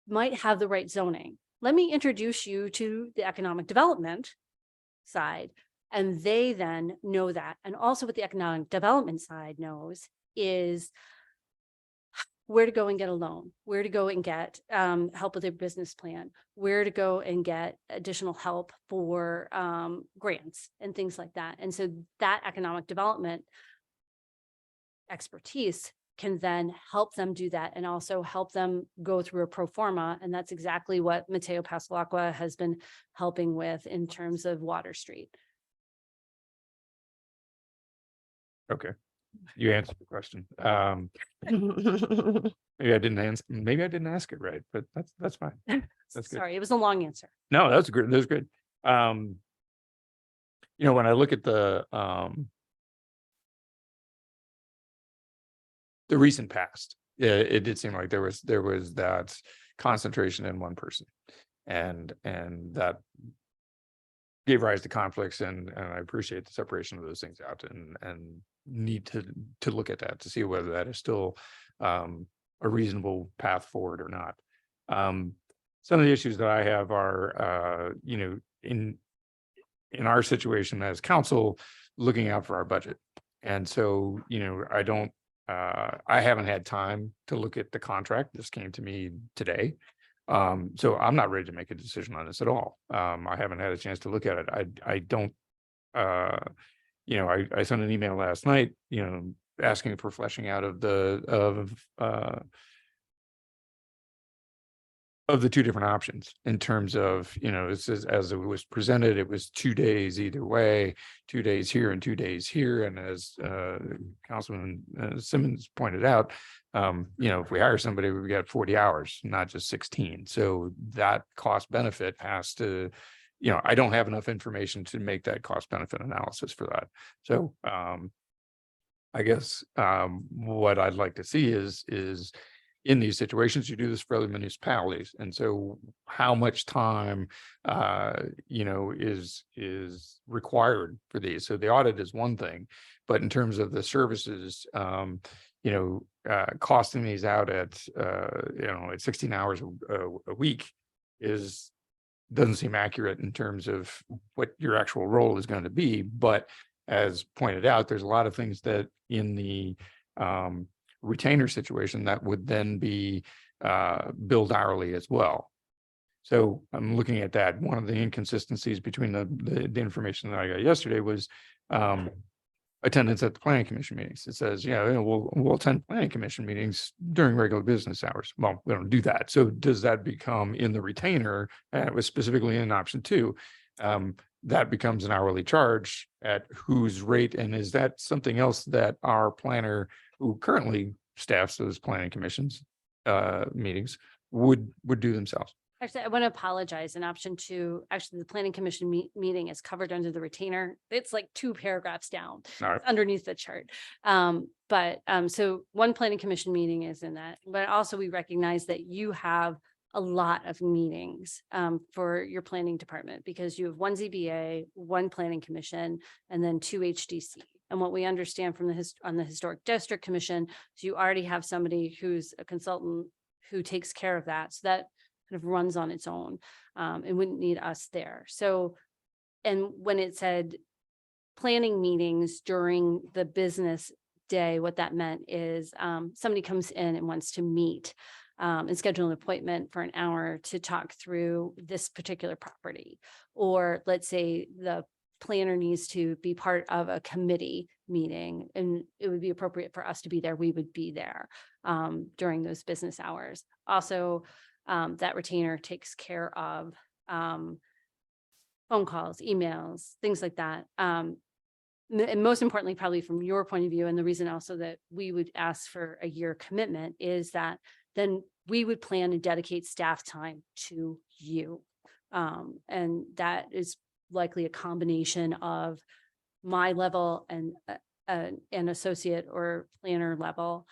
might have the right zoning. Let me introduce you to the economic development side. And they then know that. And also what the economic development side knows is where to go and get a loan, where to go and get help with their business plan, where to go and get additional help for grants and things like that. And so that economic development expertise can then help them do that and also help them go through a pro forma. And that's exactly what Mateo Pascual has been helping with in terms of Water Street. Okay, you answered the question. Maybe I didn't ask it right, but that's fine. That's good. Sorry, it was a long answer. No, that's good. That's good. You know, when I look at the recent past, it did seem like there was that concentration in one person, and that gave rise to conflicts, and I appreciate the separation of those things out, and need to look at that to see whether that is still a reasonable path forward or not. Some of the issues that I have are, you know, in our situation as council, looking out for our budget. And so, you know, I haven't had time to look at the contract. This came to me today. So I'm not ready to make a decision on this at all. I haven't had a chance to look at it. I don't, you know, I sent an email last night, you know, asking for fleshing out of the two different options in terms of, you know, it's as it was presented, it was 2 days either way, 2 days here and 2 days here. And as Councilman Simmons pointed out, you know, if we hire somebody, we've got 40 hours, not just 16. So that cost benefit has to, you know, I don't have enough information to make that cost benefit analysis for that. So I guess what I'd like to see is in these situations, you do this for other municipalities. And so how much time, you know, is required for these? So the audit is one thing, but in terms of the services, you know, costing these out at, you know, at 16 hours a week doesn't seem accurate in terms of what your actual role is going to be. But as pointed out, there's a lot of things that in the retainer situation that would then be billed hourly as well. So I'm looking at that. One of the inconsistencies between the information that I got yesterday was attendance at the planning commission meetings. It says, yeah, you know, we'll attend planning commission meetings during regular business hours. Well, we don't do that. So does that become in the retainer? It was specifically in option 2. That becomes an hourly charge at whose rate, and is that something else that our planner, who currently staffs those planning commissions meetings, would do themselves? Actually, I want to apologize. In option 2, actually, the planning commission meeting is covered under the retainer. It's like 2 paragraphs down underneath the chart. So one planning commission meeting is in that, but also we recognize that you have a lot of meetings for your planning department because you have one ZBA, one planning commission, and then 2 HDC. And what we understand from on the Historic District Commission is you already have somebody who's a consultant who takes care of that. So that kind of runs on its own and wouldn't need us there. So, and when it said planning meetings during the business day, what that meant is somebody comes in and wants to meet and schedule an appointment for an hour to talk through this particular property. Or let's say the planner needs to be part of a committee meeting and it would be appropriate for us to be there. We would be there during those business hours. Also, that retainer takes care of phone calls, emails, things like that. And most importantly, probably from your point of view, and the reason also that we would ask for a year commitment is that then we would plan to dedicate staff time to you. And that is likely a combination of my level and an associate or planner level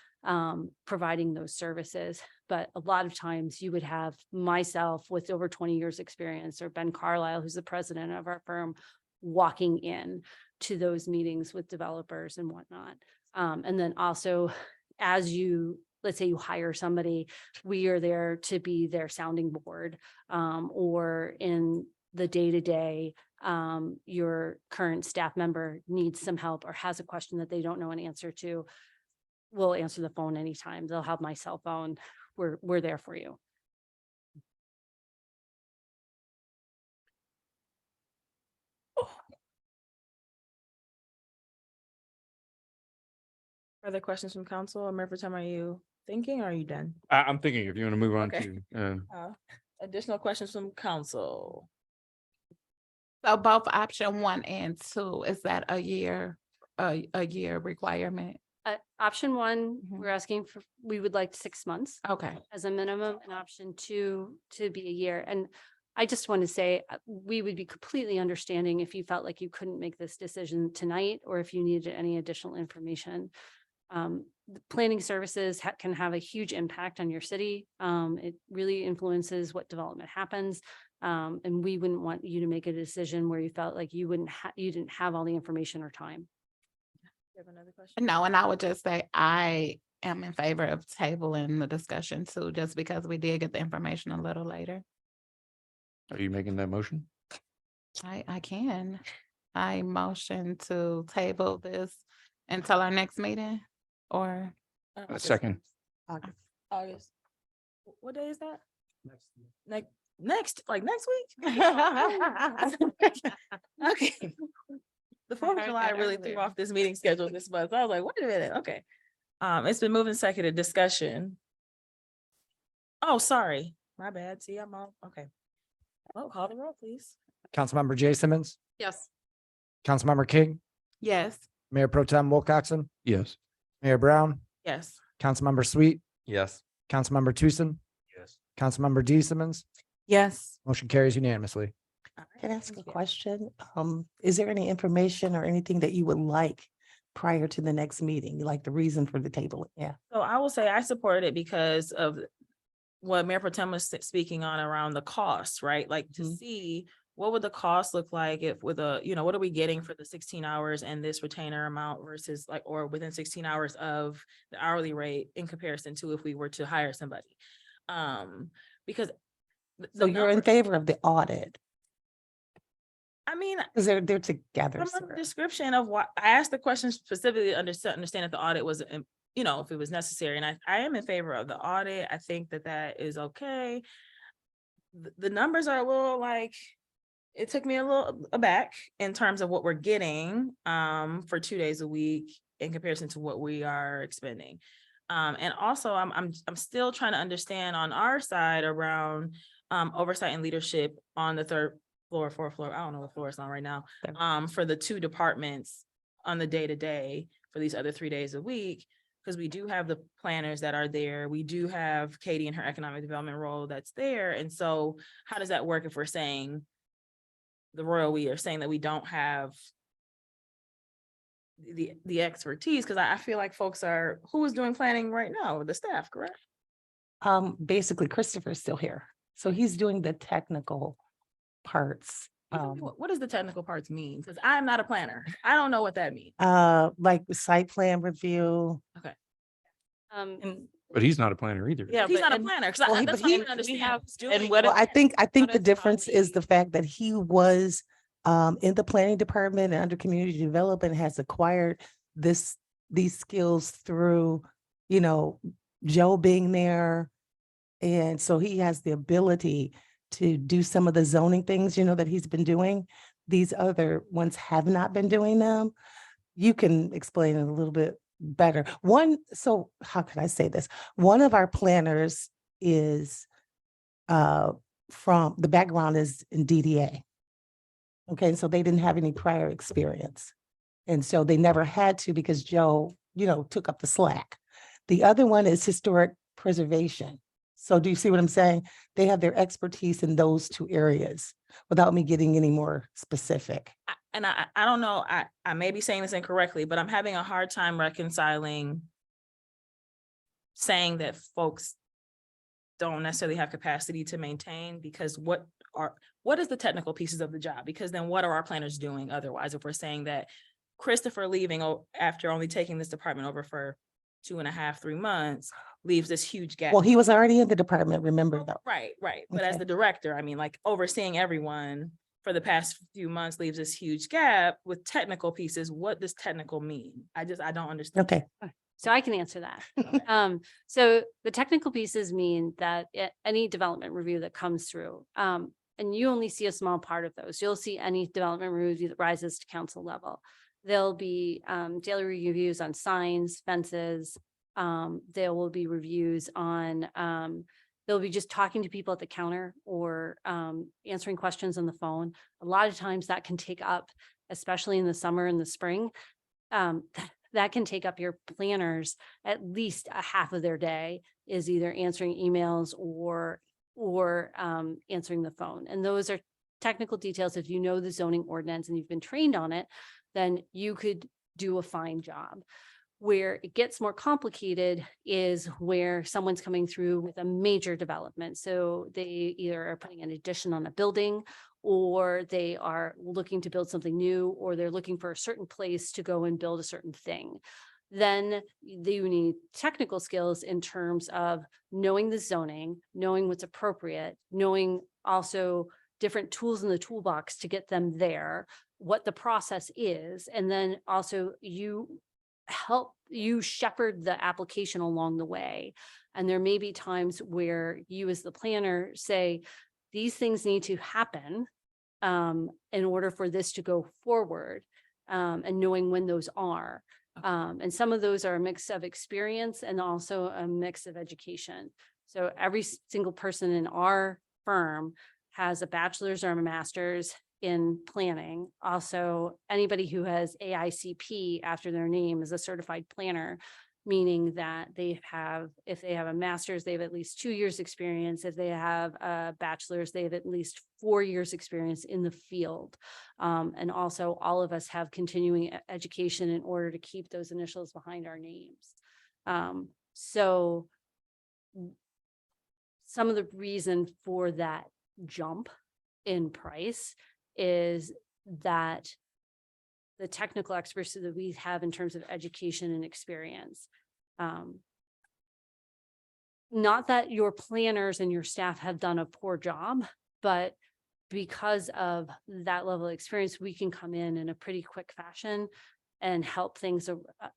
providing those services. But a lot of times you would have myself with over 20 years experience or Ben Carlisle, who's the president of our firm, walking in to those meetings with developers and whatnot. And then also as you, let's say you hire somebody, we are there to be their sounding board or in the day-to-day, your current staff member needs some help or has a question that they don't know an answer to, we'll answer the phone anytime. They'll have my cell phone. We're there for you. Further questions from council? Or Mayor Pro Tem, are you thinking or are you done? I'm thinking if you want to move on Okay. to, Additional questions from council? So both option 1 and 2, is that a year requirement? Option 1, we're asking for, we would like 6 months. Okay. As a minimum, and option 2 to be a year. And I just want to say, we would be completely understanding if you felt like you couldn't make this decision tonight, or if you needed any additional information. The planning services can have a huge impact on your city. It really influences what development happens. And we wouldn't want you to make a decision where you felt like you didn't have all the information or time. You have another question? No, and I would just say I am in favor of tabling the discussion too, just because we did get the information a little later. are you making that motion? I can. I motion to table this until our next meeting or A second. August. What day is that? Next week? Okay. The 4th of heard July that really earlier. threw off this meeting schedule this month. I was like, wait a minute, okay. It's been moved and seconded, discussion. Oh, sorry, my bad. See, I'm all, okay. Well, call the roll, please. Councilmember Jay Simmons, Yes. Councilmember King, yes. Mayor Pro Tem Wilcoxen, Yes. Mayor Brown, Yes. Councilmember Sweet, Yes. Councilmember Tucson, Yes. Councilmember D Simmons, Yes. motion carries unanimously. Can I ask a question? Is there any information or anything that you would like prior to the next meeting, like the reason for the table? Yeah. So I will say I supported it because of what Mayor Pro Tem was speaking on around the cost, right? Like to see what would the cost look like if with a, what are we getting for the 16 hours and this retainer amount versus like, or within 16 hours of the hourly rate in comparison to if we were to hire somebody. Because So you're in favor of the audit? I mean, Because they're together. from the Sarah. description of what I asked the question specifically to understand if the audit was, if it was necessary. And I am in favor of the audit. I think that is okay. The numbers are a little like, it took me a little aback in terms of what we're getting for 2 days a week in comparison to what we are expending. And also I'm still trying to understand on our side around oversight and leadership on the 3rd floor, 4th floor. I don't know what floor it's on right now. For the 2 departments on the day-to-day for these other 3 days a week, because we do have the planners that are there. We do have Katie in her economic development role that's there. And so how does that work if we're saying we are saying that we don't have the expertise? Because I feel like folks who is doing planning right now, the staff, correct? Basically Christopher's still here. So he's doing the technical parts. What does the technical parts mean? Because I'm not a planner. I don't know what that means. Like site plan review. Okay. And But he's not a planner either. Yeah, he's not a planner, because well, that's but why I he- don't understand. have- who's and doing what it. Well, I think the does difference is Holly- the fact that he was in the planning department and under community development has acquired these skills through, you know, Joe being there. And so he has the ability to do some of the zoning things, you know, that he's been doing. These other ones have not been doing them. You can explain it a little bit better. So how can I say this? One of our planners is from the background is in DDA. Okay, so they didn't have any prior experience. And so they never had to because Joe, you know, took up the slack. The other one is historic preservation. So do you see what I'm saying? They have their expertise in those two areas without me getting any more specific. I don't know, I may be saying this incorrectly, but I'm having a hard time reconciling saying that folks don't necessarily have capacity to maintain, because what is the technical pieces of the job? Because then what are our planners doing otherwise? If we're saying that Christopher leaving after only taking this department over for 2.5, 3 months leaves this huge gap. Well, he was already in the department, remember though. Right. But as Okay. the director, I mean, like overseeing everyone for the past few months leaves this huge gap with technical pieces. What does technical mean? I don't understand. Okay. so I can answer that. So the technical pieces mean that any development review that comes through, and you only see a small part of those. You'll see any development review that rises to council level. There'll be daily reviews on signs, fences. There will be reviews on, they'll be just talking to people at the counter or answering questions on the phone. A lot of times that can take up, especially in the summer and the spring, that can take up your planners at least a half of their day is either answering emails or answering the phone. And those are technical details. If you know the zoning ordinance and you've been trained on it, then you could do a fine job. Where it gets more complicated is where someone's coming through with a major development. So they either are putting an addition on a building, or they are looking to build something new, or they're looking for a certain place to go and build a certain thing. Then you need technical skills in terms of knowing the zoning, knowing what's appropriate, knowing also different tools in the toolbox to get them there, what the process is, and then also you shepherd the application along the way. And there may be times where you as the planner say, these things need to happen in order for this to go forward, and knowing when those are. And some of those are a mix of experience and also a mix of education. So every single person in our firm has a bachelor's or a master's in planning. Also, anybody who has AICP after their name is a certified planner, meaning that if they have a master's, they have at least 2 years experience. If they have a bachelor's, they have at least 4 years experience in the field. And also all of us have continuing education in order to keep those initials behind our names. So some of the reason for that jump in price is that the technical experts that we have in terms of education and experience. Not that your planners and your staff have done a poor job, but because of that level of experience, we can come in a pretty quick fashion and help things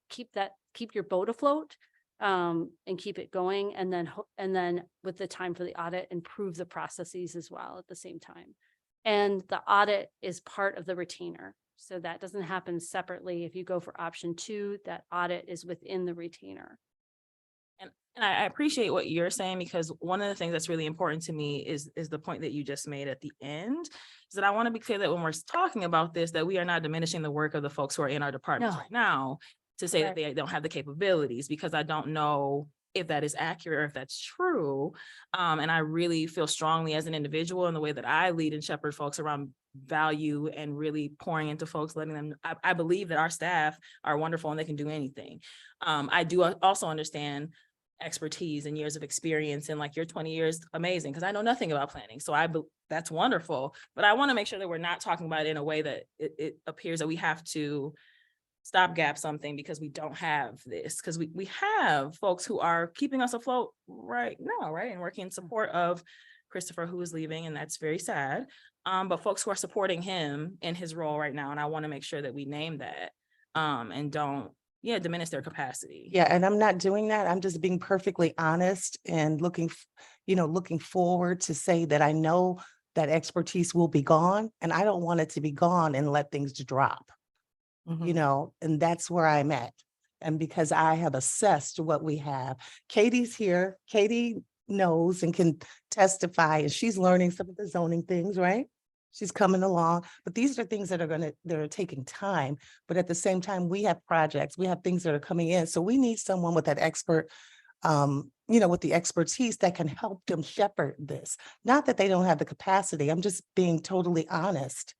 keep your boat afloat, and keep it going. And then with the time for the audit, improve the processes as well at the same time. And the audit is part of the retainer. So that doesn't happen separately. If you go for option 2, that audit is within the retainer. And I appreciate what you're saying, because one of the things that's really important to me is the point that you just made at the end, is that I want to be clear that when we're talking about this, that we are not diminishing the work of the folks who are in our departments No. right now to say that Right. they don't have the capabilities, because I don't know if that is accurate or if that's true. And I really feel strongly as an individual in the way that I lead and shepherd folks around value and really pouring into folks, letting them, I believe that our staff are wonderful and they can do anything. I do also understand, expertise and years of experience, and like your 20 years, amazing, because I know nothing about planning. So that's wonderful. But I want to make sure that we're not talking about it in a way that it appears that we have to stopgap something because we don't have this, because we have folks who are keeping us afloat right now, right? And working in support of Christopher, who is leaving, and that's very sad. But folks who are supporting him in his role right now, and I want to make sure that we name that and don't, diminish their capacity. Yeah, and I'm not doing that. I'm just being perfectly honest and looking forward to say that I know that expertise will be gone, and I don't want it to be gone and let things drop. And that's where I'm at. And because I have assessed what we have, Katie's here. Katie knows and can testify, and she's learning some of the zoning things, right? She's coming along, but these are things that are taking time. But at the same time, we have projects, we have things that are coming in. So we need someone with that expert, with the expertise that can help them shepherd this. Not that they don't have the capacity. I'm just being totally honest.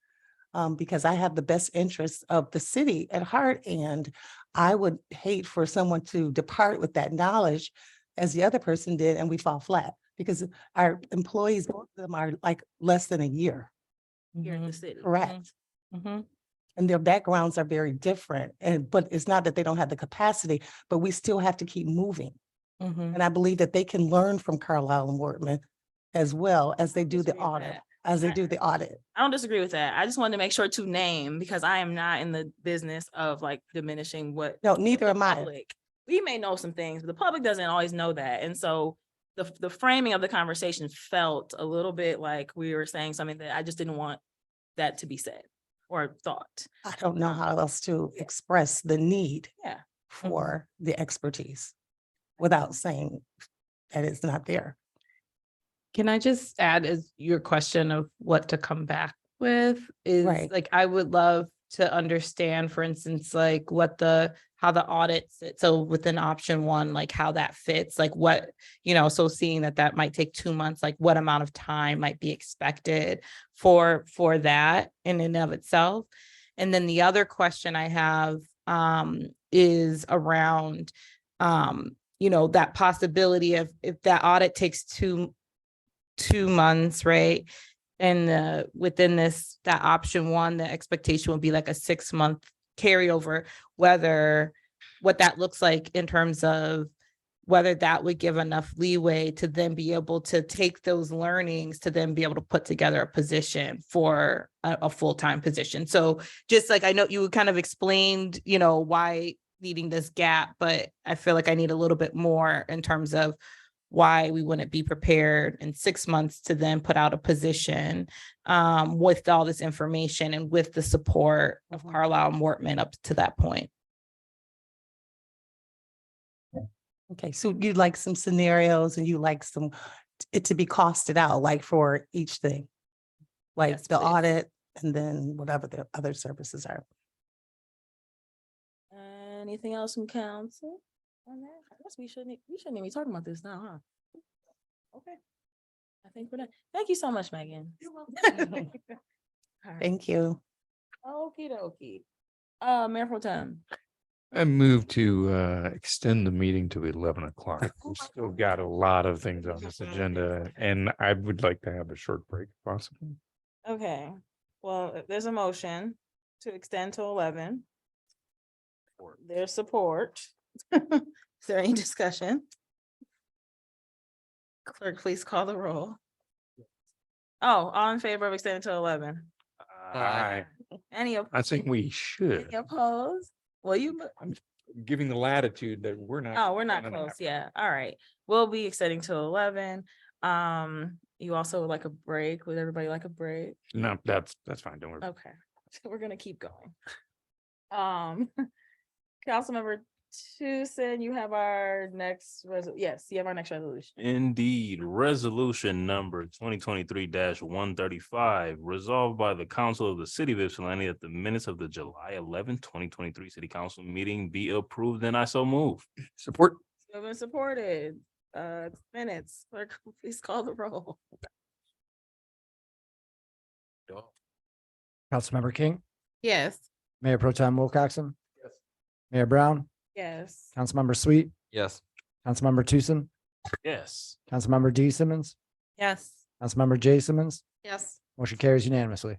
Because I have the best interests of the city at heart, and I would hate for someone to depart with that knowledge as the other person did, and we fall flat because our employees, both of them are like less than a year. Here in the city. Correct. And their backgrounds are very different, but it's not that they don't have the capacity, but we still have to keep moving. And I believe that they can learn from Carlisle and Wortman as well as they do the audit. I don't disagree with that. I just wanted to make sure to name, because I am not in the business of like diminishing what. No, neither the am I. public- We may know some things, but the public doesn't always know that. And so the framing of the conversation felt a little bit like we were saying something that I just didn't want that to be said or thought. I don't know how else to express the need Yeah. for the expertise without saying that it's not there. Can I just add as your question of what to come back with is Right. like, I would love to understand, for instance, like how the audits, so within option one, like how that fits, like what, so seeing that might take 2 months, like what amount of time might be expected for that in and of itself. And then the other question I have is around, that possibility of if that audit takes 2 months, right? And within that option one, the expectation would be like a 6-month carryover, what that looks like in terms of whether that would give enough leeway to then be able to take those learnings to then be able to put together a position for a full-time position. So just like, I know you kind of explained, why needing this gap, but I feel like I need a little bit more in terms of why we wouldn't be prepared in 6 months to then put out a position with all this information and with the support of Carlisle and Wortman up to that point. Okay, so you'd like some scenarios and you like it to be costed out, like for each thing? Like Yes, the please. audit and then whatever the other services are. Anything else from council on that? I guess we shouldn't even be talking about this now, huh? Okay. I think we're done. Thank you so much, Megan. You're welcome. Thank you. Okie dokie. Mayor Pro Tem. I move to extend the meeting to 11 o'clock. We've still got a lot of things on this agenda, and I would like to have a short break if possible. Okay, well, there's a motion to extend to 11. There's support. Is there any discussion? Clerk, please call the roll. Oh, all in favor of extending to 11? Any I think we should. opposed? Well, I'm giving the latitude that we're not. oh, we're not close. Yeah, all right. We'll be extending to 11. You also would like a break? Would everybody like a break? No, that's fine. Don't worry. Okay, we're gonna keep going. Councilmember Tucson, you have our next yes, you have our next resolution. Indeed, resolution number 2023-135, resolved by the council of the city of Ypsilanti that the minutes of the July 11, 2023 city council meeting be approved, and I so move. Support. You've been supported. Minutes, clerk, please call the roll. Councilmember King, Yes. Mayor Pro Tem Wilcoxen. Yes. Mayor Brown, Yes. Councilmember Sweet, Yes. Councilmember Tucson, Yes. Councilmember D Simmons, Yes. Councilmember J Simmons, Yes. motion carries unanimously.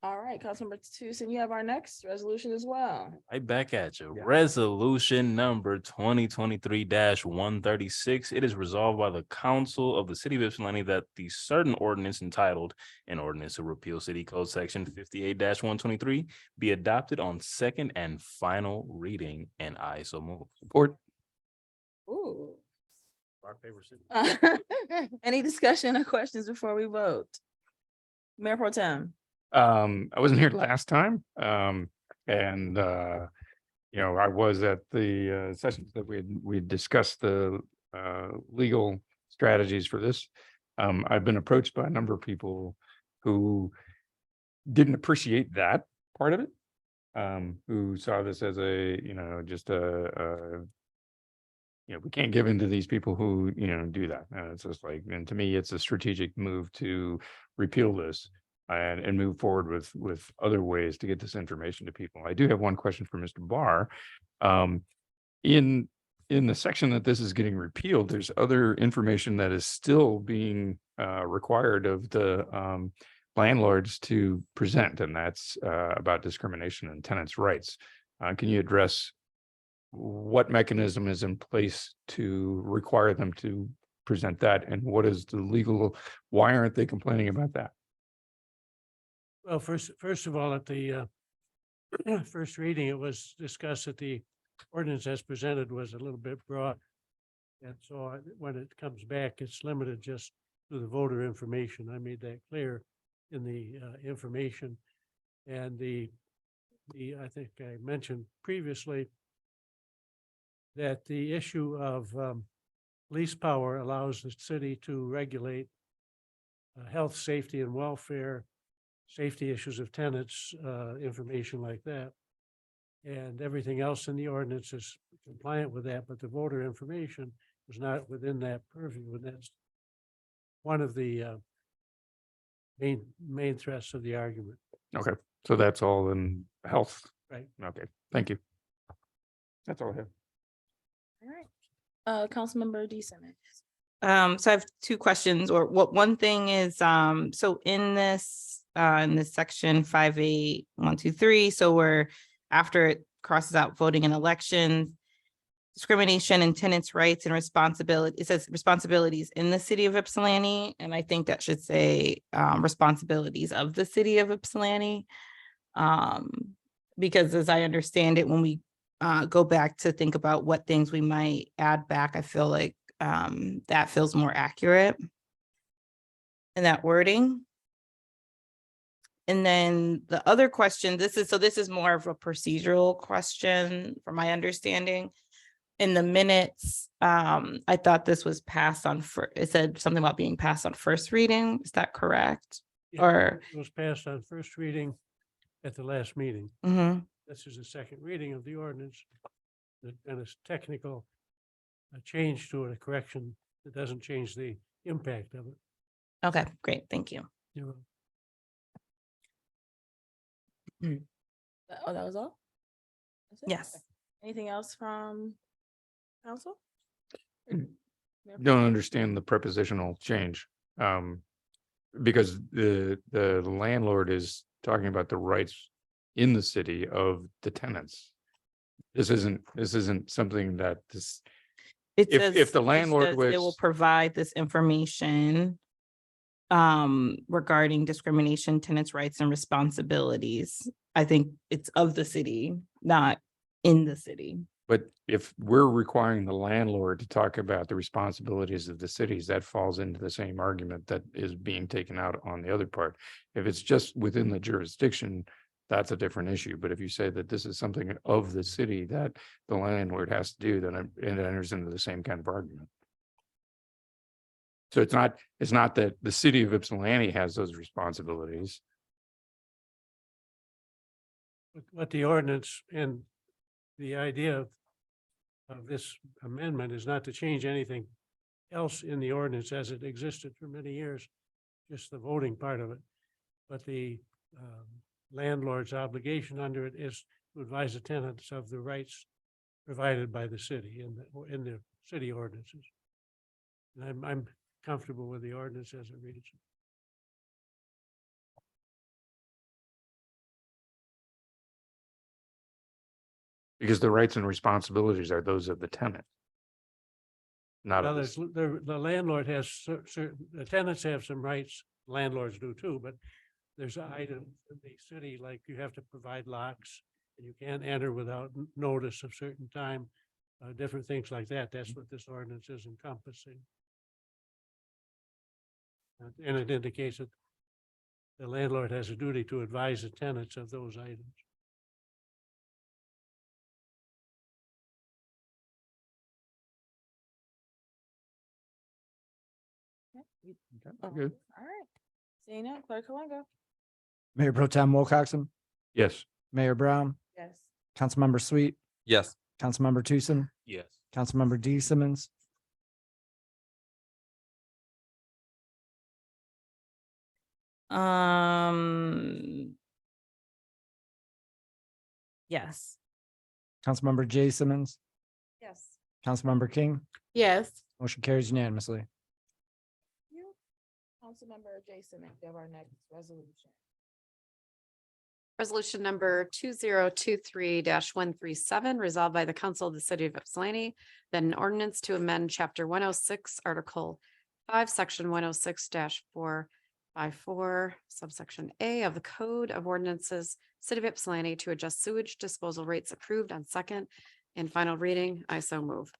All right, Councilmember Tucson, you have our next resolution as well. Right back at you. Yeah. Resolution number 2023-136. It is resolved by the council of the city of Ypsilanti that the certain ordinance entitled an ordinance to repeal city code section 58-123 be adopted on second and final reading, and I so move. Support. Ooh. Rock, paper, scissors. Any discussion or questions before we vote? Mayor Pro Tem. I wasn't here last time. I was at the sessions that we discussed the legal strategies for this. I've been approached by a number of people who didn't appreciate that part of it. Who saw this as we can't give in to these people who, do that. It's just like, and to me, it's a strategic move to repeal this and move forward with other ways to get this information to people. I do have one question for Mr. Barr. In the section that this is getting repealed, there's other information that is still being required of the landlords to present, and that's about discrimination and tenants' rights. Can you address what mechanism is in place to require them to present that, and what is the legal, why aren't they complaining about that? Well, first of all, at the first reading, it was discussed that the ordinance as presented was a little bit broad. And so when it comes back, it's limited just to the voter information. I made that clear in the information. And I think I mentioned previously that the issue of police power allows the city to regulate health, safety, and welfare, safety issues of tenants, information like that. And everything else in the ordinance is compliant with that, but the voter information is not within that purview. And that's one of the main threats of the argument. Okay, so that's all in health. Right. Okay, thank you. That's all I have. All right. Councilmember D Simmons. So I have two questions, or one thing is, so in this section 58123, so we're, after it crosses out voting and elections, discrimination and tenants' rights and responsibility, it says responsibilities in the city of Ypsilanti, and I think that should say responsibilities of the city of Ypsilanti. Because as I understand it, when we go back to think about what things we might add back, I feel like that feels more accurate in that wording. And then the other question, this is more of a procedural question from my understanding. In the minutes, I thought this was passed on, it said something about being passed on first reading. Is that correct? Yeah, Or, it was passed on first reading at the last meeting. Mhm. This is the second reading of the ordinance. And it's technical, a change to it, a correction that doesn't change the impact of it. okay, great, thank you. You know, Oh, that was all? That's it? Yes. Okay. Anything else from council? Don't understand the prepositional change. Because the landlord is talking about the rights in the city of the tenants. This isn't something that this, It If- says, if the it landlord says it will was- provide this information regarding discrimination, tenants' rights and responsibilities. I think it's of the city, not in the city. but if we're requiring the landlord to talk about the responsibilities of the cities, that falls into the same argument that is being taken out on the other part. If it's just within the jurisdiction, that's a different issue. But if you say that this is something of the city that the landlord has to do, then it enters into the same kind of argument. So it's not that the city of Ypsilanti has those responsibilities. what the ordinance and the idea of this amendment is not to change anything else in the ordinance as it existed for many years, just the voting part of it. But the landlord's obligation under it is to advise the tenants of the rights provided by the city in the city ordinances. And I'm comfortable with the ordinance as it reads. Because the rights and responsibilities are those of the tenant. Not Now, of there's, the landlord has certain, the tenants have some rights, landlords do too, but there's an item in the city, like you have to provide locks, and you can't enter without notice of certain time, different things like that. That's what this ordinance is encompassing. And it indicates that the landlord has a duty to advise the tenants of those items. Good. All right. Seeing that, Clerk Kalanga. Mayor Pro Tem Wilcoxen, Yes. Mayor Brown, Yes. Councilmember Sweet, Yes. Councilmember Tucson, Yes. Councilmember D Simmons, Yes. Councilmember J Simmons, Yes. Councilmember King. Yes. Motion carries unanimously. Councilmember Jason, we have our next resolution. Resolution number 2023-137, resolved by the Council of the City of Ypsilanti, that an ordinance to amend Chapter 106, Article 5, Section 106-454, subsection A of the Code of Ordinances, City of Ypsilanti, to adjust sewage disposal rates approved on second and final reading. I so move.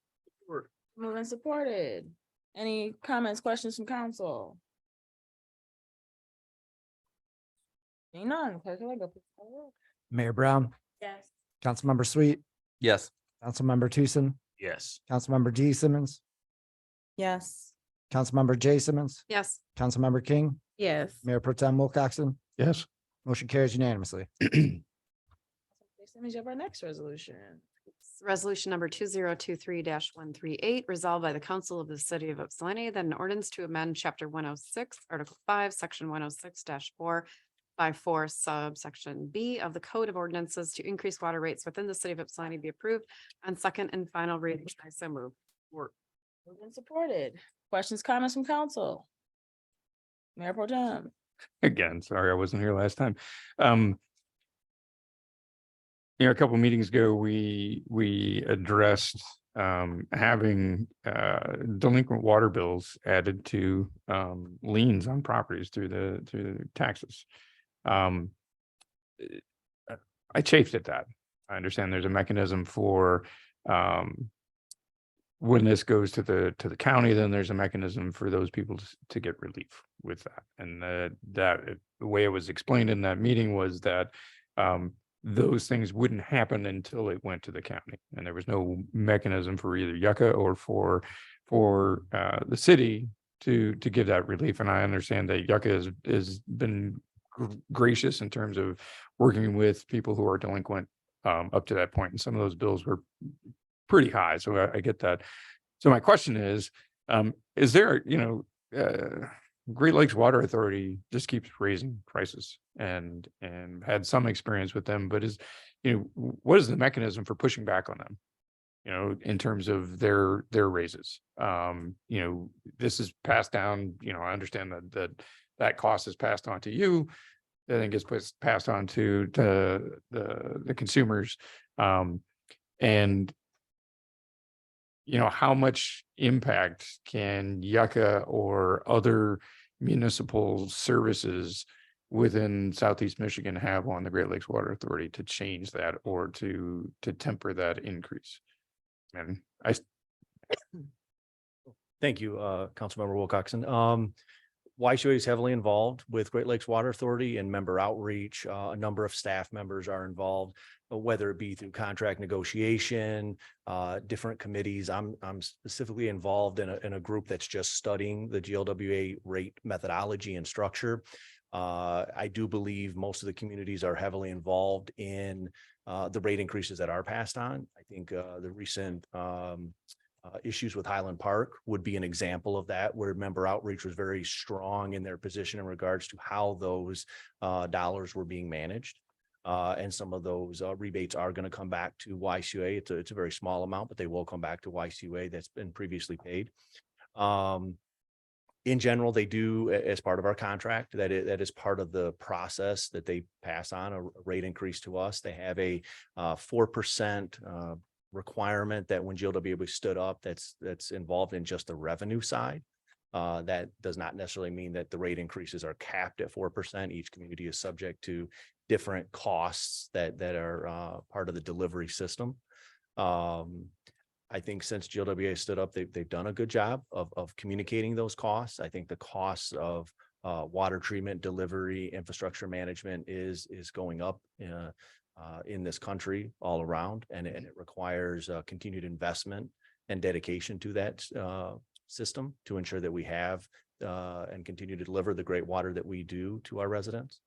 Moved and supported. Any comments, questions from council? Seeing none, Clerk Kalanga, please call the roll. Mayor Brown, Yes. Councilmember Sweet, Yes. Councilmember Tucson, Yes. Councilmember D Simmons, Yes. Councilmember J Simmons, Yes. Councilmember King, Yes. Mayor Pro Tem Wilcoxen. Yes. Motion carries unanimously. Jason, we have our next resolution. Resolution number 2023-138, resolved by the Council of the City of Ypsilanti, that an ordinance to amend Chapter 106, Article 5, Section 106-454, subsection B of the Code of Ordinances to increase water rates within the City of Ypsilanti be approved on second and final reading. I so move. Moved and supported. Questions, comments from council? Mayor Pro Tem. Again, sorry, I wasn't here last time. A couple meetings ago, we addressed having delinquent water bills added to liens on properties through the taxes. I chafed at that. I understand there's a mechanism for when this goes to the county, then there's a mechanism for those people to get relief with that. And the way it was explained in that meeting was that those things wouldn't happen until it went to the county, and there was no mechanism for either Yucca or for the city to give that relief. And I understand that Yucca has been gracious in terms of working with people who are delinquent up to that point, and some of those bills were pretty high. So I get that. So my question is there, Great Lakes Water Authority just keeps raising prices and had some experience with them, but what is the mechanism for pushing back on them? In terms of their raises, this is passed down, I understand that cost is passed on to you. I think it's passed on to the consumers. And how much impact can Yucca or other municipal services within Southeast Michigan have on the Great Lakes Water Authority to change that or to temper that increase? And Thank you, Councilmember Wilcoxen. YCOA is heavily involved with Great Lakes Water Authority and member outreach. A number of staff members are involved, whether it be through contract negotiation, different committees. I'm specifically involved in a group that's just studying the GLWA rate methodology and structure. I do believe most of the communities are heavily involved in the rate increases that are passed on. I think the recent issues with Highland Park would be an example of that, where member outreach was very strong in their position in regards to how those dollars were being managed. And some of those rebates are going to come back to YCUA. It's a very small amount, but they will come back to YCUA that's been previously paid. In general, they do, as part of our contract, that is part of the process that they pass on a rate increase to us. They have a 4% requirement that when GLWA stood up, that's involved in just the revenue side. That does not necessarily mean that the rate increases are capped at 4%. Each community is subject to different costs that are part of the delivery system. I think since GLWA stood up, they've done a good job of communicating those costs. I think the costs of water treatment, delivery, infrastructure management is going up in this country all around, and it requires continued investment and dedication to that system to ensure that we have and continue to deliver the great water that we do to our residents.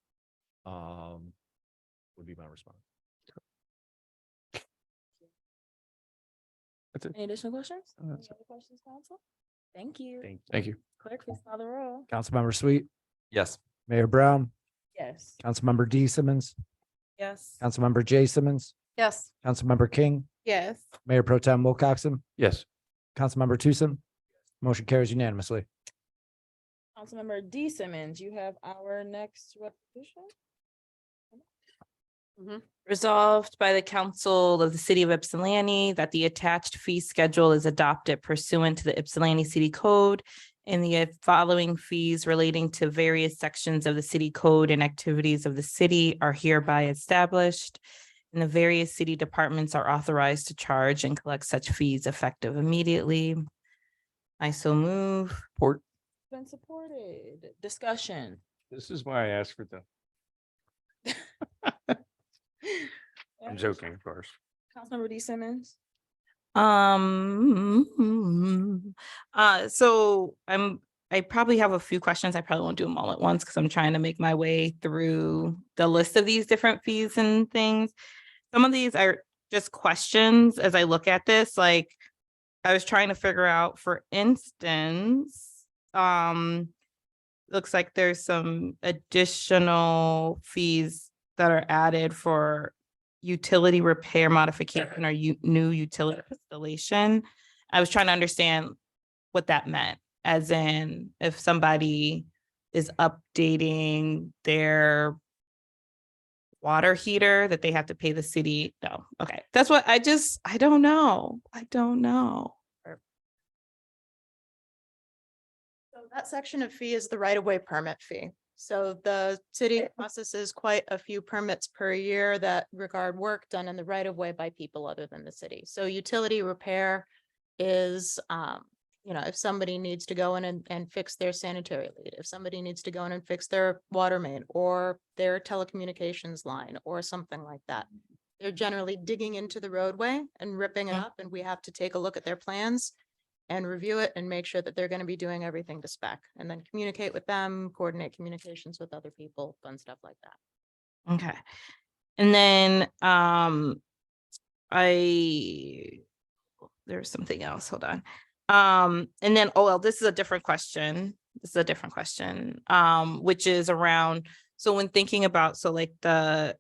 Would be my response. That's it. Any additional questions? Any That's it. other questions, council? Thank you. Thank you. Clerk, please call the roll. Councilmember Sweet, Yes. Mayor Brown, Yes. Councilmember D Simmons, Yes. Councilmember J Simmons, Yes. Councilmember King, Yes. Mayor Pro Tem Wilcoxen, Yes. Councilmember Tucson. Motion carries unanimously. Councilmember D Simmons, you have our next resolution. Resolved by the council of the city of Ypsilanti that the attached fee schedule is adopted pursuant to the Ypsilanti City Code, and the following fees relating to various sections of the city code and activities of the city are hereby established. And the various city departments are authorized to charge and collect such fees effective immediately. I so move. Support. Been supported. Discussion. This is why I asked for the. I'm joking, of course. Councilmember D Simmons. So I probably have a few questions. I probably won't do them all at once because I'm trying to make my way through the list of these different fees and things. Some of these are just questions as I look at this, like I was trying to figure out, for instance, looks like there's some additional fees that are added for utility repair modification or new utility installation. I was trying to understand what that meant, as in if somebody is updating their water heater that they have to pay the city. No, okay. That's what I don't know. I don't know. So that section of fee is the right-of-way permit fee. So the city processes quite a few permits per year that regard work done in the right-of-way by people other than the city. So utility repair is, if somebody needs to go in and fix their sanitary lead, if somebody needs to go in and fix their water main or their telecommunications line or something like that. They're generally digging into the roadway and ripping it up, and we have to take a look at their plans and review it and make sure that they're going to be doing everything to spec, and then communicate with them, coordinate communications with other people, fun stuff like that. Okay. And then there's something else. Hold on. And then, this is a different question. Which is around, so when thinking about, like the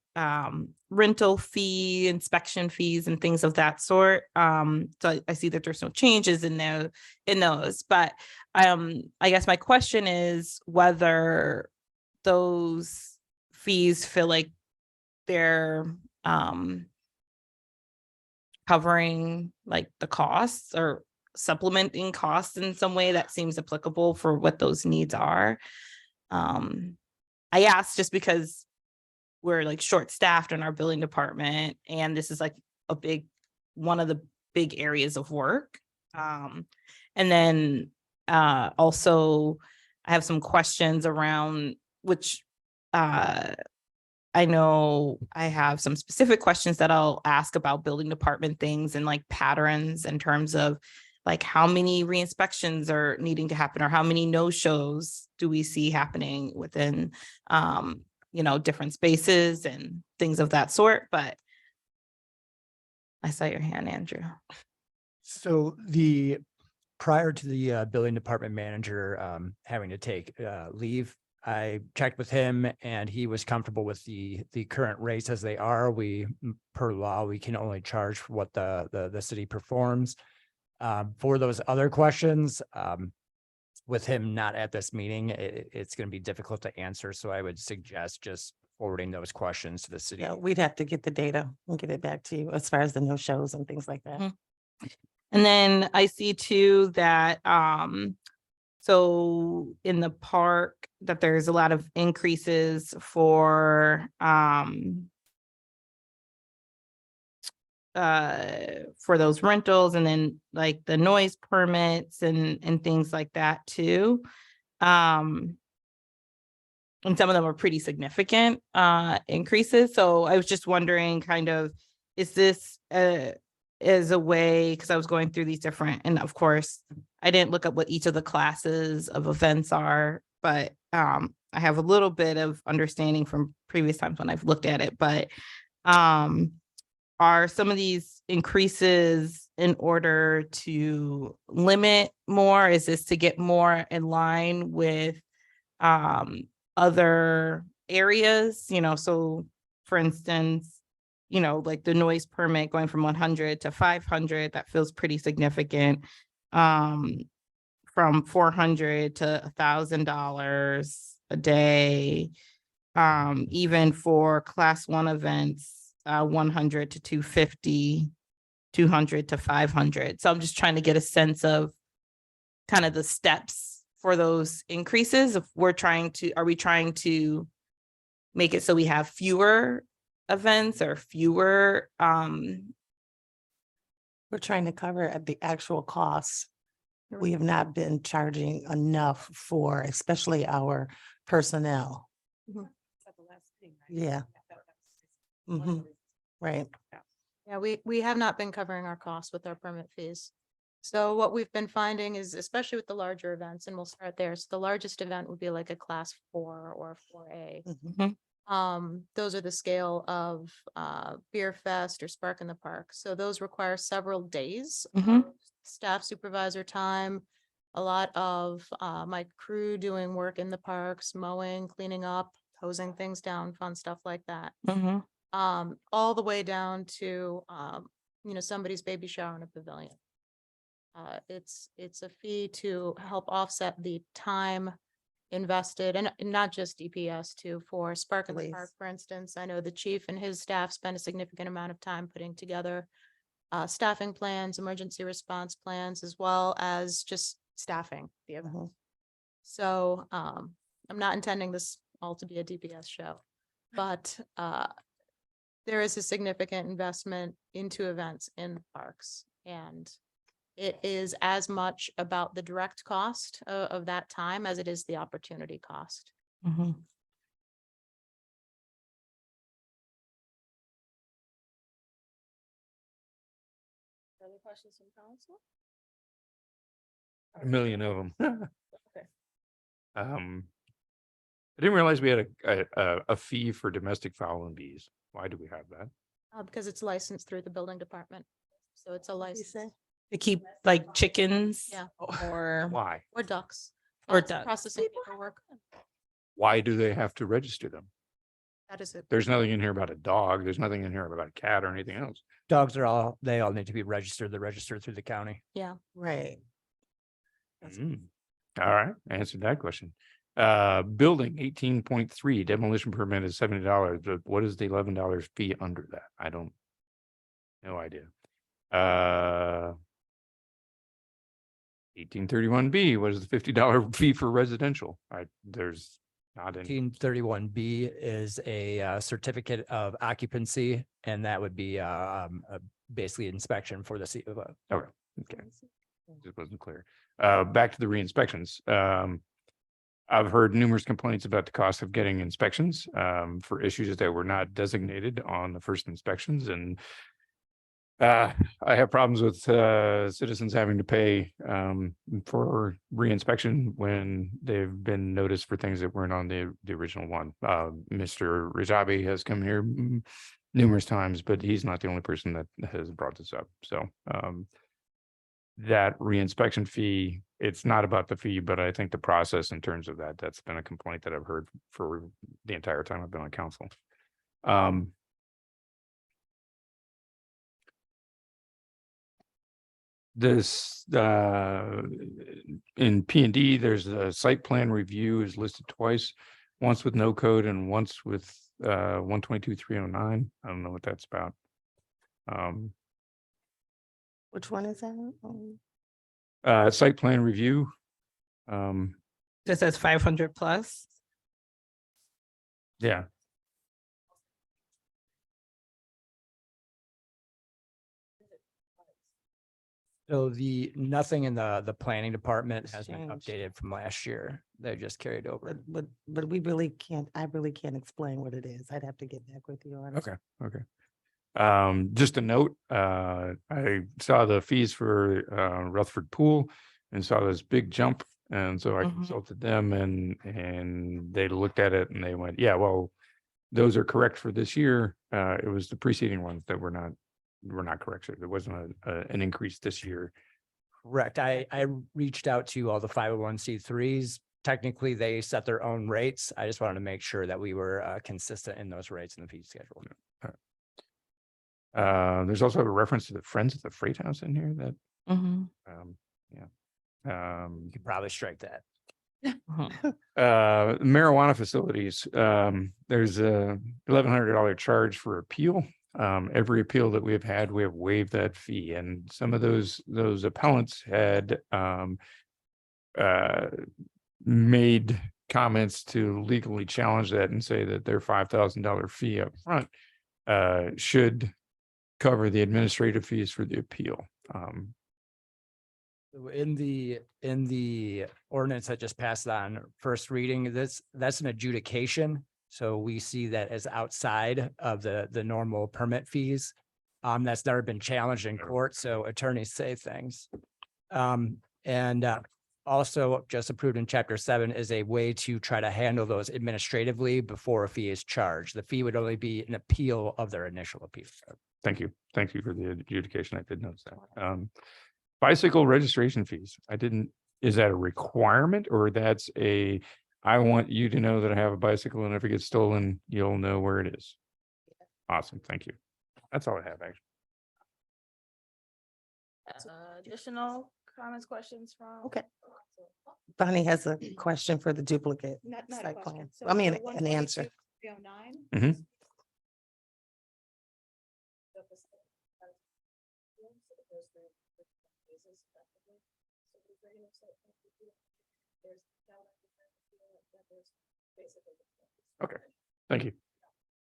rental fee, inspection fees and things of that sort. So I see that there's no changes in those, but I guess my question is whether those fees feel like they're covering like the costs or supplementing costs in some way that seems applicable for what those needs are. I asked just because we're like short-staffed in our billing department, and this is like one of the big areas of work. And then also I have some questions around which I know I have some specific questions that I'll ask about building department things and like patterns in terms of like how many re-inspections are needing to happen, or how many no-shows do we see happening within different spaces and things of that sort. But I saw your hand, Andrew. So prior to the building department manager having to take leave I checked with him and he was comfortable with the current rates as they are. Per law, we can only charge for what the city performs. For those other questions, with him not at this meeting, it's going to be difficult to answer. So I would suggest just forwarding those questions to the city. Yeah, we'd have to get the data and get it back to you as far as the no shows and things like that. And then I see too that, so in the park, that there's a lot of increases for those rentals, and then like the noise permits and things like that too. And some of them are pretty significant increases. So I was just wondering, kind of, is this as a way, because I was going through these different, and of course, I didn't look up what each of the classes of events are, but I have a little bit of understanding from previous times when I've looked at it, but are some of these increases in order to limit more? Is this to get more in line with other areas? You know, so for instance, you know, like the noise permit going from 100 to 500, that feels pretty significant. From $400 to $1,000 a day. Even for class 1 events, 100 to 250, 200 to 500. So I'm just trying to get a sense of kind of the steps for those increases. If we're trying to, are we trying to make it so we have fewer events or fewer? We're trying to cover at the actual costs. We have not been charging enough for, especially our personnel. Yeah. Right. Yeah, we have not been covering our costs with our permit fees. So what we've been finding is, especially with the larger events, and we'll start there. So the largest event would be like a class 4 or 4A. Those are the scale of Beer Fest or Spark in the Park. So those require several days of staff supervisor time, a lot of my crew doing work in the parks, mowing, cleaning up, hosing things down, fun stuff like that. All the way down to somebody's baby shower in a pavilion. It's a fee to help offset the time invested, and not just DPS too, for Spark in the Park, for instance. I know the chief and his staff spend a significant amount of time putting together staffing plans, emergency response plans, as well as just staffing the event. So I'm not intending this all to be a DPS show, but there is a significant investment into events in the parks, and it is as much about the direct cost of that time as it is the opportunity cost. Other questions from council? A million of them. Okay. I didn't realize we had a fee for domestic fowl and bees. Why do we have that? Because it's licensed through the building department. So it's a license. To keep like chickens? Yeah. Or Why? Or ducks. Or It's ducks. Processing paperwork. Why do they have to register them? That is it. There's nothing in here about a dog. There's nothing in here about a cat or anything else. Dogs they all need to be registered. They're registered through the county. Yeah. Right. All right, answered that question. Building 18.3 demolition permit is $70, but what is the $11 fee under that? I don't, no idea. 1831B, what is the $50 fee for residential? There's not any. 1831B is a certificate of occupancy, and that would be basically inspection for the Okay, just wasn't clear. Back to the re-inspections. I've heard numerous complaints about the cost of getting inspections for issues that were not designated on the first inspections, and I have problems with citizens having to pay for re-inspection when they've been noticed for things that weren't on the original one. Mr. Rajabi has come here numerous times, but he's not the only person that has brought this up. So that re-inspection fee, it's not about the fee, but I think the process in terms of that, that's been a complaint that I've heard for the entire time I've been on council. This, in P and D, there's a site plan review is listed twice, once with no code and once with 122.309. I don't know what that's about. Which one is that? Site plan review. This says 500 plus. Yeah. So nothing in the planning department has been changed. updated from last year. They just carried over. But we really can't, I really can't explain what it is. I'd have to get back with you on it. Okay, okay. Just a note, I saw the fees for Rutherford Pool and saw this big jump. And so I consulted them and they looked at it and they went, yeah, well, those are correct for this year. It was the preceding ones that were not correct. So there wasn't an increase this year. Correct. I reached out to all the 501c3s. Technically, they set their own rates. I just wanted to make sure that we were consistent in those rates in the fee schedule. There's also a reference to the Friends of the Freight House in here that, You could probably strike that. marijuana facilities, there's a $1,100 charge for appeal. Every appeal that we've had, we have waived that fee, and some of those appellants had made comments to legally challenge that and say that their $5,000 fee up front should cover the administrative fees for the appeal. In the ordinance that just passed on first reading, that's an adjudication. So we see that as outside of the normal permit fees. That's never been challenged in court, so attorneys say things. Also just approved in chapter 7 is a way to try to handle those administratively before a fee is charged. The fee would only be an appeal of their initial appeal. Thank you. Thank you for the adjudication. I did notice that. Bicycle registration fees. Is that a requirement or that's I want you to know that I have a bicycle and if it gets stolen, you'll know where it is. Awesome. Thank you. That's all I have actually. Additional comments, questions from? Okay. Bonnie has a question for the duplicate Not a site question. plan. So I mean, the an answer. 122.309. Mhm. Okay, thank you.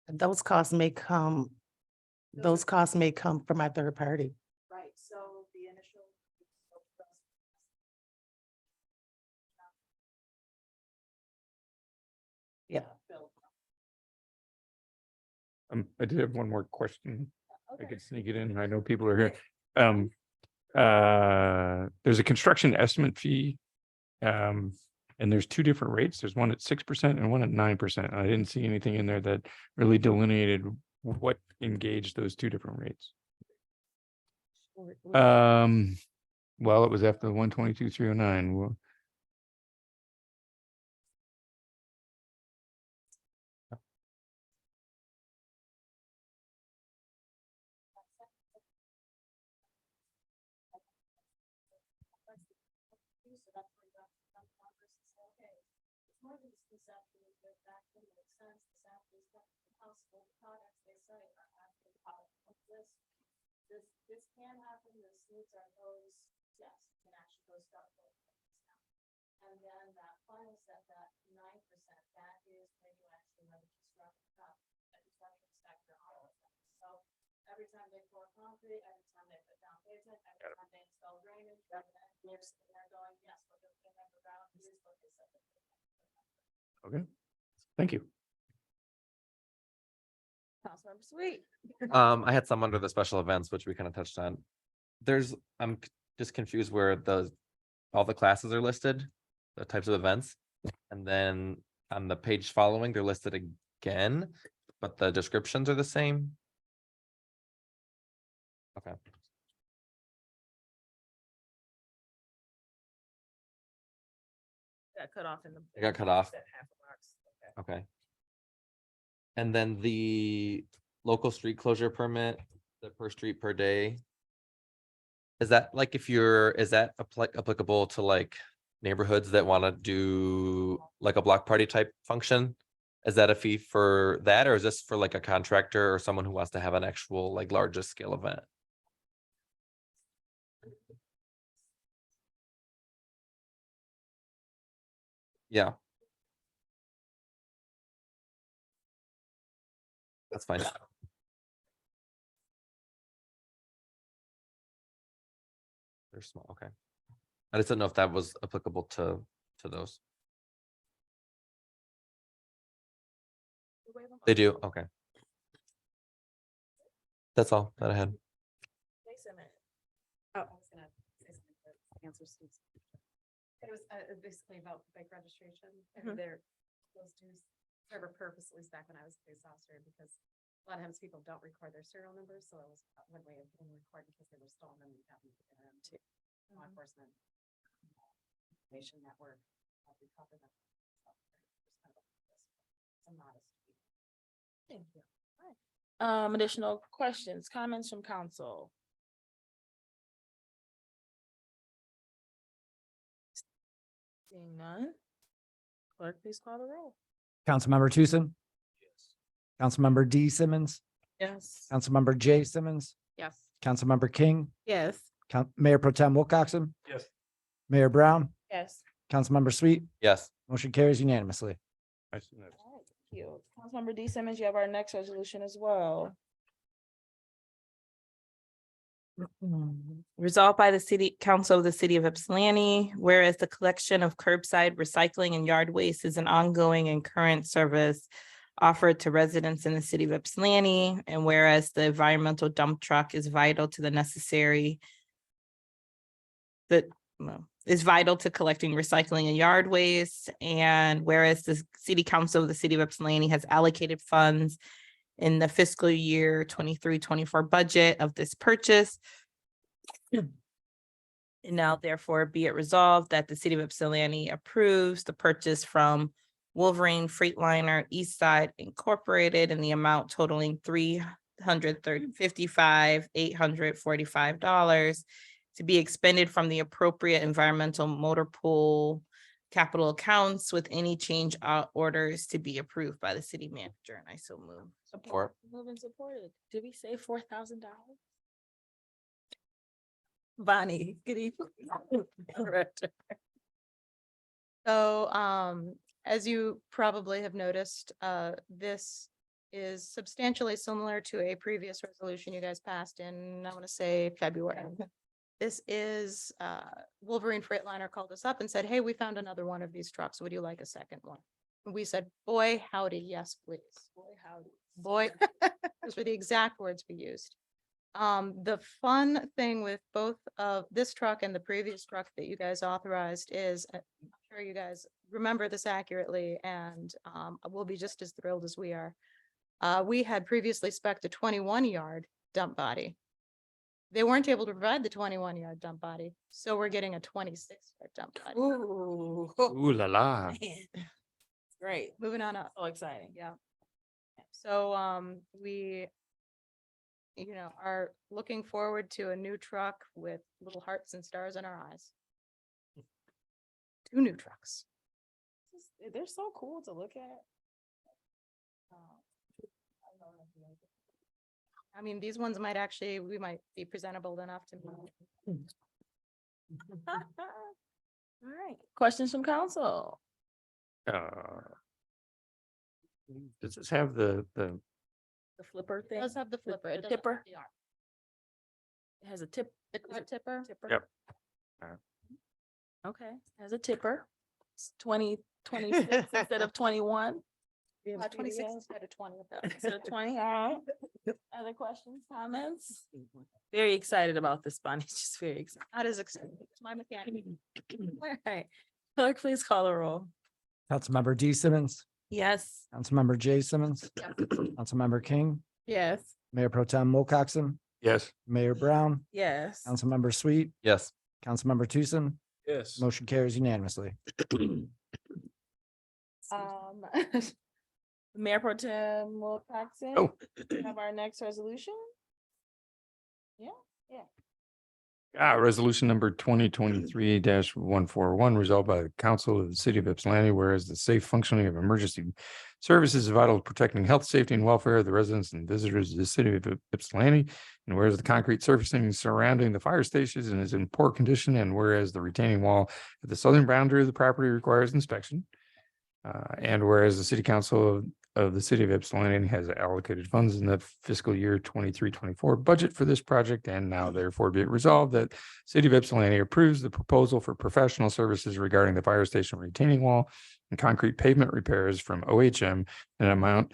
Those costs may come from our third party. Right, so the initial. Yeah. I did have one more question. I could sneak it in. I know people are here. There's a construction estimate fee. And there's two different rates. There's one at 6% and one at 9%. I didn't see anything in there that really delineated what engaged those two different rates. Well, it was after the 122.309. Well, This can happen, this needs our goals, yes, can actually go start. And then that final set, that 9%, that is when you actually know the construction sector all of them. So every time they pour concrete, every time they put down pavement, every time they install drainage, they're going, yes, what they're putting underground is what they said. okay, thank you. Councilmember Sweet. I had some under the special events, which we kind of touched on. I'm just confused where all the classes are listed, the types of events. And then on the page following, they're listed again, but the descriptions are the same. Okay. Got cut off in the. It got cut off. That half a box. Okay. Okay. And then the local street closure permit, the per street per day. Is that like is that applicable to like neighborhoods that want to do like a block party type function? Is that a fee for that, or is this for like a contractor or someone who wants to have an actual like largest scale event? Yeah. That's fine. They're small, okay. I just didn't know if that was applicable to those. They do, okay. That's all that I had. Oh, I was gonna say something to answer Steve's. It was basically about bike registration. And they're supposed to serve a purpose, at least back when I was a police officer, because a lot of times people don't record their serial numbers, so it was one way of being recorded because they were stolen and we happened to get them to law enforcement information network. Recover them. Some modest fee. Thank you. All right. Additional questions, comments from council? Seeing none. Clerk, please call the roll. Councilmember Tucson. Councilmember D Simmons, Yes. Councilmember J Simmons, Yes. Councilmember King, Yes. Mayor Pro Tem Wilcoxen. Yes. Mayor Brown, Yes. Councilmember Sweet, Yes. motion carries unanimously. All right, thank you. Councilmember D Simmons, you have our next resolution as well. Resolved by the City Council of the City of Ypsilanti, whereas the collection of curbside recycling and yard waste is an ongoing and current service offered to residents in the city of Ypsilanti, and whereas the environmental dump truck is vital to collecting recycling and yard waste, and whereas the City Council of the City of Ypsilanti has allocated funds in the fiscal year 23-24 budget of this purchase. And now therefore be it resolved that the City of Ypsilanti approves the purchase from Wolverine Freightliner East Side Incorporated in the amount totaling $355,845 to be expended from the appropriate environmental motor pool capital accounts with any change orders to be approved by the city manager. And I so move. Support. Moving supported. Did we say $4,000? Bonnie, good evening. So, as you probably have noticed, this is substantially similar to a previous resolution you guys passed in, I want to say February. This is, Wolverine Freightliner called us up and said, hey, we found another one of these trucks. Would you like a second one? And we said, boy, howdy, yes, please. Boy, howdy. Boy, those were the exact words we used. The fun thing with both of this truck and the previous truck that you guys authorized is, I'm sure you guys remember this accurately, and we'll be just as thrilled as we are. We had previously spec'd a 21-yard dump body. They weren't able to provide the 21-yard dump body, so we're getting a 26-yard dump body. Ooh. Ooh la la. Man. Great. Moving on up. So exciting. Yeah. So, we, are looking forward to a new truck with little hearts and stars in our eyes. 2 new trucks. They're so cool to look at. I mean, these ones might actually, we might be presentable enough to. All right, questions from council? Does this have the The flipper thing? It does have the flipper. It the doesn't have tipper? the arm. It has a tip. The cart tipper. Yep. Okay, has a tipper. It's 26 instead of 21. 26 instead of 20. Instead of 20, all right. Other questions, comments? Very excited about this, Bonnie, just very excited. Not as exciting. It's my mechanic. All right, clerk, please call the roll. Councilmember D Simmons, Yes. Councilmember J Simmons, Councilmember King, Yes. Mayor Pro Tem Wilcoxen, yes? Mayor Brown, Yes. Councilmember Sweet, Yes. Councilmember Tucson, Yes. motion carries unanimously. Mayor Pro Tem Wilcoxen. Oh. We have our next resolution. Yeah, yeah. Resolution number 2023-141, resolved by the council of the city of Ypsilanti, whereas the safe functioning of emergency services is vital to protecting health, safety, and welfare of the residents and visitors of the city of Ypsilanti. And whereas the concrete surfacing surrounding the fire stations is in poor condition, and whereas the retaining wall at the southern boundary of the property requires inspection. And whereas the city council of the city of Ypsilanti has allocated funds in the fiscal year 23-24 budget for this project, and now therefore be it resolved that city of Ypsilanti approves the proposal for professional services regarding the fire station retaining wall and concrete pavement repairs from OHM in an amount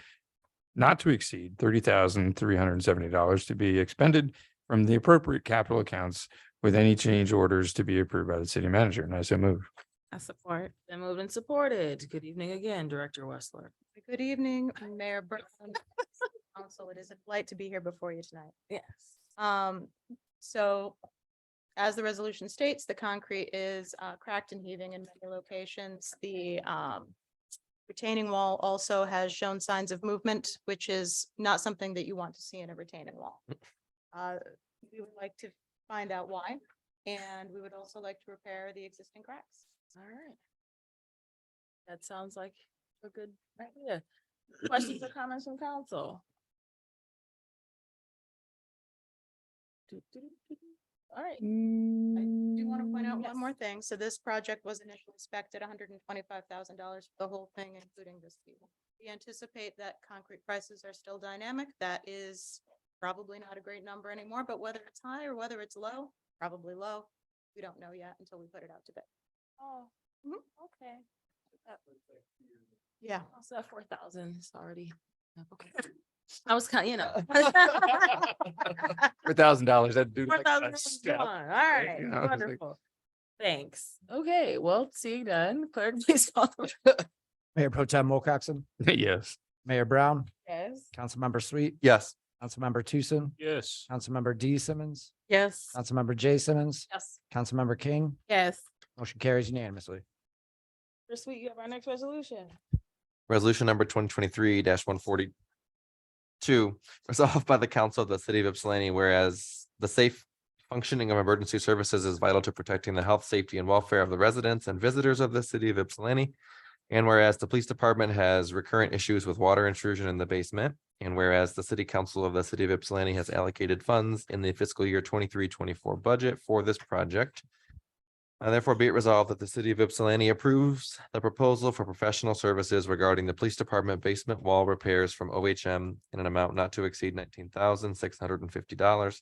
not to exceed $30,370 to be expended from the appropriate capital accounts, with any change orders to be approved by the city manager. And I so move. I support. Been moved and supported. Good evening again, Director Westler. Good evening, Mayor Brown. Council, it is a delight to be here before you tonight. Yes. So as the resolution states, the concrete is cracked and heaving in many locations. The retaining wall also has shown signs of movement, which is not something that you want to see in a retaining wall. We would like to find out why, and we would also like to repair the existing cracks. All right. That sounds like a good idea. Questions or comments from council? All right. I do want to point out one more thing. So this project was initially spec'd at $125,000 for the whole thing, including this fee. We anticipate that concrete prices are still dynamic. That is probably not a great number anymore, but whether it's high or whether it's low, probably low. We don't know yet until we put it out to bid. Oh, okay. Yeah. Also 4,000 is already, okay. I was kind, $4,000, that'd do. like a 4,000 is step, gone. All right, you know, it's like- wonderful. Thanks. Okay, well, seeing done, clerk, please call the. Mayor Pro Tem Wilcoxen, Yes. Mayor Brown, Yes. Councilmember Sweet, Yes. Councilmember Tucson, Yes. Councilmember D Simmons, Yes. Councilmember J Simmons, Yes. Councilmember King, Yes. motion carries unanimously. Mr. Sweet, you have our next resolution. Resolution number 2023-142, resolved by the council of the city of Ypsilanti, whereas the safe functioning of emergency services is vital to protecting the health, safety, and welfare of the residents and visitors of the city of Ypsilanti. And whereas the police department has recurrent issues with water intrusion in the basement, and whereas the city council of the city of Ypsilanti has allocated funds in the fiscal year 23-24 budget for this project. Therefore, be it resolved that the city of Ypsilanti approves the proposal for professional services regarding the police department basement wall repairs from OHM in an amount not to exceed $19,650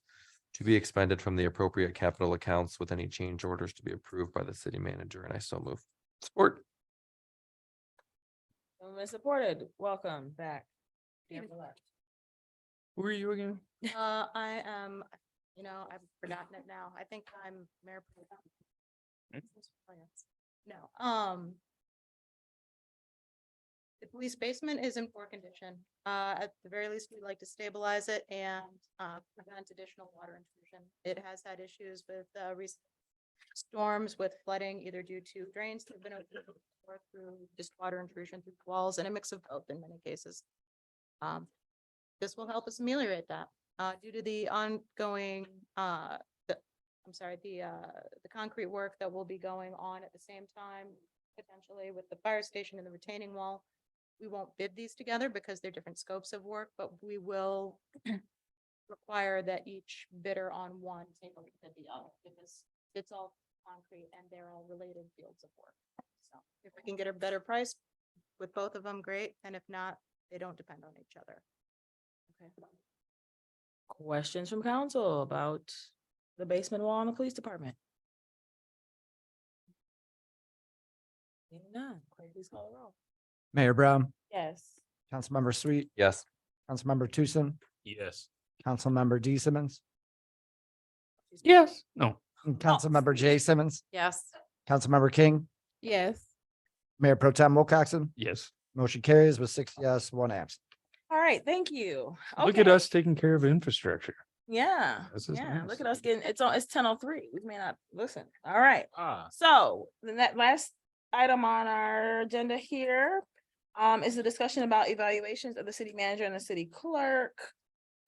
to be expended from the appropriate capital accounts, with any change orders to be approved by the city manager. And I so move. Support. Movement supported. Welcome back. Dear-elect. Who are you again? I am, I've forgotten it now. I think I'm Mayor Pro Tem. No, the police basement is in poor condition. At the very least, we'd like to stabilize it and prevent additional water intrusion. It has had issues with recent storms, with flooding, either due to drains that have been opened or through just water intrusion through walls, and a mix of both in many cases. This will help us ameliorate that. Due to the ongoing the concrete work that will be going on at the same time, potentially with the fire station and the retaining wall. We won't bid these together because they're different scopes of work, but we will require that each bidder on one take a look at the other, because it's all concrete and they're all related fields of work. So if we can get a better price with both of them, great. And if not, they don't depend on each other. Okay. Questions from council about the basement wall in the police department? Seeing none, clerk, please call the roll. Mayor Brown, Yes. Councilmember Sweet, Yes. Councilmember Tucson, Yes. Councilmember D Simmons, Yes. No. and Councilmember J Simmons, Yes. Councilmember King, Yes. Mayor Pro Tem Wilcoxen, Yes. motion carries with 6 yes, 1 absent. All right, thank you. Look at Okay. us taking care of infrastructure. Yeah, This is yeah, nice. look at us getting, it's 10:03. We may not listen. All right. Ah. So the last item on our agenda here Is the discussion about evaluations of the city manager and the city clerk.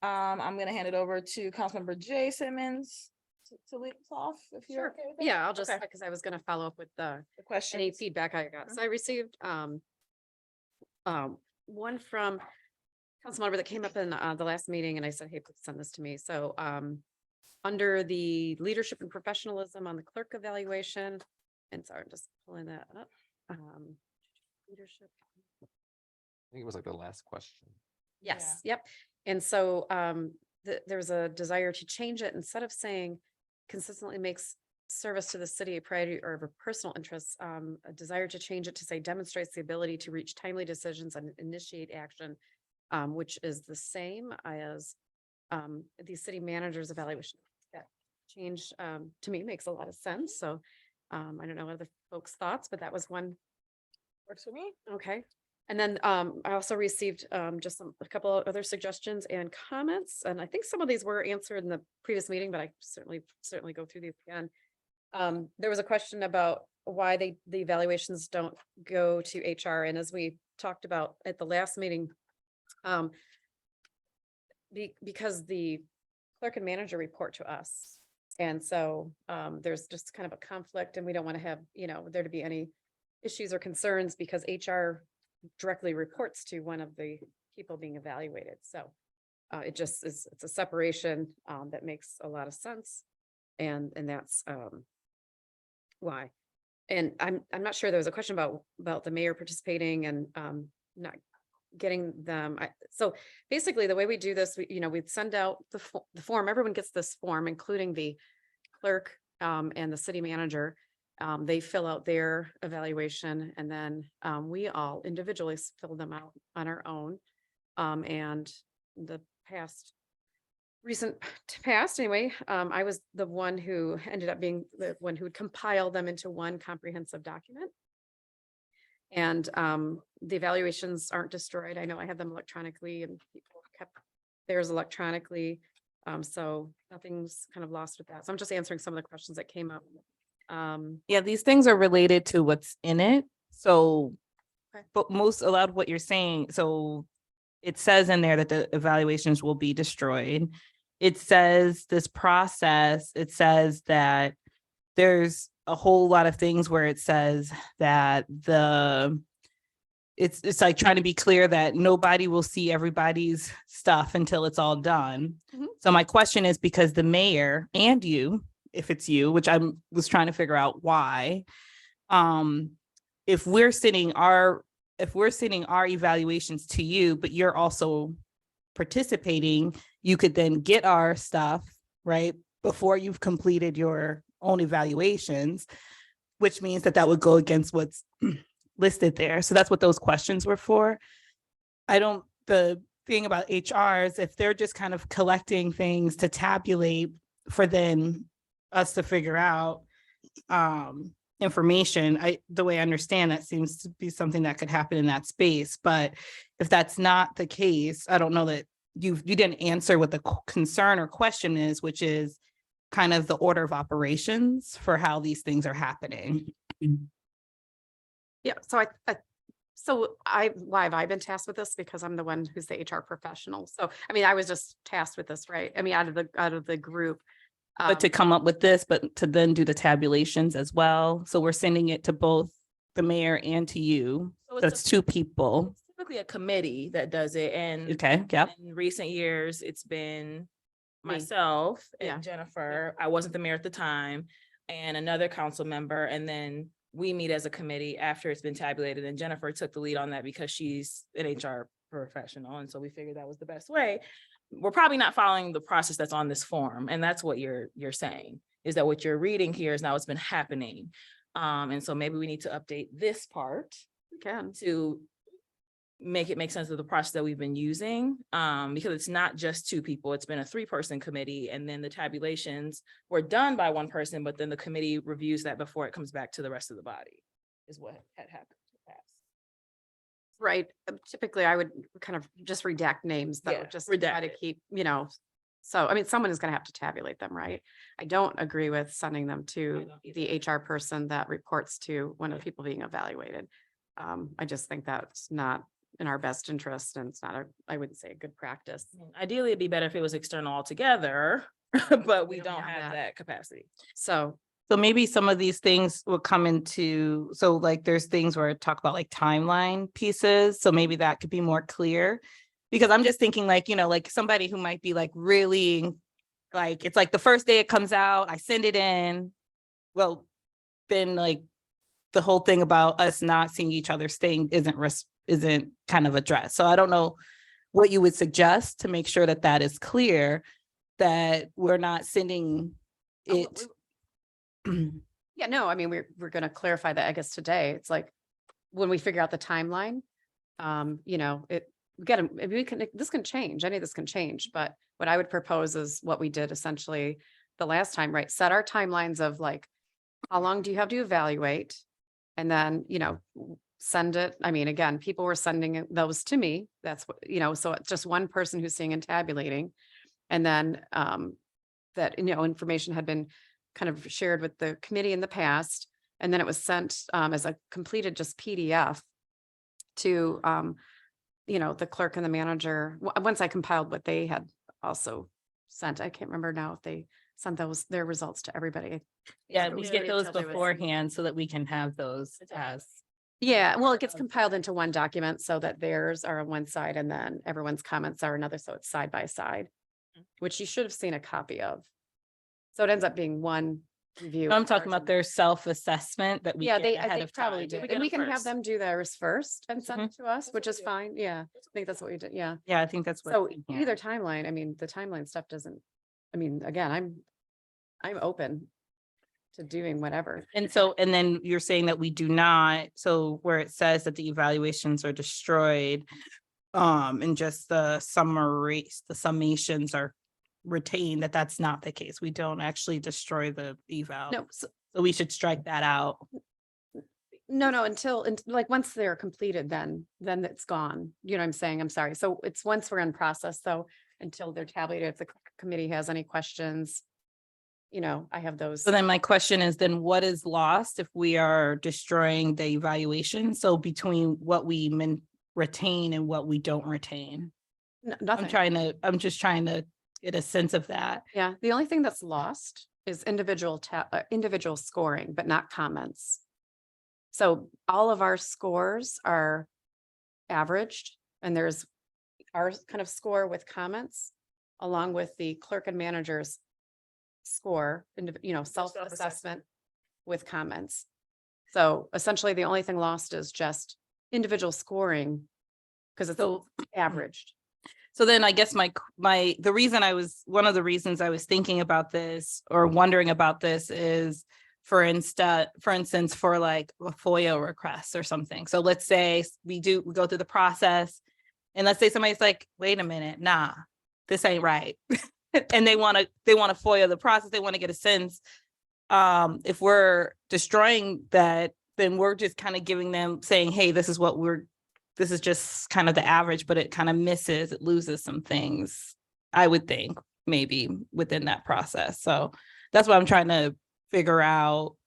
I'm gonna hand it over to Councilmember Jay Simmons to lead us off, if you're Sure. okay with that. Yeah, I'll just, Okay. because I was gonna follow up with The any question. feedback I got. So I received one from council member that came up in the last meeting and I said, hey, please send this to me. So under the leadership and professionalism on the clerk evaluation, and sorry, I'm just pulling that up. Leadership. I think it was like the last question. Yes, yep. And so there's a desire to change it instead of saying consistently makes service to the city a priority or of a personal interest, a desire to change it to say demonstrates the ability to reach timely decisions and initiate action, which is the same as the city manager's evaluation. That change to me makes a lot of sense. So I don't know other folks' thoughts, but that was one. Works for me. Okay. And then I also received just a couple of other suggestions and comments, and I think some of these were answered in the previous meeting, but I certainly go through these again. There was a question about why the evaluations don't go to HR, and as we talked about at the last meeting, because the clerk and manager report to us, and so there's just kind of a conflict, and we don't want to have there to be any issues or concerns because HR directly reports to one of the people being evaluated. So it just is, it's a separation that makes a lot of sense. And that's why. And I'm not sure, there was a question about the mayor participating and not getting them. So basically the way we do this, we'd send out the form, everyone gets this form, including the clerk and the city manager. They fill out their evaluation and then we all individually fill them out on our own. And the recent past anyway, I was the one who ended up being the one who would compile them into one comprehensive document. And the evaluations aren't destroyed. I know I have them electronically and people kept theirs electronically. So nothing's kind of lost with that. So I'm just answering some of the questions that came up. Yeah, these things are related to what's in it. So, Okay. but a lot of what you're saying, so it says in there that the evaluations will be destroyed. It says this process, it says that there's a whole lot of things where it says that it's like trying to be clear that nobody will see everybody's stuff until it's all done. Mhm. So my question is, because the mayor and you, if it's you, which I was trying to figure out why, if we're sending our evaluations to you, but you're also participating, you could then get our stuff, right, before you've completed your own evaluations, which means that would go against what's listed there. So that's what those questions were for. The thing about HRs, if they're just kind of collecting things to tabulate for then us to figure out information, the way I understand that seems to be something that could happen in that space. But if that's not the case, I don't know that you didn't answer what the concern or question is, which is kind of the order of operations for how these things are happening. Yeah, so why have I been tasked with this? Because I'm the one who's the HR professional. So, I mean, I was just tasked with this, right? I mean, out of the group. But to come up with this, but to then do the tabulations as well. So we're sending it to both the mayor and to you. So So it's two people. Typically a committee that does it, and Okay, yep. in recent years, it's been Me. myself Yeah. and Jennifer. I wasn't the mayor at the time, and another council member, and then we meet as a committee after it's been tabulated, and Jennifer took the lead on that because she's an HR professional, and so we figured that was the best way. We're probably not following the process that's on this form, and that's what you're saying, is that what you're reading here is now what's been happening. And so maybe we need to update this part We can. to make it make sense of the process that we've been using, because it's not just two people, it's been a 3-person committee, and then the tabulations were done by one person, but then the committee reviews that before it comes back to the rest of the body, is what had happened. Right. Typically, I would kind of just redact names that Yeah, would just try to redact it. keep, so, I mean, someone is going to have to tabulate them, right? I don't agree with sending them to the HR person that reports to one of the people being evaluated. I just think that's not in our best interest, and it's not I wouldn't say a good practice. Ideally, it'd be better if it was external altogether, but we don't have that capacity. So So maybe some of these things will come into, so like there's things where I talk about like timeline pieces, so maybe that could be more clear. Because I'm just thinking like, you know, like somebody who might be like really, like, it's like the first day it comes out, I send it in. Well, then like the whole thing about us not seeing each other staying isn't kind of addressed. So I don't know what you would suggest to make sure that that is clear, that we're not sending it. yeah, no, I mean, we're gonna clarify that, I guess, today. It's like when we figure out the timeline, you know, this can change, any of this can change, but what I would propose is what we did essentially the last time, right? Set our timelines of like, how long do you have to evaluate? And then, you know, send it. I mean, again, people were sending those to me. That's what, you know, so it's just one person who's seeing and tabulating. And then that, you know, information had been kind of shared with the committee in the past. And then it was sent as a completed just PDF to, you know, the clerk and the manager. Once I compiled what they had also sent, I can't remember now if they sent their results to everybody. Yeah, So we we get waited those till there was- beforehand so that we can have those as. Yeah, well, it gets compiled into one document so that theirs are on one side and then everyone's comments are another, so it's side by side, which you should have seen a copy of. So it ends up being one review. I'm talking about their self-assessment that we Yeah, get I ahead think of probably time. did. And we can have them do theirs first and send it to us, which is fine. Yeah, I think that's what we did. Yeah. Yeah, I think that's what. So yeah. either timeline, I mean, the timeline stuff doesn't, I mean, again, I'm open to doing whatever. And so, and then you're saying that we do not, so where it says that the evaluations are destroyed, and just the summary, the summations are retained, that's not the case. We don't actually destroy the eval. No, so So we should strike that out. no, until like once they're completed, then it's gone. You know what I'm saying? I'm sorry. So it's once we're in process, so until they're tabulated, if the committee has any questions, you know, I have those. So then my question is, then what is lost if we are destroying the evaluation? So between what we retain and what we don't retain? Nothing. I'm just trying to get a sense of that. Yeah, the only thing that's lost is individual scoring, but not comments. So all of our scores are averaged, and there's our kind of score with comments along with the clerk and manager's score, you know, self-assessment with comments. So essentially the only thing lost is just individual scoring because it's averaged. So then I guess the reason one of the reasons I was thinking about this or wondering about this is, for instance, for like a FOIA request or something. So let's say we go through the process and let's say somebody's like, wait a minute, nah, this ain't right. And they want to FOIA the process. They want to get a sense. If we're destroying that, then we're just kind of giving them saying, hey, this is just kind of the average, but it kind of it loses some things, I would think, maybe within that process. So that's what I'm trying to figure out,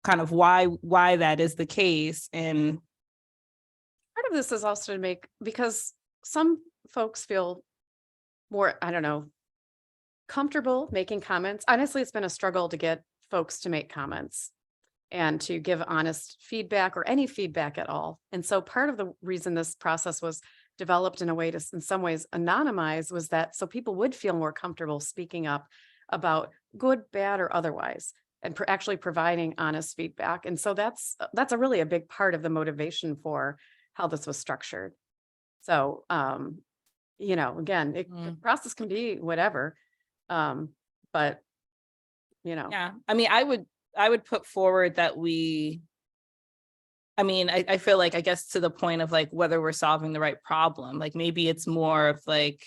kind of why that is the case. And Part of this is also to because some folks feel more, I don't know, comfortable making comments. Honestly, it's been a struggle to get folks to make comments and to give honest feedback or any feedback at all. And so part of the reason this process was developed in a way to, in some ways, anonymize was that so people would feel more comfortable speaking up about good, bad, or otherwise, and actually providing honest feedback. And so that's a big part of the motivation for how this was structured. So, you know, again, the process can be whatever, but, you know. yeah, I mean, I would put forward that I feel like, I guess to the point of like whether we're solving the right problem, like maybe it's more of like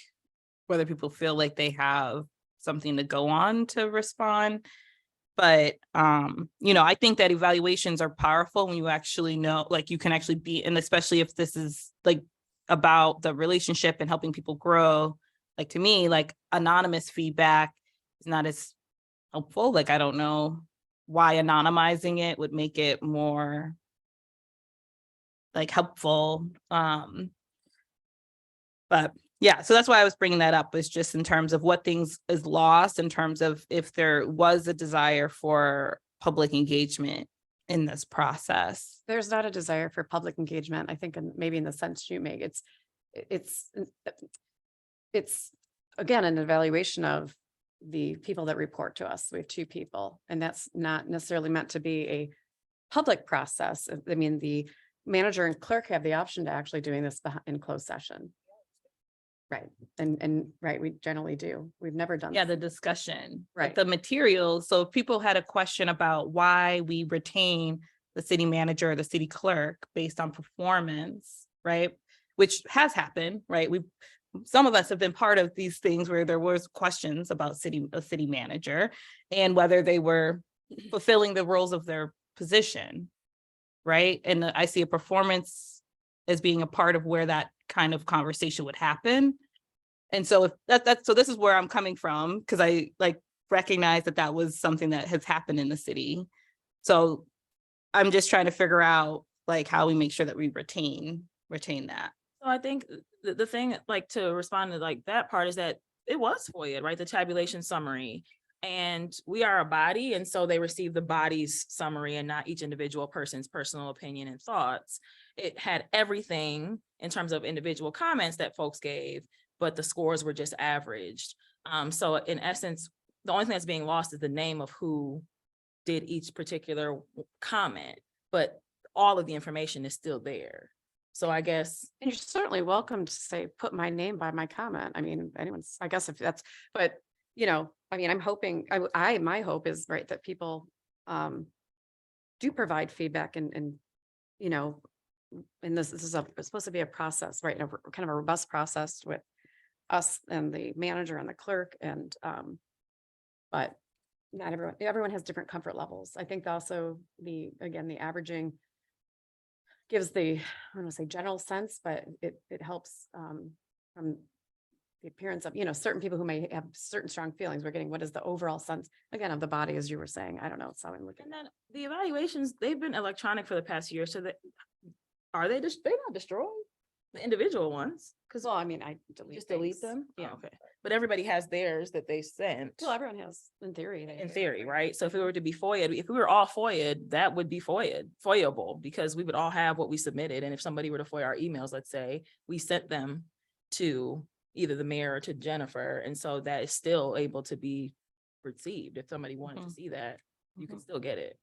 whether people feel like they have something to go on to respond. But, you know, I think that evaluations are powerful when you actually know, like you can actually be, and especially if this is like about the relationship and helping people grow, like to me, like anonymous feedback is not as helpful. Like, I don't know why anonymizing it would make it more like helpful. But yeah, so that's why I was bringing that up, is just in terms of what things is lost in terms of if there was a desire for public engagement in this process. There's not a desire for public engagement, I think, and maybe in the sense you make, it's again, an evaluation of the people that report to us. We have 2 people, and that's not necessarily meant to be a public process. I mean, the manager and clerk have the option to actually doing this in closed session. Right. And right, we generally do. We've never done. Yeah, the discussion, Right. like the materials. So if people had a question about why we retain the city manager or the city clerk based on performance, right? Which has happened, right? Some of us have been part of these things where there was questions about a city manager and whether they were fulfilling the roles of their position, right? And I see a performance as being a part of where that kind of conversation would happen. And so if so this is where I'm coming from, because I recognize that was something that has happened in the city. So I'm just trying to figure out how we make sure that we retain that. So I think the thing, to respond to that part, is that it was FOIA, right? The tabulation summary. And we are a body, and so they receive the body's summary and not each individual person's personal opinion and thoughts. It had everything in terms of individual comments that folks gave, but the scores were just averaged. So in essence, the only thing that's being lost is the name of who did each particular comment, but all of the information is still there. So I guess. And you're certainly welcome to say, put my name by my comment. I mean, I guess if that's, but I'm hoping, my hope is, right, that people do provide feedback and this is it's supposed to be a process, right? Kind of a robust process with us and the manager and the clerk but not everyone has different comfort levels. I think also the averaging gives I don't want to say general sense, but it helps from the appearance of, certain people who may have certain strong feelings. We're getting what is the overall sense, again, of the body, as you were saying. I don't know. It's how I'm looking. And then the evaluations, they've been electronic for the past year. So they're not destroyed, the individual ones? Because, well, I Just delete them? Yeah, okay. But everybody has theirs that they sent. Well, everyone has, in theory. In theory, right? So if it were to be FOIA'd, if we were all FOIA'd, that would be FOIA'able, because we would all have what we submitted. And if somebody were to FOIA our emails, let's say, we sent them to either the mayor or to Jennifer. And so that is still able to be received. If somebody wanted to see that, you can still get it.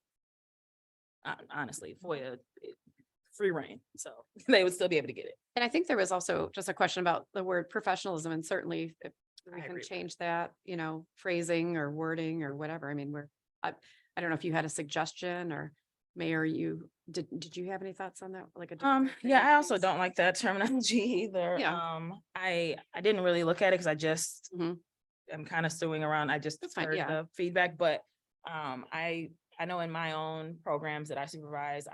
Honestly, FOIA, free reign. So they would still be able to get it. And I think there was also just a question about the word professionalism, and certainly if we can change that, phrasing or wording or whatever. I don't know if you had a suggestion, or Mayor, did you have any thoughts on that? Yeah, I also don't like that terminology either. Yeah. I didn't really look at it because I just am kind of stewing around. I just heard the feedback, but I know in my own programs that I supervise,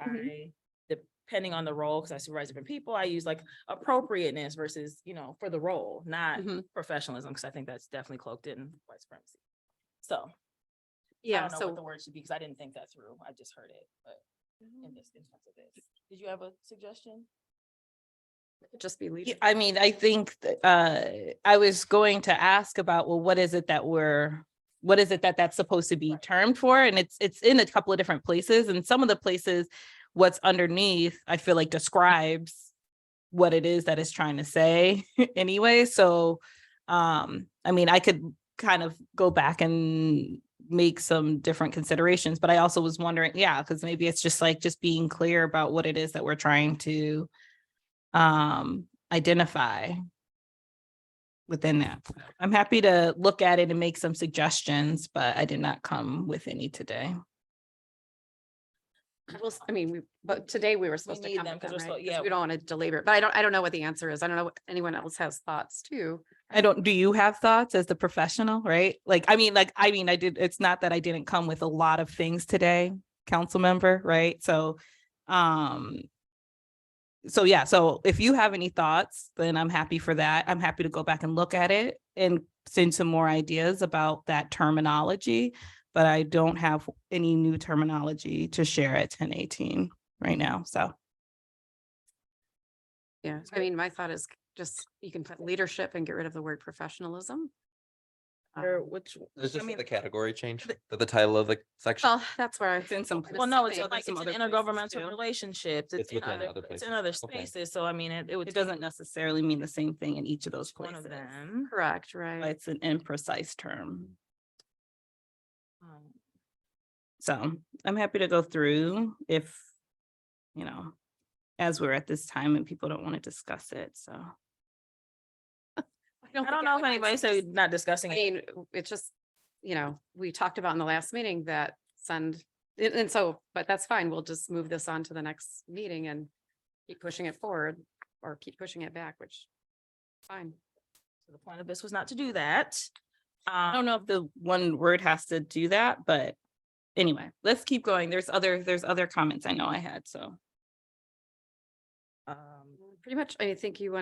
depending on the role, because I supervise different people, I use appropriateness versus, for the role, not professionalism, because I think that's definitely cloaked in white supremacy. So I don't know what the word should be, because I didn't think that through. I just heard it, but in terms of this, did you have a suggestion? Just be leaving. I think I was going to ask about, well, what is it that's supposed to be termed for? And it's in a couple of different places, and some of the places, what's underneath, I feel like describes what it is that it's trying to say anyway. So, I could kind of go back and make some different considerations, but I also was wondering, because maybe it's just being clear about what it is that we're trying to identify within that. I'm happy to look at it and make some suggestions, but I did not come with any today. But today we were supposed to need come them with because them, we're right? so- 'Cause we don't want to belabor it, but I don't know what the answer is. I don't know what anyone else has thoughts too. Do you have thoughts as the professional, right? I did, it's not that I didn't come with a lot of things today, council member, right? So, so if you have any thoughts, then I'm happy for that. I'm happy to go back and look at it and send some more ideas about that terminology, but I don't have any new terminology to share at 10:18 right now, so. Yeah, I mean, my thought is just, you can put leadership and get rid of the word professionalism. Or which, There's I just mean, the category change, the title of the section. Well, that's where It's in some. well, no, it's some like, it's other in places intergovernmental too. relationships, It's it's in within other, other it's in places. other Okay. spaces, so I mean, it would. It doesn't necessarily mean the same thing in each of those take one of places. them. correct, right? It's an imprecise term. Um, So I'm happy to go through if, you know, as we're at this time and people don't want to discuss it, so. I don't know if anybody said not discussing I it. mean, it's just, we talked about in the last meeting that and so, but that's fine. We'll just move this on to the next meeting and keep pushing it forward or keep pushing it back, which fine. So the point of this was not to do that. I don't know if the one word has to do that, but anyway, let's keep going. There's other comments I know I had, so. Pretty much, I think you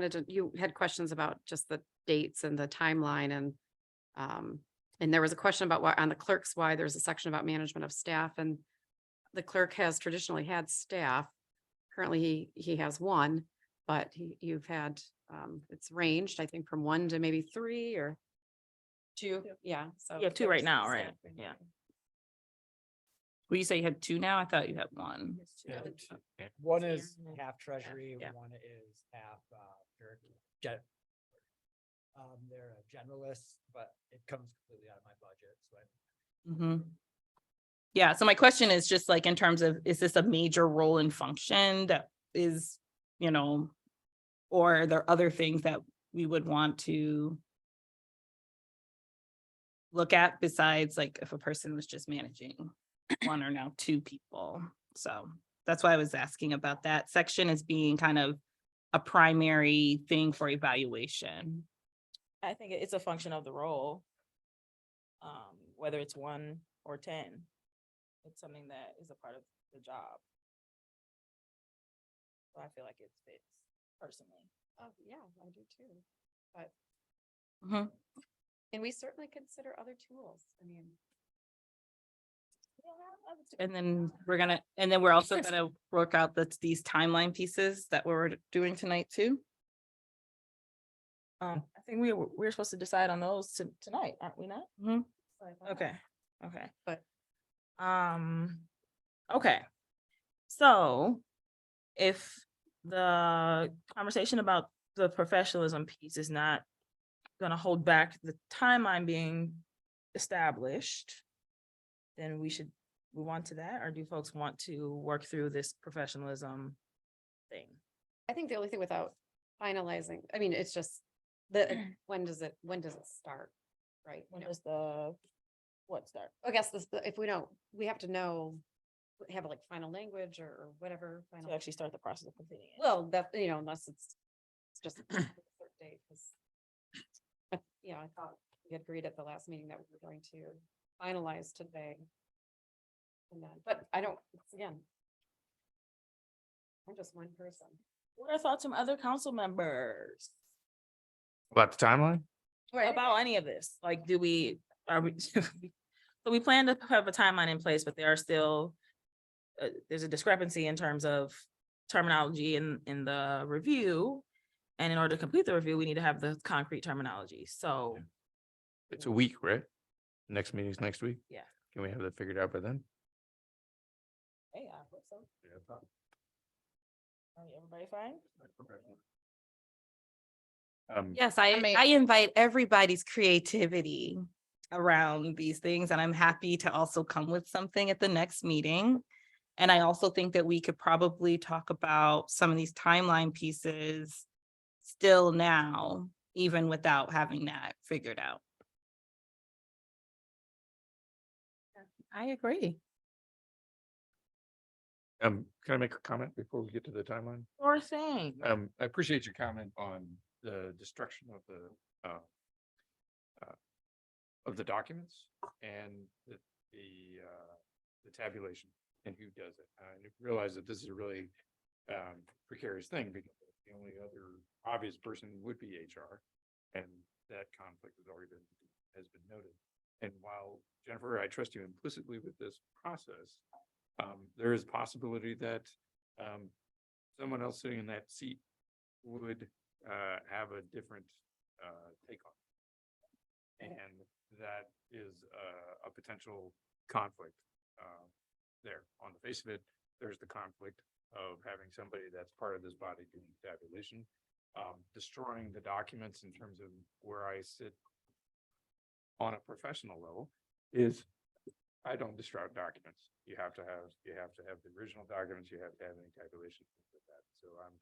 had questions about just the dates and the timeline and there was a question about why on the clerks, why there's a section about management of staff, and the clerk has traditionally had staff. Currently, he has one, but you've had, it's ranged, I think, from 1 to maybe 3 or 2. Yeah, so. You have 2 right there's now, the right? staff. Yeah. Well, you say you had 2 now? I thought you had 1. One is half treasury, Yeah. one is half, they're a generalist, but it comes completely out of my budget, so I. Yeah, so my question is just like in terms of, is this a major role and function that is, or are there other things that we would want to look at besides like if a person was just managing 1 or now 2 people? So that's why I was asking about that section as being kind of a primary thing for evaluation. I think it's a function of the role. Whether it's 1 or 10, it's something that is a part of the job. So I feel like it fits personally. Oh, yeah, I do too. But, Mhm. and we certainly consider other tools. I mean. And then we're also gonna work out these timeline pieces that we're doing tonight too. I think we're supposed to decide on those tonight, aren't we not? Okay, okay. But okay. So if the conversation about the professionalism piece is not gonna hold back the timeline being established, then we should move on to that, or do folks want to work through this professionalism thing? I think the only thing without finalizing, I mean, it's just when does it start? Right? When does what start? I guess if we have to know, have like final language or whatever. To actually start the process of completing it. Well, that, unless it's just a certain date, because I thought we agreed at the last meeting that we were going to finalize today. And then, but I don't, again, I'm just one person. What are thoughts from other council members About the timeline? about any of this? Like, are we, so we plan to have a timeline in place, but there are still, there's a discrepancy in terms of terminology in the review. And in order to complete the review, we need to have the concrete terminology. So, It's a week, right? Next meeting's next week? yeah. Can we have that figured out by then? Hey, I hope so. Are everybody fine? Yes, I invite everybody's creativity around these things, and I'm happy to also come with something at the next meeting. And I also think that we could probably talk about some of these timeline pieces still now, even without having that figured out. I agree. Can I make a comment before we get to the timeline? Sure thing. I appreciate your comment on the destruction of the documents and the tabulation and who does it. I realize that this is a really precarious thing because the only other obvious person would be HR, and that conflict has been noted. And while Jennifer, I trust you implicitly with this process, there is a possibility that someone else sitting in that seat would have a different take on it. And that is a potential conflict there. On the face of it, there's the conflict of having somebody that's part of this body doing tabulation, destroying the documents in terms of where I sit on a professional level is I don't destroy documents. You have to have the original documents, you have to have any tabulation with that. So I'm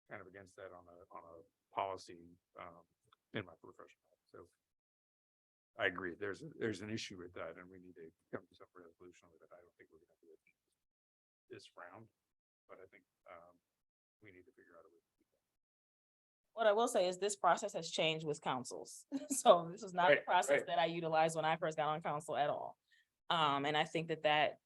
kind of against that on a policy in my professional life. So I agree, there's an issue with that and we need to come to some resolution with it. I don't think we're gonna do it this round, but I think we need to figure out a way. What I will say is this process has changed with councils. So this is not the Right, process right. that I utilized when I first got on council at all. And I think that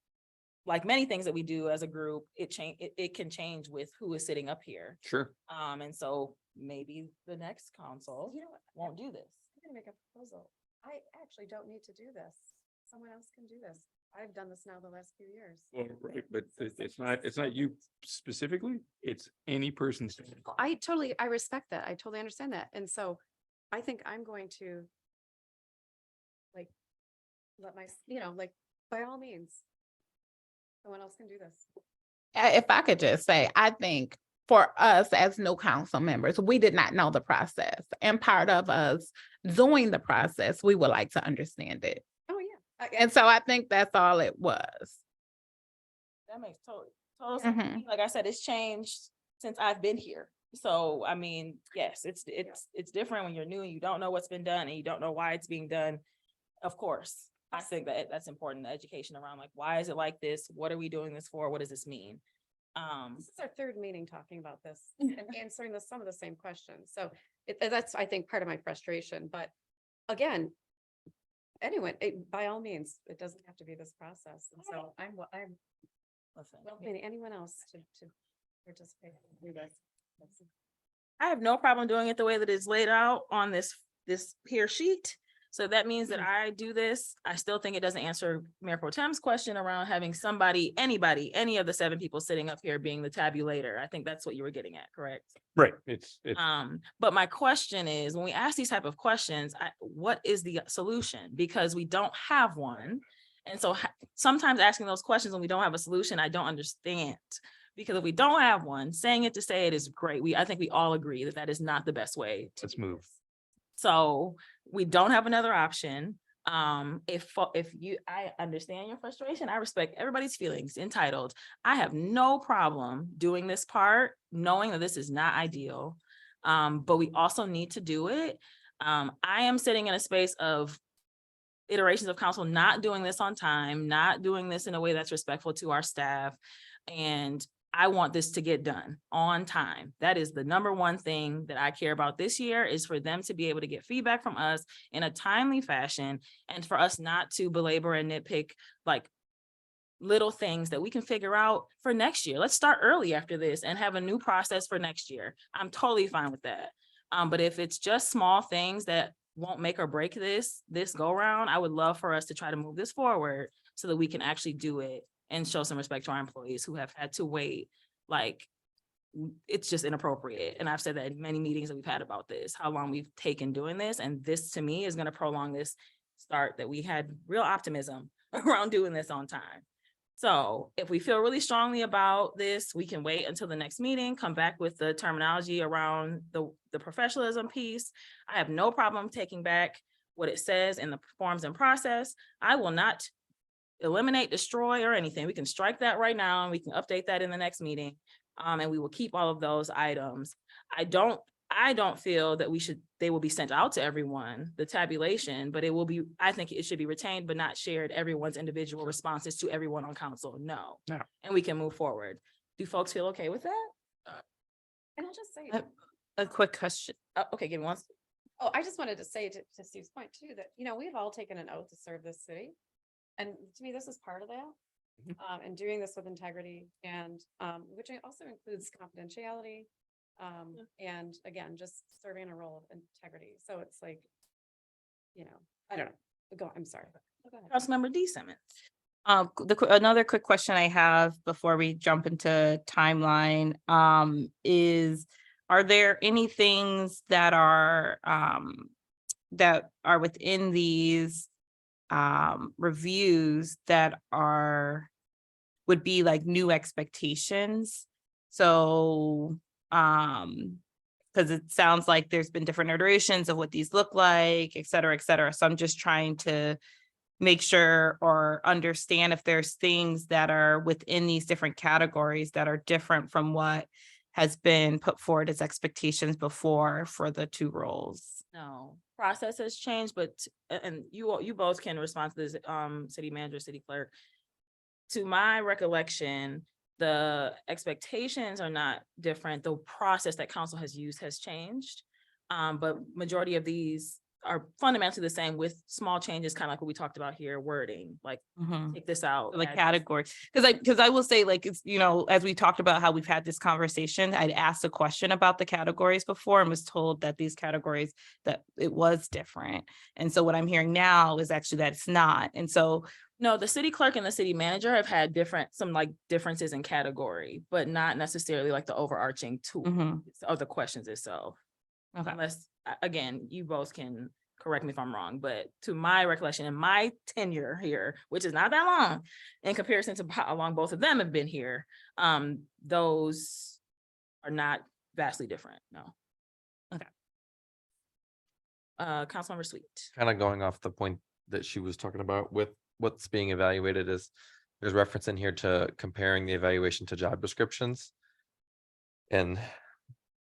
like many things that we do as a group, it can change with who is sitting up here. Sure. And so maybe the next council won't do this. I'm gonna make a proposal. I actually don't need to do this. Someone else can do this. I've done this now the last few years. Well, right, but it's not you specifically, it's any person. I respect that. I totally understand that. And so I think I'm going to like, let my, like, by all means, someone else can do this. If I could just say, I think for us as new council members, we did not know the process. And part of us doing the process, we would like to understand it. Oh, yeah. And so I think that's all it was. That makes total sense. to me. Like I said, it's changed since I've been here. So, I mean, yes, it's different when you're new and you don't know what's been done and you don't know why it's being done. Of course, I think that that's important, the education around like, why is it like this? What are we doing this for? What does this mean? This is our third meeting talking about this and answering some of the same questions. So that's, I think, part of my frustration. But again, anyone, by all means, it doesn't have to be this process. And so I'm Listen, welcoming anyone else to participate. I have no problem doing it the way that it's laid out on this here sheet. So that means that I do this. I still think it doesn't answer Mayor Pro Tem's question around having anybody, any of the 7 people sitting up here being the tabulator. I think that's what you were getting at, correct? Right, it's. But my question is, when we ask these type of questions, what is the solution? Because we don't have one. And so sometimes asking those questions when we don't have a solution, I don't understand. Because if we don't have one, saying it to say it is great. I think we all agree that that is not the best way. Let's move. So we don't have another option. I understand your frustration. I respect everybody's feelings, entitled. I have no problem doing this part, knowing that this is not ideal. But we also need to do it. I am sitting in a space of iterations of council, not doing this on time, not doing this in a way that's respectful to our staff. And I want this to get done on time. That is the number one thing that I care about this year, is for them to be able to get feedback from us in a timely fashion, and for us not to belabor and nitpick like little things that we can figure out for next year. Let's start early after this and have a new process for next year. I'm totally fine with that. But if it's just small things that won't make or break this go round, I would love for us to try to move this forward so that we can actually do it and show some respect to our employees who have had to wait. Like, it's just inappropriate. And I've said that in many meetings that we've had about this, how long we've taken doing this. And this, to me, is going to prolong this start that we had real optimism around doing this on time. So if we feel really strongly about this, we can wait until the next meeting, come back with the terminology around the professionalism piece. I have no problem taking back what it says in the forms and process. I will not eliminate, destroy, or anything. We can strike that right now and we can update that in the next meeting. And we will keep all of those items. I don't feel that they will be sent out to everyone, the tabulation, but I think it should be retained, but not shared, everyone's individual responses to everyone on council. No. And we can move forward. Do folks feel okay with that? And I'll just say, A quick question. Okay, give me one. oh, I just wanted to say to Steve's point too, that, we've all taken an oath to serve this city. And to me, this is part of that. And doing this with integrity and, which also includes confidentiality. And again, just serving a role of integrity. So it's like, I don't know. I'm sorry. Go ahead. Councilmember D. Simmons. Another quick question I have before we jump into timeline, is are there any things that are within these reviews that would be like new expectations? So, because it sounds like there's been different iterations of what these look like, et cetera, et cetera. So I'm just trying to make sure or understand if there's things that are within these different categories that are different from what has been put forward as expectations before for the two roles. No, process has changed, but, and you both can respond to this, city manager, city clerk. To my recollection, the expectations are not different. The process that council has used has changed. But majority of these are fundamentally the same with small changes, kind of like what we talked about here, wording, like take this out. The add this. category, because I will say, like, it's, you know, as we talked about how we've had this conversation, I'd asked a question about the categories before and was told that these categories, that it was different. And so what I'm hearing now is actually that it's not. And so No, the city clerk and the city manager have had some like differences in category, but not necessarily like the overarching tool of the questions itself. Okay. Unless, again, you both can correct me if I'm wrong, but to my recollection, in my tenure here, which is not that long, in comparison to how long both of them have been here, those are not vastly different, no. Okay. Councilmember Sweet. Kind of going off the point that she was talking about with what's being evaluated is there's reference in here to comparing the evaluation to job descriptions. And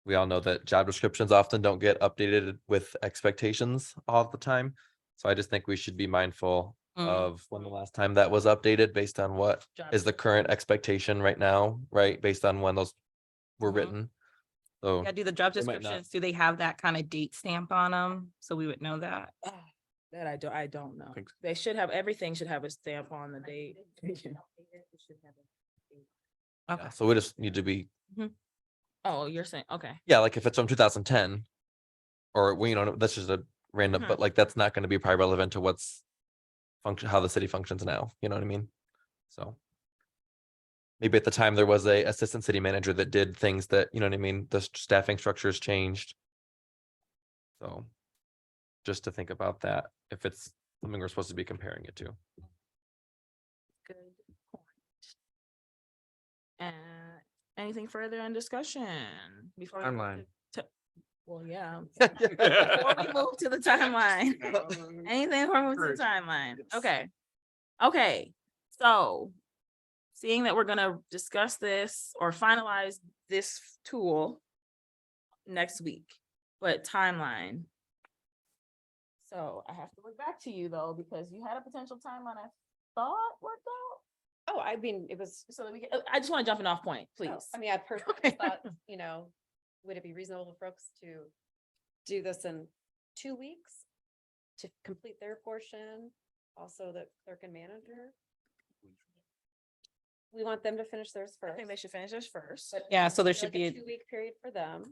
we all know that job descriptions often don't get updated with expectations all the time. So I just think we should be mindful of when the last time that was updated based on what is the current expectation right now, right? Based on when those were written. So yeah, do the job they might not- descriptions, do they have that kind of date stamp on them? So we would know that. That I don't know. They should have, everything should have a stamp on the date. Okay. So we just need to be, Oh, you're saying, okay. yeah, like if it's from 2010 or we, you know, that's just a random, but like, that's not going to be probably relevant to what's how the city functions now. You know what I mean? So maybe at the time there was a assistant city manager that did things that, you know what I mean? The staffing structures changed. So just to think about that, if it's something we're supposed to be comparing it to. Good point. And anything further on discussion before? we move Timeline. Well, yeah. Before we move to the timeline. Anything before we move to the timeline? Okay. Okay, so seeing that we're gonna discuss this or finalize this tool next week, but timeline. So I have to look back to you though, because you had a potential timeline I thought worked out. Oh, I mean, it was, So that we can, I just want to jump an off point, please. I mean, I personally thought, you know, would it be reasonable for folks to do this in 2 weeks to complete their portion? Also the clerk and manager. We want them to finish theirs I first. think they should finish this first. But Yeah, so there like should be, a 2-week period for them.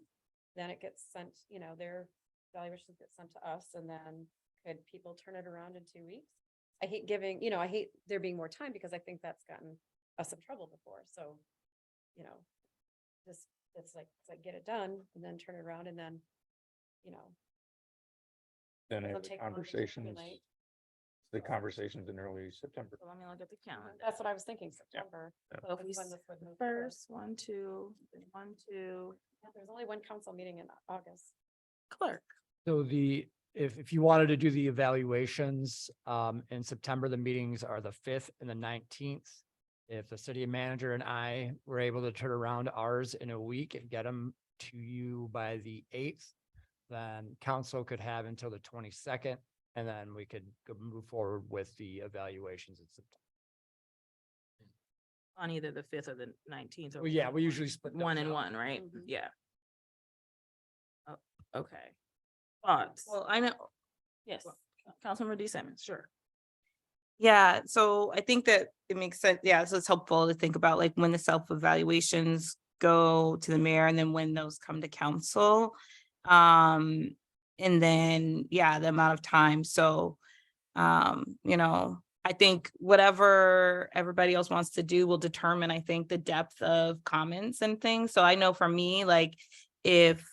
Then it gets sent, you know, their evaluations get sent to us, and then could people turn it around in 2 weeks? I hate giving, you know, I hate there being more time because I think that's gotten us in trouble before. So, you know, just, it's like get it done and then turn it around and then, you know. Then it'll have the take longer to conversations, formulate. the conversations in early September. So let me look at the calendar. That's what I was thinking, September. So if we is when this would move forward. first, 1, 2, 1, 2, Yeah, there's only one council meeting in August. clerk. So if you wanted to do the evaluations, in September, the meetings are the 5th and the 19th. If the city manager and I were able to turn around ours in a week and get them to you by the 8th, then council could have until the 22nd, and then we could move forward with the evaluations in September. On either the 5th or the 19th. or Well, yeah, we usually split those 1 and up. 1, right? Mhm. Yeah. Oh, okay. Thoughts? well, I know, Yes, Councilmember D. Simmons, sure. yeah, so I think that it makes sense. Yeah, so it's helpful to think about like when the self-evaluations go to the mayor and then when those come to council. And then, yeah, the amount of time. So, you know, I think whatever everybody else wants to do will determine, I think, the depth of comments and things. So I know for me, like, if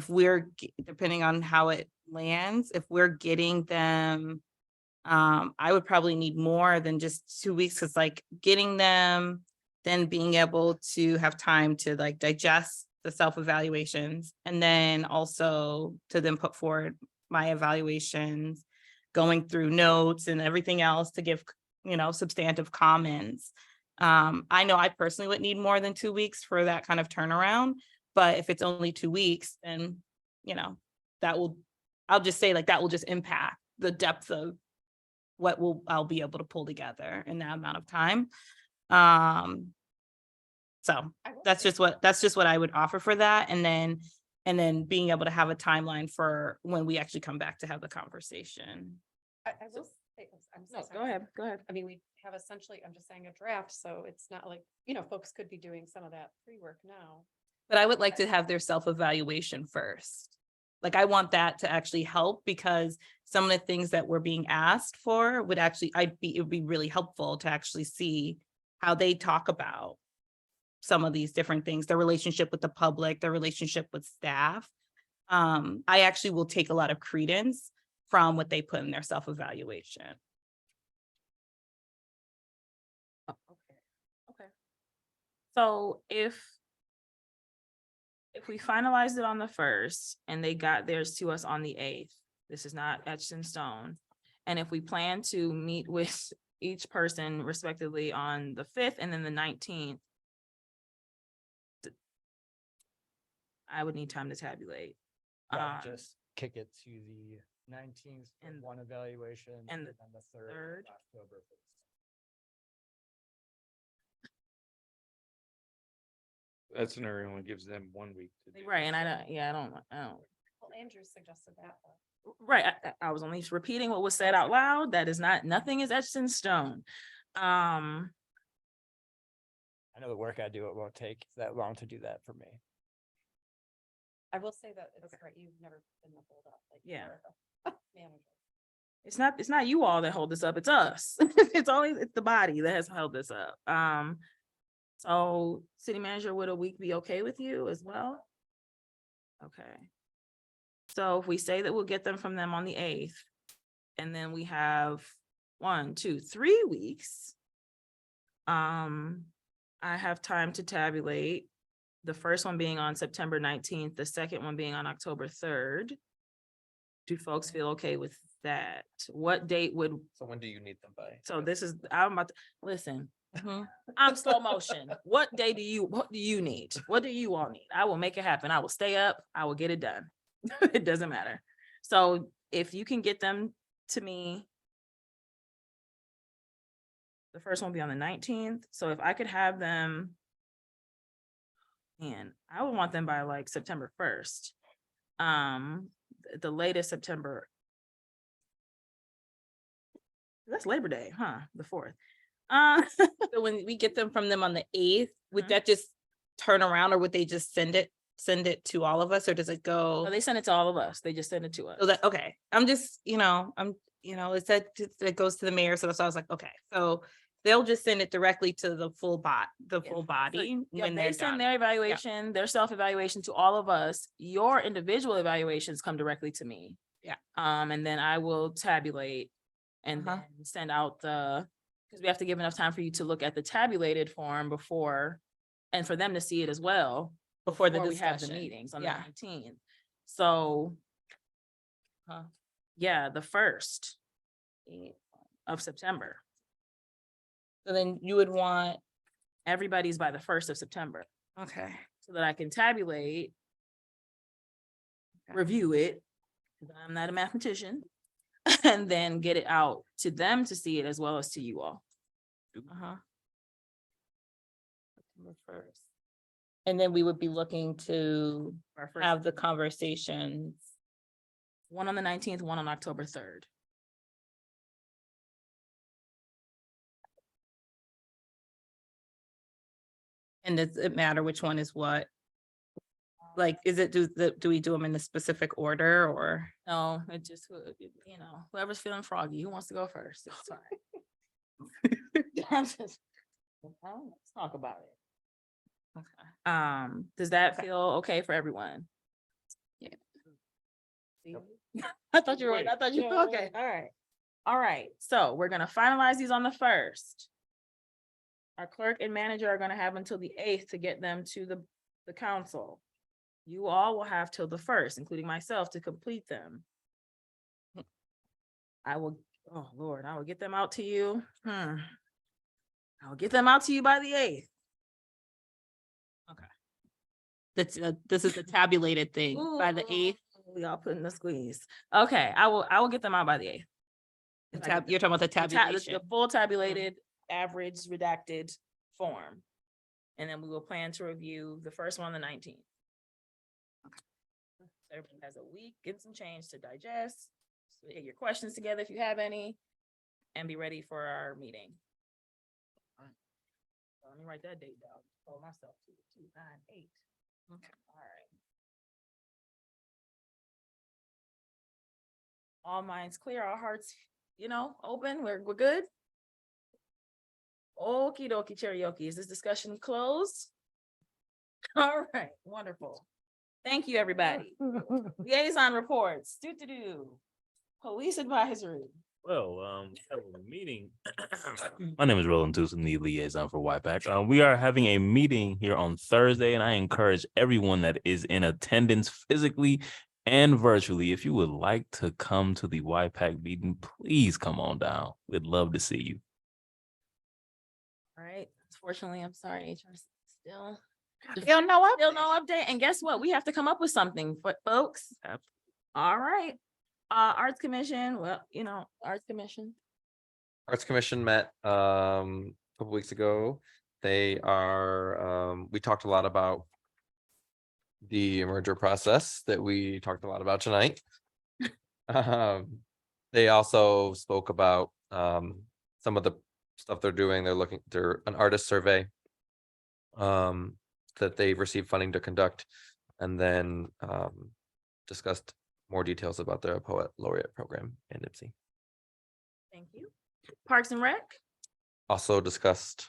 we're, depending on how it lands, if we're getting them, I would probably need more than just 2 weeks, because like getting them, then being able to have time to like digest the self-evaluations, and then also to then put forward my evaluations, going through notes and everything else to give, substantive comments. I know I personally would need more than 2 weeks for that kind of turnaround, but if it's only 2 weeks, then, I'll just say like that will just impact the depth of what I'll be able to pull together in that amount of time. So that's just what I would offer for that. And then being able to have a timeline for when we actually come back to have the conversation. I will say, I'm so No, go sorry. ahead, go ahead. I mean, we have essentially, I'm just saying a draft, so it's not like, folks could be doing some of that pre-work now. But I would like to have their self-evaluation first. Like, I want that to actually help, because some of the things that we're being asked for would actually, it would be really helpful to actually see how they talk about some of these different things, their relationship with the public, their relationship with staff. I actually will take a lot of credence from what they put in their self-evaluation. Okay. So if we finalized it on the 1st and they got theirs to us on the 8th, this is not etched in stone. And if we plan to meet with each person respectively on the 5th and then the 19th, I would need time to tabulate. Just kick it to the 19th and one evaluation and then the 3rd of October. That scenario only gives them 1 week to do. Right, and I don't. Well, Andrew suggested that. Right, I was only repeating what was said out loud. That is nothing is etched in stone. I know the work I do, it won't take that long to do that for me. I will say that it's right, you've never been the hold up. Like, Yeah. you're a manager. It's not you all that hold this up, it's us. It's the body that has held this up. So city manager, would a week be okay with you as well? Okay. So if we say that we'll get them from them on the 8th, and then we have 1, 2, 3 weeks. I have time to tabulate. The first one being on September 19th, the second one being on October 3rd. Do folks feel okay with that? What date would, So when do you need them by? so this is, I'm about to, listen. I'm slow motion. What do you need? What do you all need? I will make it happen. I will stay up. I will get it done. It doesn't matter. So if you can get them to me, the first one will be on the 19th. So if I could have them, and I would want them by like September 1st. The latest September. That's Labor Day, huh? The 4th. So when we get them from them on the 8th, would that just turn around, or would they just send it to all of us, or does it go? So they send it to all of us. They just send it to us. So that, okay, I'm just, it said it goes to the mayor, so that's why I was like, okay, so they'll just send it directly to the full body Yeah, when they they're send done. their evaluation, their self-evaluation to all of us. Your individual evaluations come directly to me. Yeah. And then I will tabulate and then send out because we have to give enough time for you to look at the tabulated form before, and for them to see it as well. Before the we have the discussion. meetings on Yeah. the 19th. So. Yeah, the 1st of September. So then you would want, Everybody's by the 1st of September, okay, so that I can tabulate, review it, 'cause I'm not a mathematician, and then get it out to them to see it as well as to you all. September 1st. And then we would be looking to Our first- have the conversations. One on the 19th, one on October 3rd. And does it matter which one is what? Like, do we do them in a specific order, or? No, it just, whoever's feeling froggy, who wants to go first? It's fine. Let's talk about it. Does that feel okay for everyone? Yeah. I thought you were, okay, all right. All right, so we're gonna finalize these on the first. Our clerk and manager are gonna have until the 8th to get them to the council. You all will have till the 1st, including myself, to complete them. I will, oh Lord, I will get them out to you. I will get them out to you by the 8th. That's, this is the tabulated thing by the 8th. Y'all putting the squeeze. Okay, I will get them out by the 8th. You're talking about the The tabulation. full tabulated, average redacted form. And then we will plan to review the first one on the 19th. So everybody has a week, get some change to digest, so get your questions together if you have any, and be ready for our meeting. So let me write that date down. Told myself 298. Okay, all right. All minds clear, our hearts, open, we're good? Okie dokie karaoke, is this discussion closed? All right, wonderful. Thank you, everybody. Liaison reports, police advisory. Well, have a meeting. My name is Roland Tucson, the liaison for YPAC. We are having a meeting here on Thursday, and I encourage everyone that is in attendance physically and virtually, if you would like to come to the YPAC meeting, please come on down. We'd love to see you. All right, unfortunately, I'm sorry, HR still no no update. And guess what? We have to come up with something, folks. All right. Arts Commission, Arts Commission. Arts Commission met a couple weeks ago. They are, we talked a lot about the merger process that we talked a lot about tonight. They also spoke about some of the stuff they're doing. They're an artist survey that they've received funding to conduct, and then discussed more details about their poet laureate program in IPSI. Thank you. Parks and Rec. Also discussed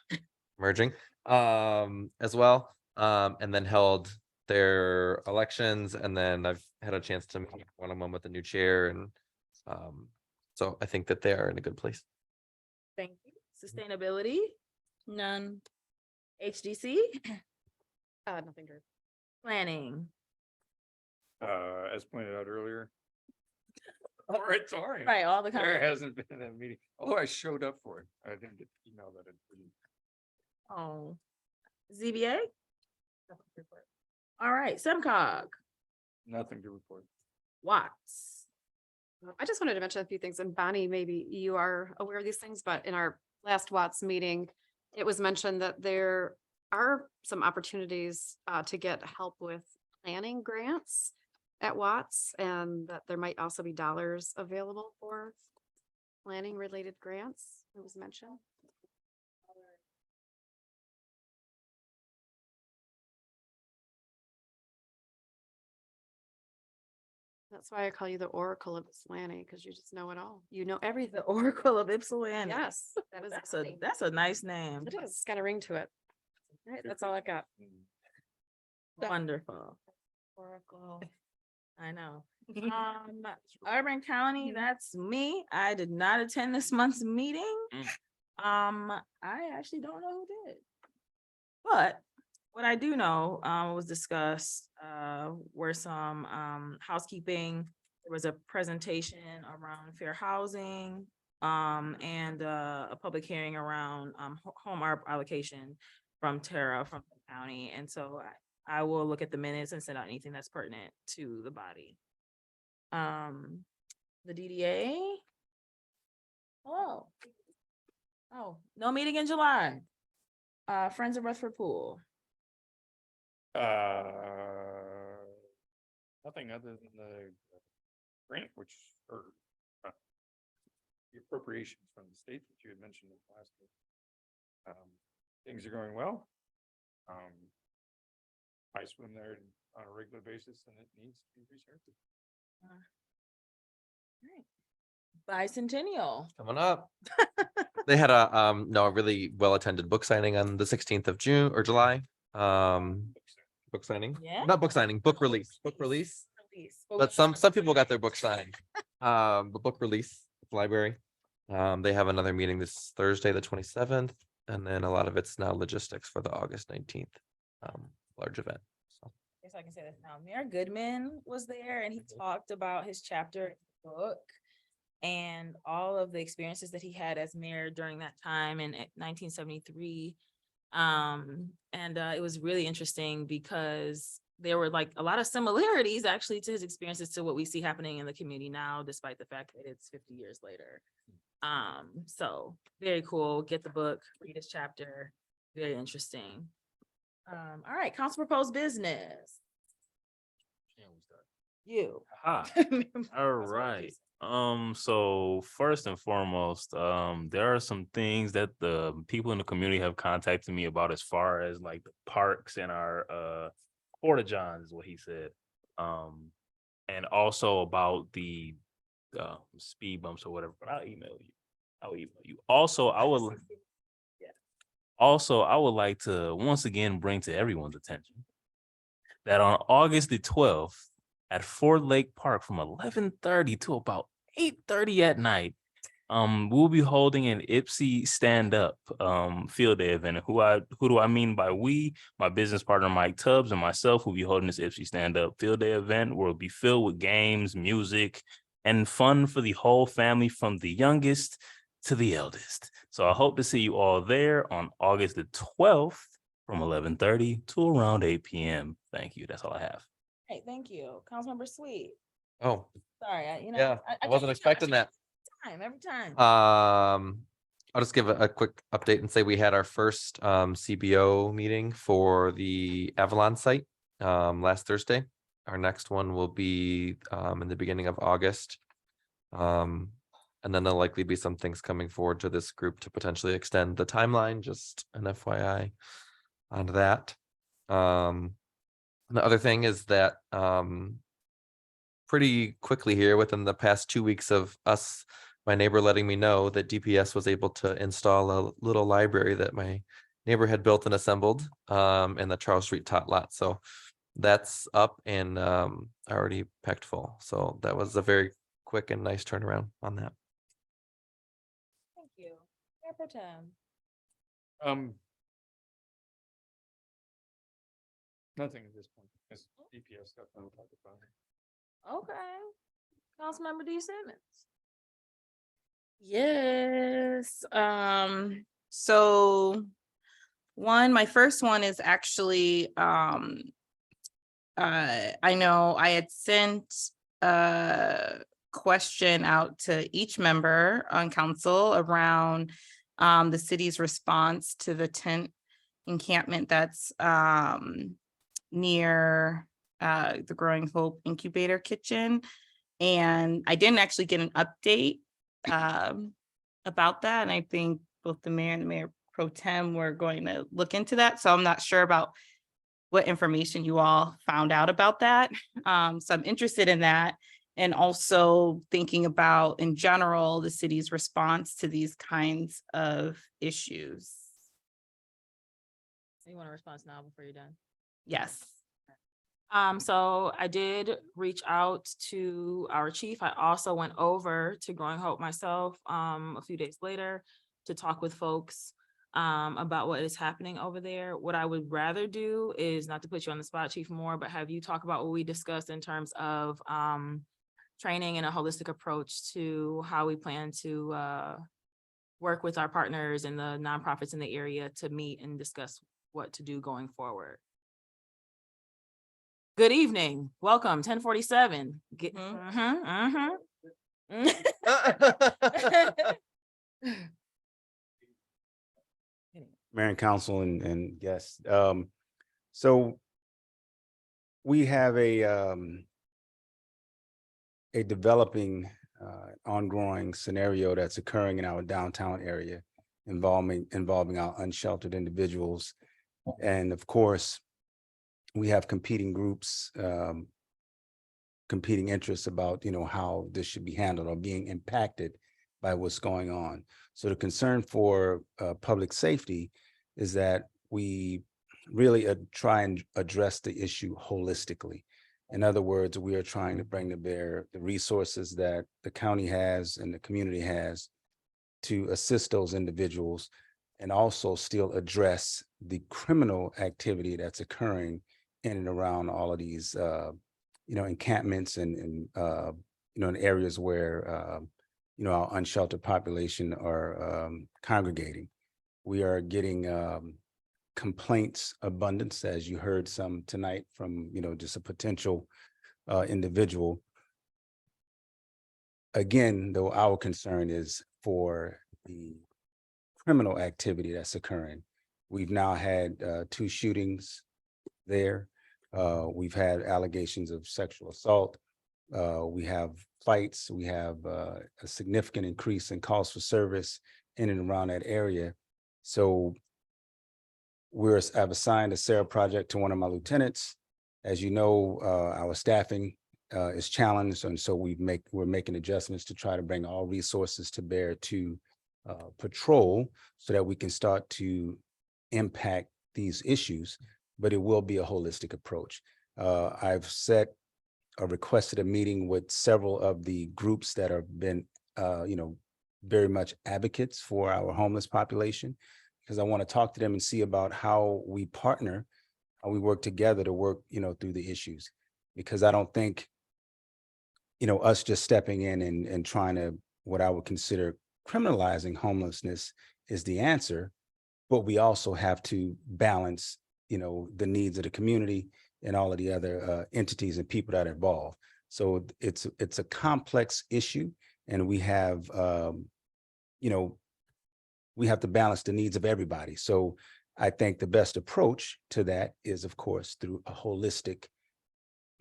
merging as well, and then held their elections, and then I've had a chance to meet one-on-one with the new chair, and so I think that they are in a good place. Thank you. Sustainability. None. HDC. Nothing, Drew. Planning. As pointed out earlier. All right, sorry. Right, all the There comments. hasn't been a meeting, although I showed up for it. I didn't get to email that. Oh. ZBA. All right, SEMCOG. Nothing to report. Watts. I just wanted to mention a few things, and Bonnie, maybe you are aware of these things, but in our last Watts meeting, it was mentioned that there are some opportunities to get help with planning grants at Watts, and that there might also be dollars available for planning related grants. It was mentioned. That's why I call you the Oracle of Ypsilanti, because you just know it all. You know everything. The Oracle of Ypsilanti. Yes, that is. That's a nice name. It is. It's got a ring to it. All right, that's all I got. Wonderful. Oracle. I know. Urban County, that's me. I did not attend this month's meeting. I actually don't know who did. But what I do know, was discussed, were some, housekeeping. There was a presentation around fair housing, and, a public hearing around, home allocation from Tara, from the county. And so I will look at the minutes and send out anything that's pertinent to the body. The DDA. Hello. Oh, no meeting in July. Friends of Rutherford Pool. Nothing other than the grant, which, or the appropriations from the state that you had mentioned in the last week. Things are going well. I swim there on a regular basis, and it needs to be resurfaced. Bicentennial. Coming up. They had a really well attended book signing on the 16th of June or July. Book signing, Yeah. not book signing, book release, but some people got their book signed. The book release, library. They have another meeting this Thursday, the 27th, and then a lot of it's now logistics for the August 19th large event. So Guess I can say this now. Mayor Goodman was there and he talked about his chapter book and all of the experiences that he had as mayor during that time in 1973. It was really interesting because there were like a lot of similarities actually to his experiences to what we see happening in the community now, despite the fact that it's 50 years later. So very cool. Get the book, read his chapter. Very interesting. All right, council proposed business. You. Ah, all right. So first and foremost, there are some things that the people in the community have contacted me about as far as like the parks and our porta johns is what he said. And also about the speed bumps or whatever, but I'll email you. Also, I would like to once again bring to everyone's attention that on August the 12th at Ford Lake Park from 11:30 to about 8:30 at night, we'll be holding an Ipsy stand up field day event. Who do I mean by we? My business partner Mike Tubbs and myself will be holding this Ipsy stand up field day event where it'll be filled with games, music, and fun for the whole family from the youngest to the eldest. So I hope to see you all there on August the 12th from 11:30 to around 8 p.m. Thank you. That's all I have. Hey, thank you. Councilmember Sweet. oh Sorry, yeah, I wasn't expecting that. Every time. I'll just give a quick update and say we had our first CBO meeting for the Avalon site last Thursday. Our next one will be in the beginning of August. And then there'll likely be some things coming forward to this group to potentially extend the timeline, just an FYI on that. The other thing is that pretty quickly here within the past 2 weeks of us, my neighbor letting me know that DPS was able to install a little library that my neighbor had built and assembled in the Charles Street tot lot. So that's up and already packed full. So that was a very quick and nice turnaround on that. Thank you. Mayor Pro Tem. Nothing at this point. It's DPS stuff I'm talking about. Okay. Councilmember D Simmons. Yes, so my first one is actually, I know I had sent a question out to each member on council around the city's response to the tent encampment that's near the Growing Hope Incubator Kitchen. And I didn't actually get an update about that. And I think both the mayor and the mayor pro tem were going to look into that. So I'm not sure about what information you all found out about that. So I'm interested in that. And also thinking about, in general, the city's response to these kinds of issues. You want to respond now before you're done? Yes. So I did reach out to our chief. I also went over to Growing Hope myself a few days later to talk with folks about what is happening over there. What I would rather do is not to put you on the spot, Chief Moore, but have you talk about what we discussed in terms of training and a holistic approach to how we plan to work with our partners and the nonprofits in the area to meet and discuss what to do going forward. Good evening. Welcome, 1047. Mayor and council and guests. So we have a developing ongoing scenario that's occurring in our downtown area involving our unsheltered individuals. And of course, we have competing groups, competing interests about, how this should be handled or being impacted by what's going on. So the concern for public safety is that we really try and address the issue holistically. In other words, we are trying to bring to bear the resources that the county has and the community has to assist those individuals, and also still address the criminal activity that's occurring in and around all of these, encampments and in areas where, our unsheltered population are congregating. We are getting complaints abundance, as you heard some tonight from, just a potential individual. Again, though, our concern is for the criminal activity that's occurring. We've now had 2 shootings there. We've had allegations of sexual assault. We have fights. We have a significant increase in calls for service in and around that area. So I've assigned a SARA project to one of my lieutenants. As you know, our staffing is challenged, and so we're making adjustments to try to bring all resources to bear to patrol, so that we can start to impact these issues. But it will be a holistic approach. I've requested a meeting with several of the groups that have been, very much advocates for our homeless population, because I want to talk to them and see about how we partner, how we work together to work, through the issues. Because I don't think, us just stepping in and trying to, what I would consider criminalizing homelessness is the answer, but we also have to balance, the needs of the community and all of the other entities and people that are involved. So it's a complex issue, and we have, we have to balance the needs of everybody. So I think the best approach to that is, of course, through a holistic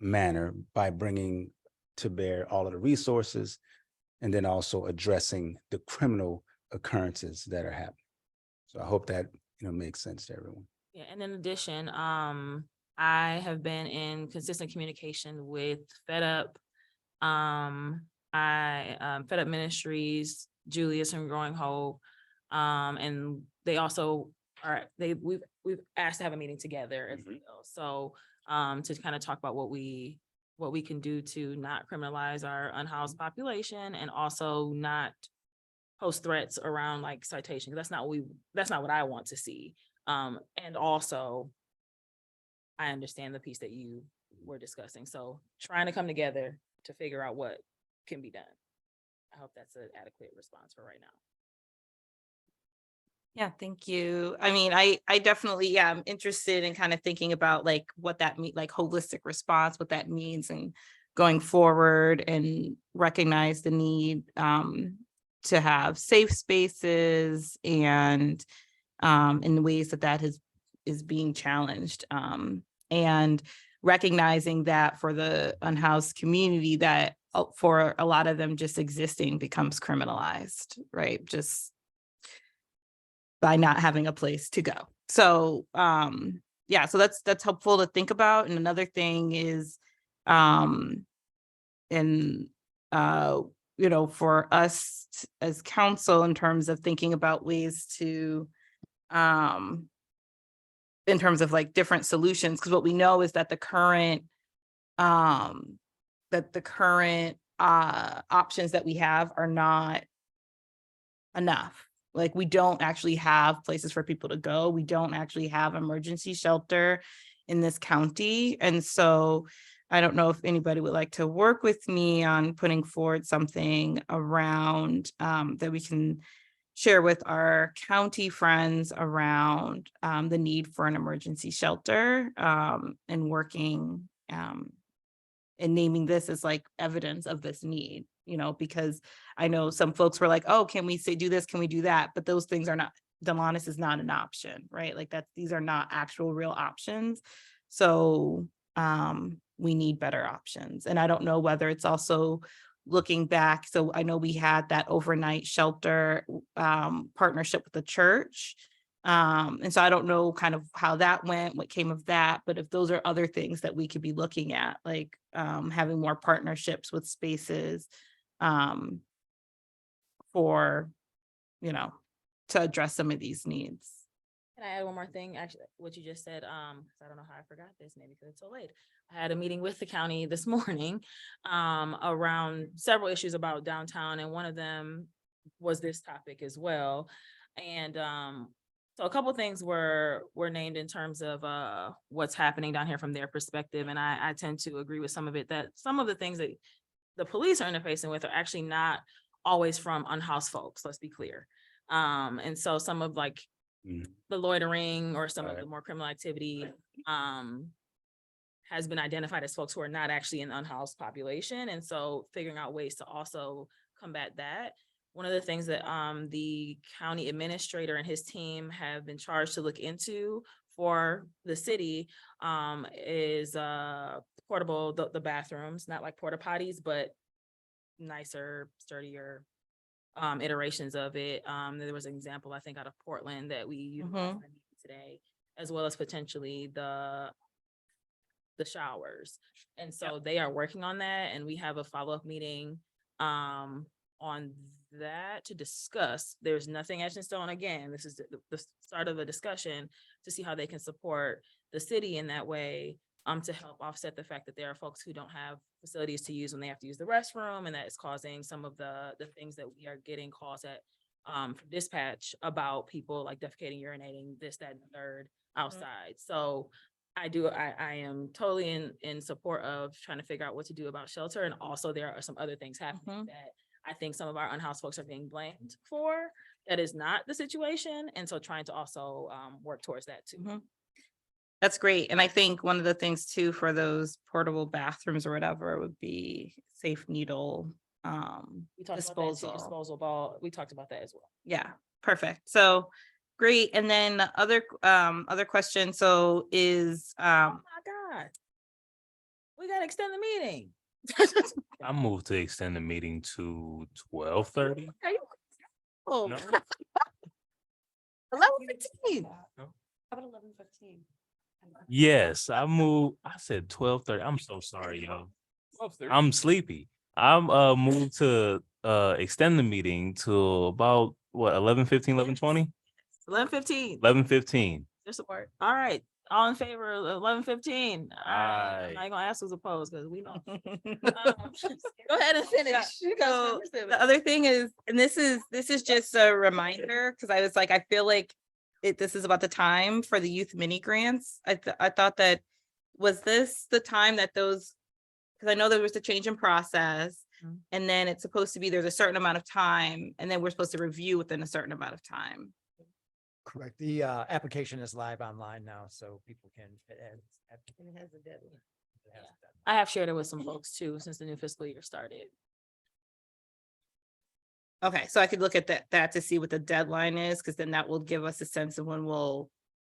manner, by bringing to bear all of the resources, and then also addressing the criminal occurrences that are happening. So I hope that, makes sense to everyone. Yeah, and in addition, I have been in consistent communication with Fed Up, Fed Up Ministries, Julius and Growing Hope, and they also we've asked to have a meeting together as well. So to kind of talk about what we can do to not criminalize our unhoused population, and also not post threats around like citation. That's not what I want to see. And also, I understand the piece that you were discussing. So trying to come together to figure out what can be done. I hope that's an adequate response for right now. Yeah, thank you. I mean, I definitely, I'm interested in kind of thinking about like what that means, like holistic response, what that means, and going forward, and recognize the need to have safe spaces, and in the ways that is being challenged, and recognizing that for the unhoused community, that for a lot of them, just existing becomes criminalized, right? Just by not having a place to go. So yeah, so that's helpful to think about. And another thing is for us as council, in terms of thinking about ways to in terms of like different solutions, because what we know is that the current options that we have are not enough. Like, we don't actually have places for people to go. We don't actually have emergency shelter in this county. And so I don't know if anybody would like to work with me on putting forward something around that we can share with our county friends around the need for an emergency shelter, and working and naming this as like evidence of this need, because I know some folks were like, oh, can we do this? Can we do that? But those things are not, Delonis is not an option, right? Like these are not actual real options. So we need better options. And I don't know whether it's also looking back. So I know we had that overnight shelter partnership with the church. And so I don't know kind of how that went, what came of that, but if those are other things that we could be looking at, like having more partnerships with spaces for, to address some of these needs. Can I add one more thing? Actually, what you just said, 'cause I don't know how I forgot this, maybe because it's so late. I had a meeting with the county this morning, around several issues about downtown, and one of them was this topic as well. And, so a couple things were named in terms of, what's happening down here from their perspective, and I tend to agree with some of it, that some of the things that the police are interfacing with are actually not always from unhoused folks, let's be clear. And so some of like the loitering or some of the more criminal activity has been identified as folks who are not actually in the unhoused population. And so figuring out ways to also combat that. One of the things that the county administrator and his team have been charged to look into for the city is portable, the bathrooms, not like porta potties, but nicer, sturdier iterations of it. There was an example, I think, out of Portland that we used today, as well as potentially the showers. And so they are working on that, and we have a follow-up meeting on that to discuss. There's nothing etched in stone. Again, this is the start of a discussion to see how they can support the city in that way, to help offset the fact that there are folks who don't have facilities to use when they have to use the restroom, and that is causing some of the things that we are getting calls at from dispatch about people like defecating, urinating, this, that, and the third outside. So I am totally in support of trying to figure out what to do about shelter. And also there are some other things happening that I think some of our unhoused folks are being blamed for. That is not the situation. And so trying to also work towards that too. That's great. And I think one of the things too, for those portable bathrooms or whatever, would be safe needle We talked about that too, disposal ball. We talked about that as well. Yeah, perfect. So great. And then the other question, so is Oh my God. We gotta extend the meeting. I move to extend the meeting to 12:30. Oh, No? 11:15. How about 11:15? Yes, I said 12:30. I'm so sorry, y'all. 12:30. I'm sleepy. I'm moved to extend the meeting to about what, 11:15, 11:20? 11:15. 11:15. Your support. All right. All in favor of 11:15. All right. I'm Aye. not gonna ask who's opposed because we know. Go ahead and finish. So the other thing is, and this is just a reminder, because I was like, I feel like this is about the time for the youth mini grants. I thought that, was this the time that those, because I know there was a change in process, and then it's supposed to be, there's a certain amount of time, and then we're supposed to review within a certain amount of time. Correct. The application is live online now, so people can. It has a deadline. I have shared it with some folks too, since the new fiscal year started. Okay, so I could look at that to see what the deadline is, because then that will give us a sense of when we'll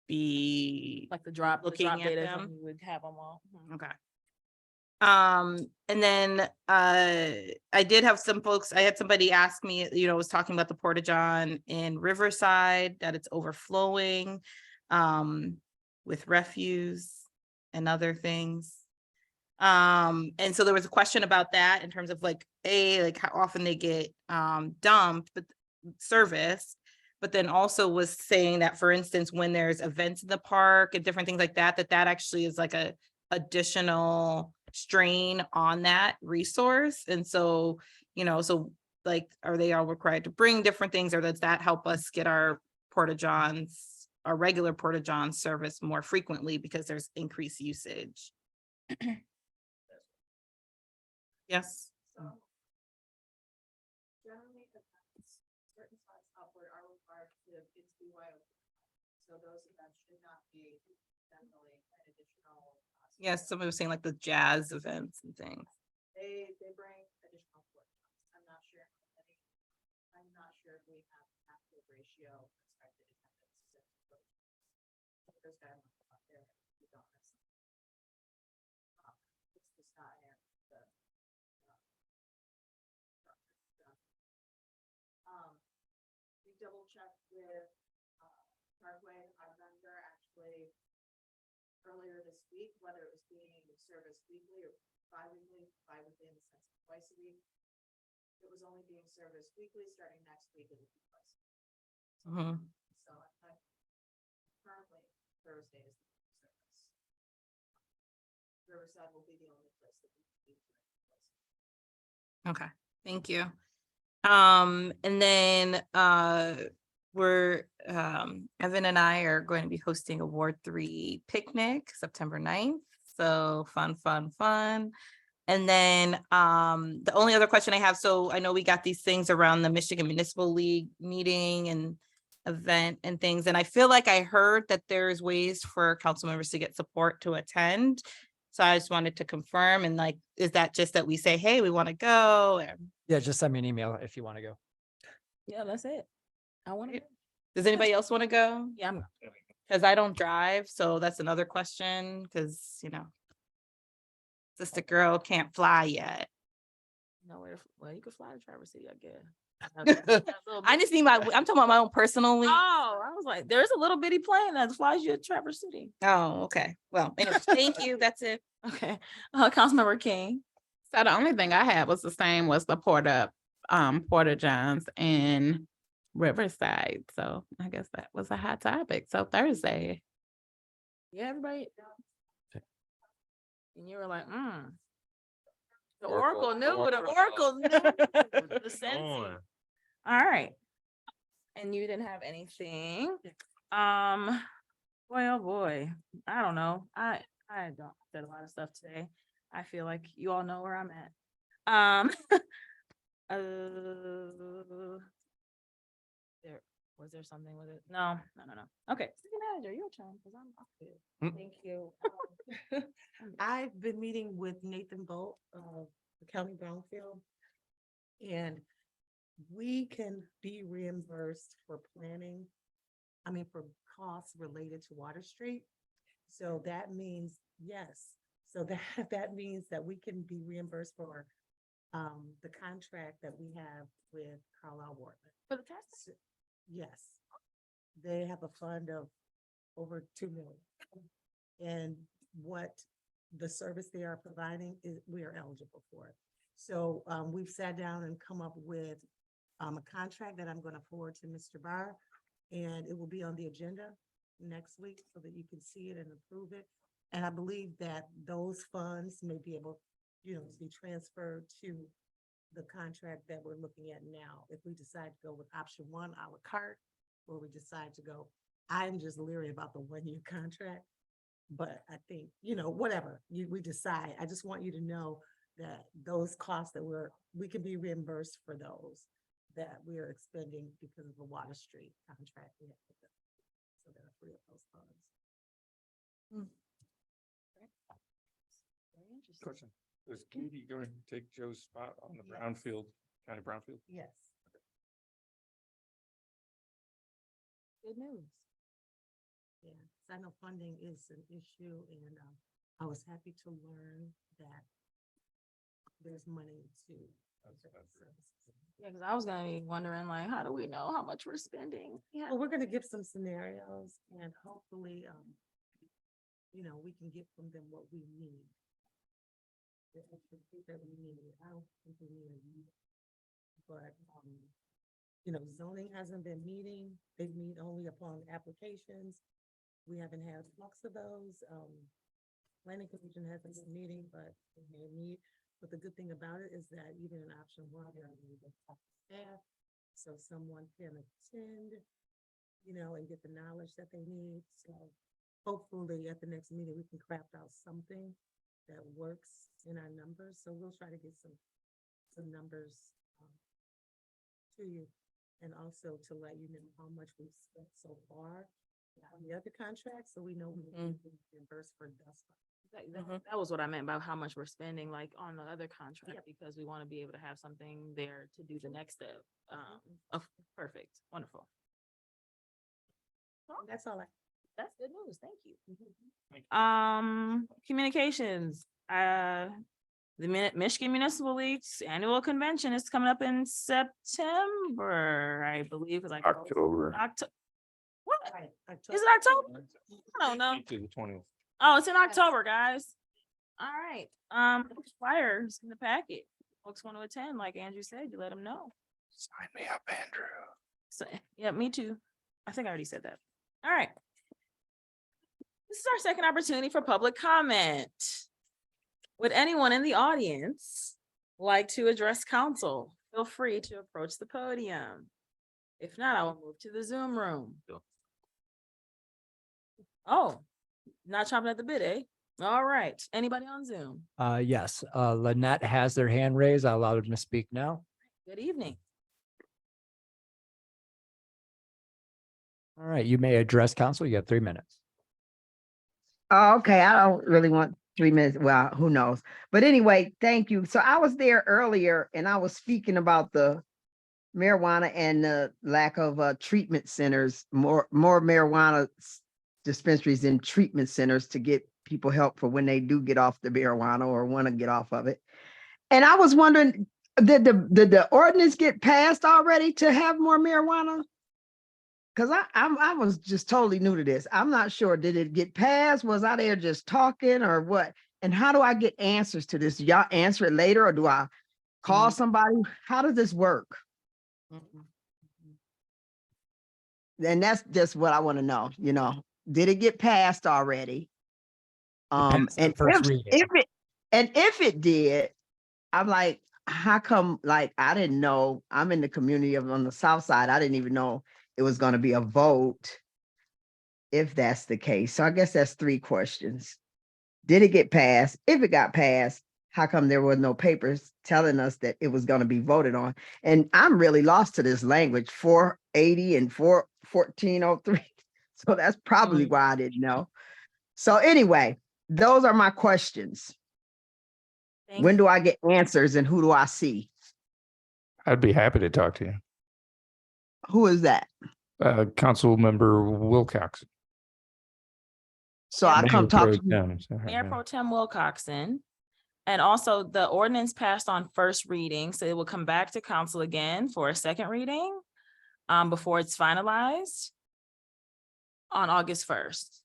be Like the drop looking at data, them. we would have them all. Okay. And then I did have some folks, I had somebody ask me, was talking about the Porta John in Riverside, that it's overflowing with refuse and other things. And so there was a question about that in terms of like how often they get dumped, but serviced, but then also was saying that, for instance, when there's events in the park and different things like that, that actually is like a additional strain on that resource. And so, so like, are they all required to bring different things, or does that help us get our Porta Johns, our regular Porta John service more frequently because there's increased usage? Yes. Generally, certain spots upward are required to be wide open. So those events should not be generally an additional. Yes, somebody was saying like the jazz events and things. They bring additional work. I'm not sure how many. I'm not sure if we have active ratio expected attendance. There's guidelines out there. We don't necessarily. It's just not in the. We double checked with Parkway, our vendor, actually earlier this week, whether it was being serviced weekly or bi-weekly, bi-weekly in the sense of twice a week. It was only being serviced weekly. Starting next week, it will be twice. So Riverside will be the only place that we. Okay, thank you. And then Evan and I are going to be hosting a Ward 3 picnic September 9th. So fun. And then the only other question I have, so I know we got these things around the Michigan Municipal League meeting and event and things, and I feel like I heard that there's ways for council members to get support to attend. So I just wanted to confirm, and like, is that just that we say, hey, we want to go? Or- Yeah, just send me an email if you want to go. Yeah, that's it. I want to. Does anybody else want to go? Yeah, I'm. Because I don't drive, so that's another question, because, sister girl can't fly yet. Nowhere. Well, you could fly to Traverse City, I guess. I just need I'm talking about my own personal. Oh, I was like, there's a little bitty plane that flies you to Traverse City. Oh, okay. Well, anyway, thank you. That's it. Okay. Councilmember King. So the only thing I had was the same, was the Porta Johns in Riverside. So I guess that was a hot topic. So Thursday. Yeah, everybody. And you were like, The Oracle- Oracle knew, the Oracle. Oracle knew. The sense. On. All right. And you didn't have anything. Boy, oh boy. I don't know. I don't said a lot of stuff today. I feel like you all know where I'm at. Was there something with it? No. Okay, city manager, your turn, because I'm off it. Thank you. I've been meeting with Nathan Bolt of the County Brownfield. And we can be reimbursed for planning, for costs related to Water Street. So that means, yes, so that means that we can be reimbursed for the contract that we have with Carlisle Wortman. For the test? Yes, they have a fund of over 2 million. And what the service they are providing is, we are eligible for it. So we've sat down and come up with a contract that I'm going to forward to Mr. Barr, and it will be on the agenda next week so that you can see it and approve it. And I believe that those funds may be able, to be transferred to the contract that we're looking at now. If we decide to go with option 1, a la carte, or we decide to go, I'm just leery about the 1-year contract. But I think, whatever we decide, I just want you to know that those costs that we can be reimbursed for those that we are expending because of the Water Street contract we have with them. So there are 3 of those funds. Very interesting. Question. Is Katie going to take Joe's spot on the Brownfield, County Brownfield? Yes. Good news. Yeah, so I know funding is an issue, and I was happy to learn that there's money to. Yeah, because I was gonna be wondering, like, how do we know how much we're spending? Yeah. Well, we're gonna give some scenarios, and hopefully, we can get from them what we need. The expertise that we need. I don't think we need a year. But, zoning hasn't been meeting. They meet only upon applications. We haven't had flux of those. Planning Commission hasn't been meeting, but they may meet. But the good thing about it is that even in option 1, they're able to talk to staff, so someone can attend, and get the knowledge that they need. So hopefully at the next meeting, we can craft out something that works in our numbers. So we'll try to get some numbers to you, and also to let you know how much we've spent so far on the other contracts, so we know we can be reimbursed for thus far. That was what I meant by how much we're spending, like on the other contract, because we want to be able to have something there to do the next step. Perfect, wonderful. That's all That's good news. Thank you. Communications. The Michigan Municipal League's annual convention is coming up in September, I believe. Like October. What? Right, Is it October? I don't know. To the 20th. Oh, it's in October, guys. All right. Flyers in the packet. Folks want to attend, like Andrew said, you let them know. Sign me up, Andrew. So, yeah, me too. I think I already said that. All right. This is our second opportunity for public comment. Would anyone in the audience like to address council? Feel free to approach the podium. If not, I will move to the Zoom room. Oh, not chomping at the bit, eh? All right. Anybody on Zoom? Yes, Lynette has their hand raised. I'll allow them to speak now. Good evening. All right, you may address council. You have 3 minutes. Oh, okay, I don't really want 3 minutes. Well, who knows? But anyway, thank you. So I was there earlier and I was speaking about the marijuana and the lack of treatment centers, more marijuana dispensaries and treatment centers to get people help for when they do get off the marijuana or want to get off of it. And I was wondering, did the ordinance get passed already to have more marijuana? Because I was just totally new to this. I'm not sure. Did it get passed? Was I there just talking or what? And how do I get answers to this? Do y'all answer it later or do I call somebody? How does this work? And that's just what I want to know, you know. Did it get passed already? Depends on And first reading. if it did, I'm like, how come, like, I didn't know, I'm in the community on the south side. I didn't even know it was going to be a vote if that's the case. So I guess that's 3 questions. Did it get passed? If it got passed, how come there were no papers telling us that it was going to be voted on? And I'm really lost to this language, 480 and 1403. So that's probably why I didn't know. So anyway, those are my questions. When do I get answers and who do I see? I'd be happy to talk to you. Who is that? Council member Wilcox. So I come talk to you. Mayor Pro Tem Wilcoxen. And also the ordinance passed on first reading, so it will come back to council again for a second reading before it's finalized on August 1st.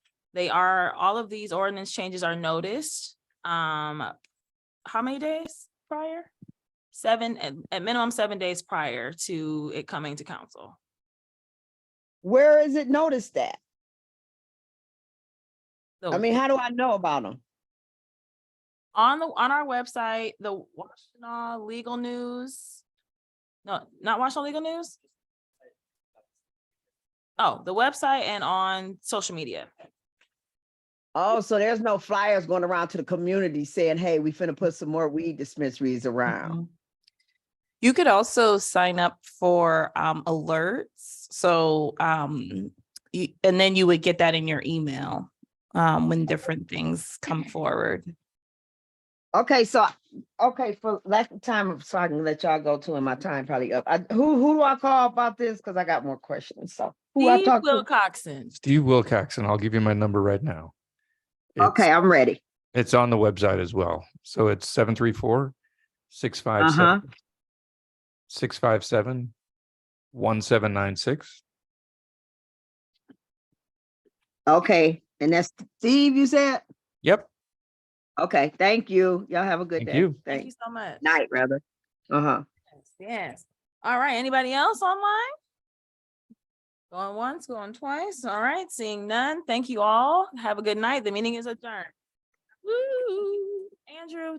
All of these ordinance changes are noticed. How many days prior? 7, at minimum 7 days prior to it coming to council. Where is it noticed at? I mean, how do I know about them? On our website, the Washtenaw Legal News. No, not Washtenaw Legal News. Oh, the website and on social media. Oh, so there's no flyers going around to the community saying, hey, we finna put some more weed dispensaries around. You could also sign up for alerts. So and then you would get that in your email when different things come forward. Okay, so for lack of time, so I can let y'all go too, and my time probably up. Who do I call about this? Because I got more questions. So who I Steve talk to? Wilcoxen. Steve Wilcoxen. I'll give you my number right now. Okay, I'm ready. It's on the website as well. So it's 734-657-1796. Okay, and that's Steve, you said? Yep. Okay, thank you. Y'all have a good Thank day. you. Thank you so much. Night, rather. Yes. All right. Anybody else online? Going once, going twice. All right. Seeing none. Thank you all. Have a good night. The meeting is adjourned. Woo. Andrew,